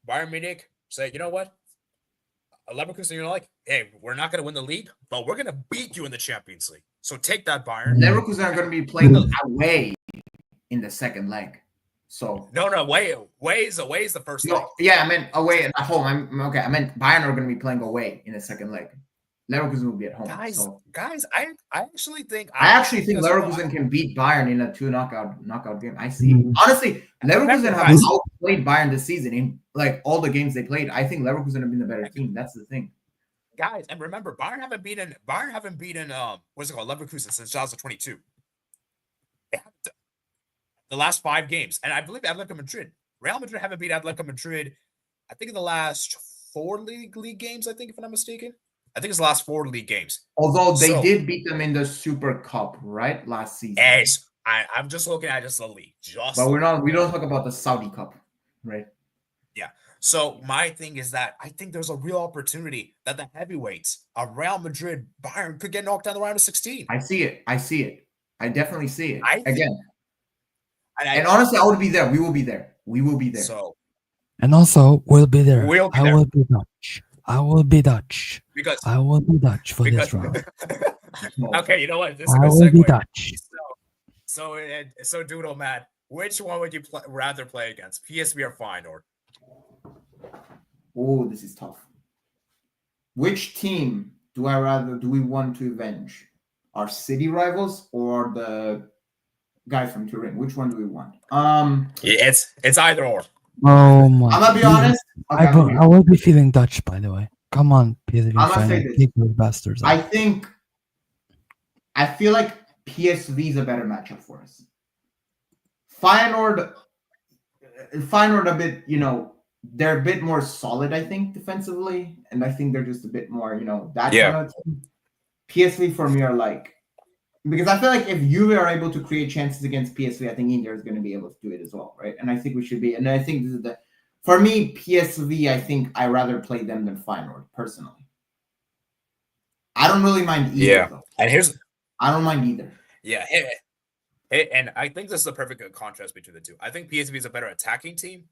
Bayern Munich say, you know what? Leverkusen, hey, we're not gonna win the league, but we're gonna beat you in the Champions League. So take that, Bayern. Leverkusen are gonna be playing away in the second leg. So no, away is the first leg. Yeah, I meant away at home. I meant Bayern are going to be playing away in the second leg. Leverkusen will be at home. Guys, I actually think Leverkusen can beat Bayern in a 2 knockout game. I see. Honestly, Leverkusen have outplayed Bayern this season in like all the games they played. I think Leverkusen have been the better team. That's the thing. Guys, and remember, Bayern haven't beaten what's it called, Leverkusen since 2022. The last 5 games, and I believe Real Madrid haven't beat Atletico Madrid. I think in the last 4 league games. I think, if I'm not mistaken, I think it's the last 4 league games. Although they did beat them in the Super Cup, right, last season. Yes, I'm just looking at just the league. But we don't talk about the Saudi Cup, right? Yeah. So my thing is that I think there's a real opportunity that the heavyweights of Real Madrid, Bayern could get knocked down the round of 16. I see it. I definitely see it. Again. And honestly, I would be there. We will be there. So, and also, we'll be there. I will be Dutch. I will be Dutch. Because I will be Dutch for this round. Okay, you know what? This is I will be Dutch. So Doodle, Matt, which one would you rather play against, PSV or Feyenoord? Oh, this is tough. Which team do we want to avenge? Our city rivals or the guys from Turin? Which one do we want? Yeah, it's either or. Oh my! I'm gonna be honest. Okay, I will be feeling Dutch, by the way. Come on, PSV. I'm gonna say this. Bastards. I feel like PSV is a better matchup for us. Feyenoord a bit, they're a bit more solid, I think, defensively, and I think they're just a bit more, that kind of team. PSV for me are like, because I feel like if Juve are able to create chances against PSV, I think Inter is going to be able to do it as well, right? And I think we should be. And I think this is for me, PSV, I think I rather play them than Feyenoord, personally. I don't really mind either, though. And I don't mind either. Yeah. And I think this is a perfect contrast between the two. I think PSV is a better attacking team,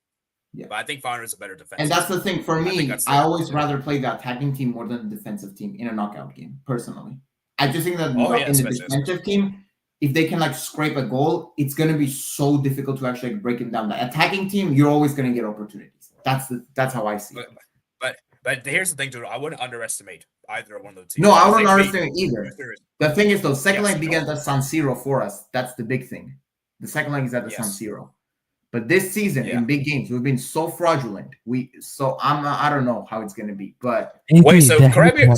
but I think Feyenoord is a better defensive And that's the thing. For me, I always rather play the attacking team more than the defensive team in a knockout game, personally. I just think that in the defensive team, if they can scrape a goal, it's going to be so difficult to actually break it down. The attacking team, you're always going to get opportunities. That's how I see it. But here's the thing, dude. I wouldn't underestimate either one of the teams. No, I wouldn't underestimate either. The thing is, though, second leg begins at San Siro for us. That's the big thing. The second leg is at the San Siro. But this season in big games, we've been so fraudulent. I don't know how it's going to be. But wait, so correct me.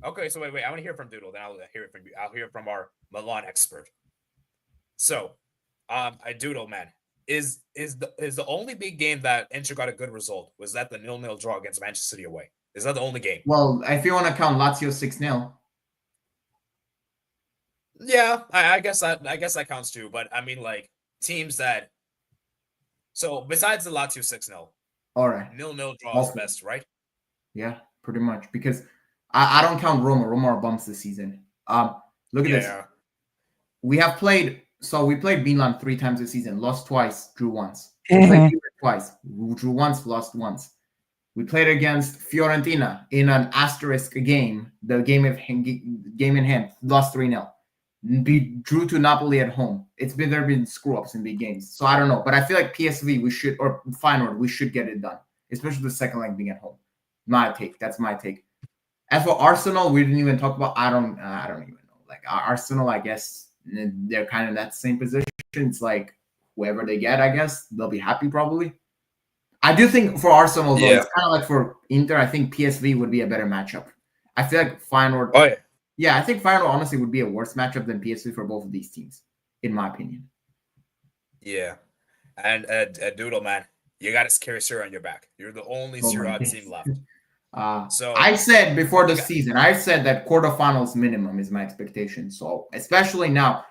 Okay, so wait. I want to hear from Doodle. Then I'll hear it from you. I'll hear it from our Milan expert. So, Doodle, man, is the only big game that Inter got a good result? Was that the 0-0 draw against Manchester City away? Is that the only game? Well, if you want to count Lazio 6-0. Yeah, I guess that counts too. But I mean, like teams that. So besides the Lazio 6-0, All right. 0-0 draws Also, best, right? yeah, pretty much. Because I don't count Roma. Roma are bumps this season. Look at this. Yeah. We played Milan 3 times this season, lost twice, drew once. We played Juve twice, drew once, lost once. We played against Fiorentina in an asterisk game, the game in hand, lost 3-0. Drew to Napoli at home. There been screw ups in big games, so I don't know. But I feel like PSV or Feyenoord we should get it done, especially the second leg being at home. My take. That's my take. As for Arsenal, we didn't even talk about. I don't even know. Like Arsenal, I guess they're kind of in that same position. It's like whoever they get, I guess they'll be happy probably. I do think for Arsenal, though, it's kind of like for Inter, I think PSV would be a better matchup. I feel like Feyenoord. Oh, yeah. Yeah, I think Feyenoord honestly would be a worse matchup than PSV for both of these teams, in my opinion. Yeah. And Doodle, man, you got to carry Syria on your back. You're the only Syria team left. So I said before the season, I said that quarterfinals minimum is my expectation. So especially now,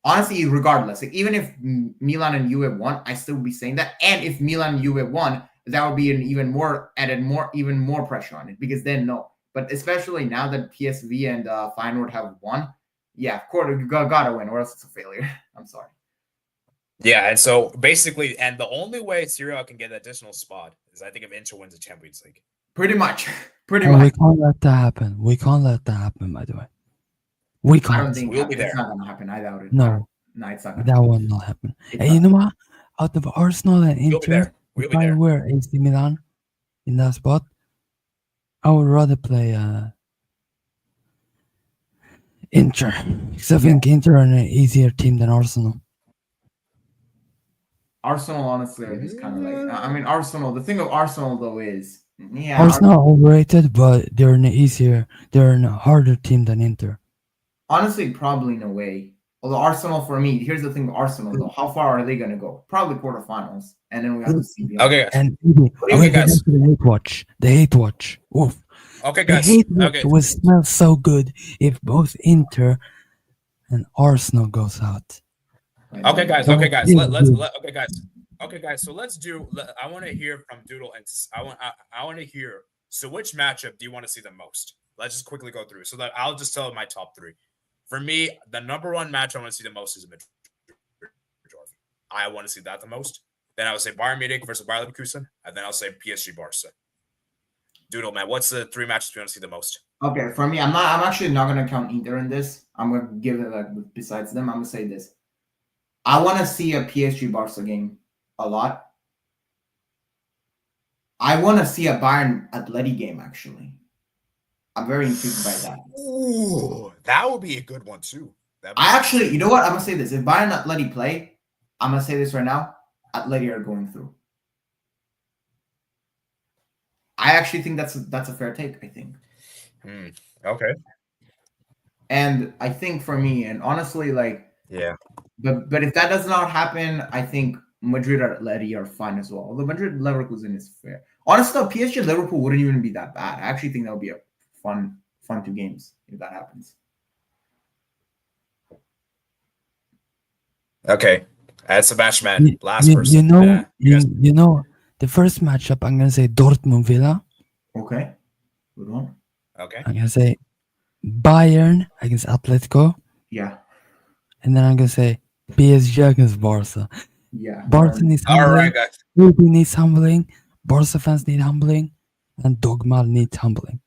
honestly, regardless, like even if Milan and Juve won, I still would be saying that. And if Milan and Juve won, that would be even more pressure on it because then no. But especially now that PSV and Feyenoord have won, yeah, of course you gotta win, or else it's a failure. I'm sorry. Yeah, and so basically, and the only way Syria can get an additional spot is I think if Inter wins the Champions League. Pretty much. We can't let that happen. We can't let that happen. By the way, we can't. I don't think we'll be there. It's not gonna happen. I doubt it. No, it's not. That will not happen. And you know what? Out of Arsenal and Inter, if I were AC Milan in that spot, I would rather play Inter because I think Inter are an easier team than Arsenal. Arsenal, honestly, are just kind of like. I mean, Arsenal. The thing of Arsenal though is, Arsenal are overrated, but they're a harder team than Inter. Honestly, probably in a way. Although Arsenal, for me, here's the thing with Arsenal though. How far are they gonna go? Probably quarterfinals, and then we have to see. Okay, and guys. The hate watch. Oof. Okay, guys. The hate watch would smell so good if both Inter and Arsenal goes out. Okay, guys. Okay, guys. Okay, guys. So let's do. I want to hear from Doodle, and I want to hear. So, which matchup do you want to see the most? Let's just quickly go through. So that I'll just tell my top 3. For me, the number 1 match I want to see the most is Madrid. I want to see that the most. Then I would say Bayern Munich versus Bayer Leverkusen, and then I'll say PSG Barca. Doodle, man, what's the 3 matches you want to see the most? Okay, for me, I'm actually not gonna count Inter in this. I'm gonna give it like besides them. I'm gonna say this. I want to see a PSG Barca game a lot. I want to see a Bayern Atleti game actually. I'm very intrigued by that. Ooh, that would be a good one too. You know what? I'm gonna say this. If Bayern and Atleti play, I'm gonna say this right now. Atleti are going through. I actually think that's a fair take. I think. Okay. And I think for me, and honestly, like yeah. But if that does not happen, I think Madrid or Atleti are fine as well. Although Madrid Leverkusen is fair. Honestly, PSG Liverpool wouldn't even be that bad. I actually think that would be a fun 2 games if that happens. Okay, Sebastian, man, last person. You know, the first matchup I'm gonna say Dortmund Villa. Okay, good one. Okay, I'm gonna say Bayern against Atletico. Yeah, and then I'm gonna say PSG against Barca. Yeah, Barca needs humbling. All right, guys. Ruby needs humbling. Barca fans need humbling, and Dogma needs humbling.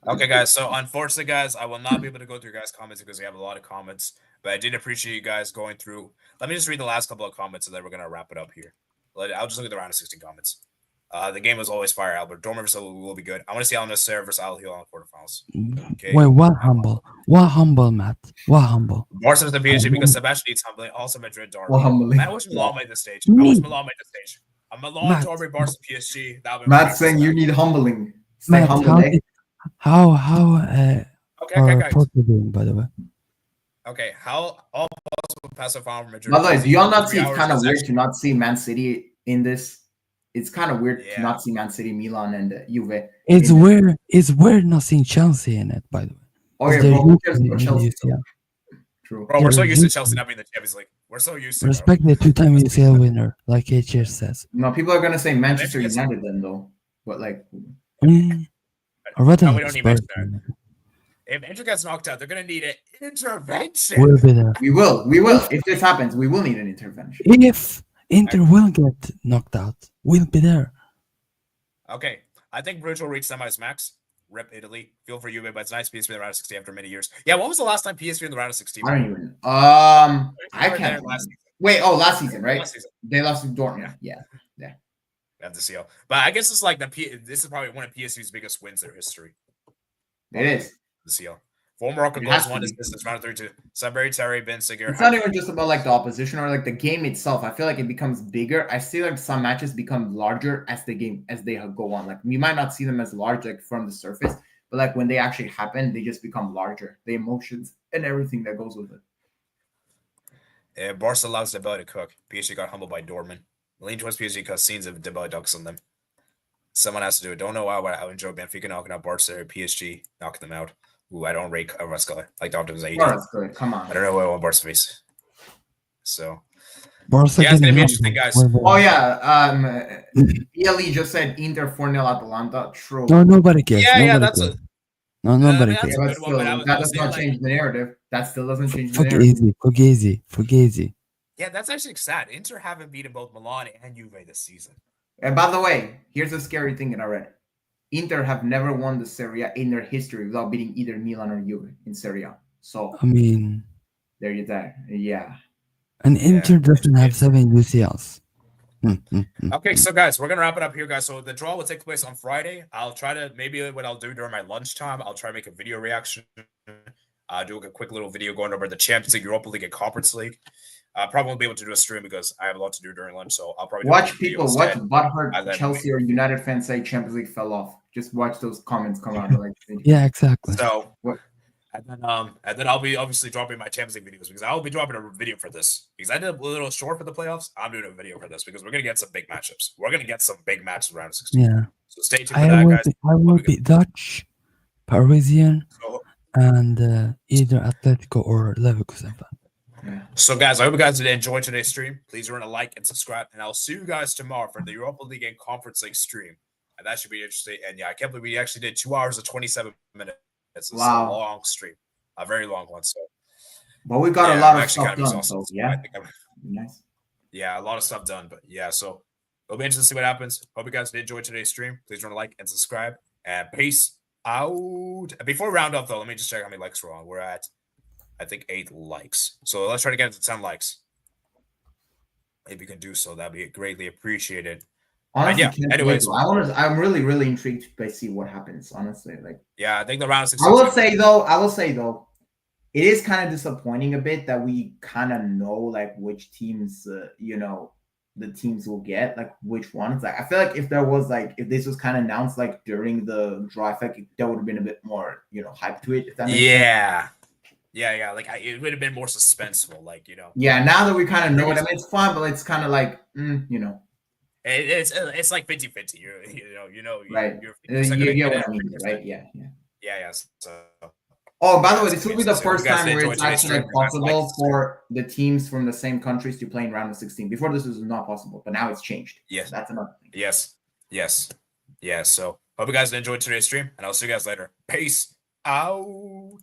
Okay, guys. So unfortunately, guys, I will not be able to go through your guys' comments because we have a lot of comments. But I did appreciate you guys going through. Let me just read the last couple of comments, and then we're gonna wrap it up here. I'll just look at the round of 16 comments. The game was always fire, Albert. Dortmund versus will be good. I want to see Al Nassr versus Al Hilal in the quarterfinals. Okay. Wait, what humble? What humble, Matt? What humble? Barca versus the PSG because Sebastian needs humbling. Also Madrid, Dortmund. What humbling? I wish Milan made the stage. I wish Milan made the stage. I'm Milan, Dortmund, Barca, PSG. Matt saying you need humbling. Stay humble. How are Porto doing, by the way? Okay, how all possible passive farm from Madrid. By the way, do y'all not see it's kind of weird to not see Man City in this? It's kind of weird to not see Man City, Milan, and Juve. It's weird not seeing Chelsea in it, by the way. Oh yeah, They're bro. Who huge cares in about the Chelsea? UCL. True. Bro, Yeah, we're so they're used to huge. Chelsea not being in the Champions League. We're so used to it, bro. Respect the two-time UCL winner, like HR says. No, people are gonna say Manchester Benfica's- United then though, but like, Or rather, No, we like don't need Spurs. Manchester. If Inter gets knocked out, they're gonna need an intervention. We'll be there. we will. If this happens, we will need an intervention. If Inter will get knocked out, we'll be there. Okay, I think Brugge will reach semis max. Rip Italy. Feel for Juve, but it's nice PSV in the round of 16 after many years. Yeah, when was the last time PSV in the round of 16? I don't even. I They were there can't. last season. Wait. Oh, last season, right? Last season. They lost to Dortmund. Yeah. At the CO. But I guess it's like this is probably one of PSV's biggest wins in their history. It is. The CO. 4 Morocco It goals, has to 1 be. assist. It's round of 32. Saberi, Terry, Ben Sigur. It's not even just about like the opposition or like the game itself. I feel like it becomes bigger. I see like some matches become larger as they go on. Like we might not see them as large like from the surface, but like when they actually happen, they just become larger. The emotions and everything that goes with it. Barca allows Dembele to cook. PSG got humbled by Dortmund. Lean towards PSG because scenes of Dembele dunks on them. Someone has to do it. Don't know why, but I enjoy Benfica knocking out Barca or PSG knocking them out. Ooh, I don't rate Rascal like the optimization. Barca's good. Come on. I don't know what I want Barca face. So Barca yeah, it's gonna getting be knocked interesting, out. guys. We're there. Oh yeah. ELE just said Inter 4-0 Atalanta. True. No, nobody cares. Yeah, Nobody that's cares. a No, nobody that's cares. a But good one, still, but I was that gonna does say, not like- change the narrative. That still doesn't change the Fuck narrative. easy. Fuck easy. Yeah, that's actually sad. Inter haven't beaten both Milan and Juve this season. And by the way, here's a scary thing that I read. Inter have never won the Serie A in their history without beating either Milan or Juve in Serie A. So I mean, there you go. Yeah. and Inter doesn't have 7 UCLs. Okay, so guys, we're gonna wrap it up here, guys. So the draw will take place on Friday. I'll try to maybe what I'll do during my lunchtime, I'll try to make a video reaction. Do a quick little video going over the Champions League, Europa League, and Conference League. Probably won't be able to do a stream because I have a lot to do during lunch. So I'll probably do a Watch video people, watch instead. butthurt And then- Chelsea or United fans say Champions League fell off. Just watch those comments come out. Like, Yeah, exactly. So What? and then I'll be obviously dropping my Champions League videos because I'll be dropping a video for this because I did a little short for the playoffs. I'm doing a video for this because we're gonna get some big matchups. We're gonna get some big matches around 16. Yeah, So stay tuned for I that, will guys. be Dutch, Parisian, So, and either Atletico or Leverkusen fan. So, guys, I hope you guys did enjoy today's stream. Please remember to like and subscribe, and I'll see you guys tomorrow for the Europa League and Conference League stream. And that should be interesting. And yeah, I can't believe we actually did 2 hours and 27 minutes. It's Wow. a long stream, a very long one. So, But we got yeah, a lot I'm of actually stuff kind of done. exhausted. So yeah, I think nice. yeah, a lot of stuff done. But yeah, so it'll be interesting to see what happens. Hope you guys did enjoy today's stream. Please remember to like and subscribe. And peace out. Before we round up, though, let me just check how many likes we're on. We're at, I think, 8 likes. So let's try to get to 10 likes. If you can do so, that'd be greatly appreciated. Honestly, yeah, can't anyways. wait, though. I'm really intrigued by see what happens. Honestly, like Yeah, I think the round of 16. I will say though, it is kind of disappointing a bit that we kind of know like which teams, the teams will get, like which ones. Like I feel like if this was kind of announced like during the draw, I feel like there would have been a bit more, hype to it. If that makes sense. Yeah. Like it would have been more suspenseful, like Yeah, now that we kind of know it, I mean, it's fun, but it's kind of like, It's like 50-50. right. You're You get what I mean, right? Yeah. Yeah. So, Oh, by the way, this will be the So first you guys time where enjoyed it's today's actually stream. You guys possible liked it. for the teams from the same countries to play in round of 16. Before this was not possible, but now it's changed. Yes. That's another thing. Yes. So hope you guys enjoyed today's stream, and I'll see you guys later. Peace out.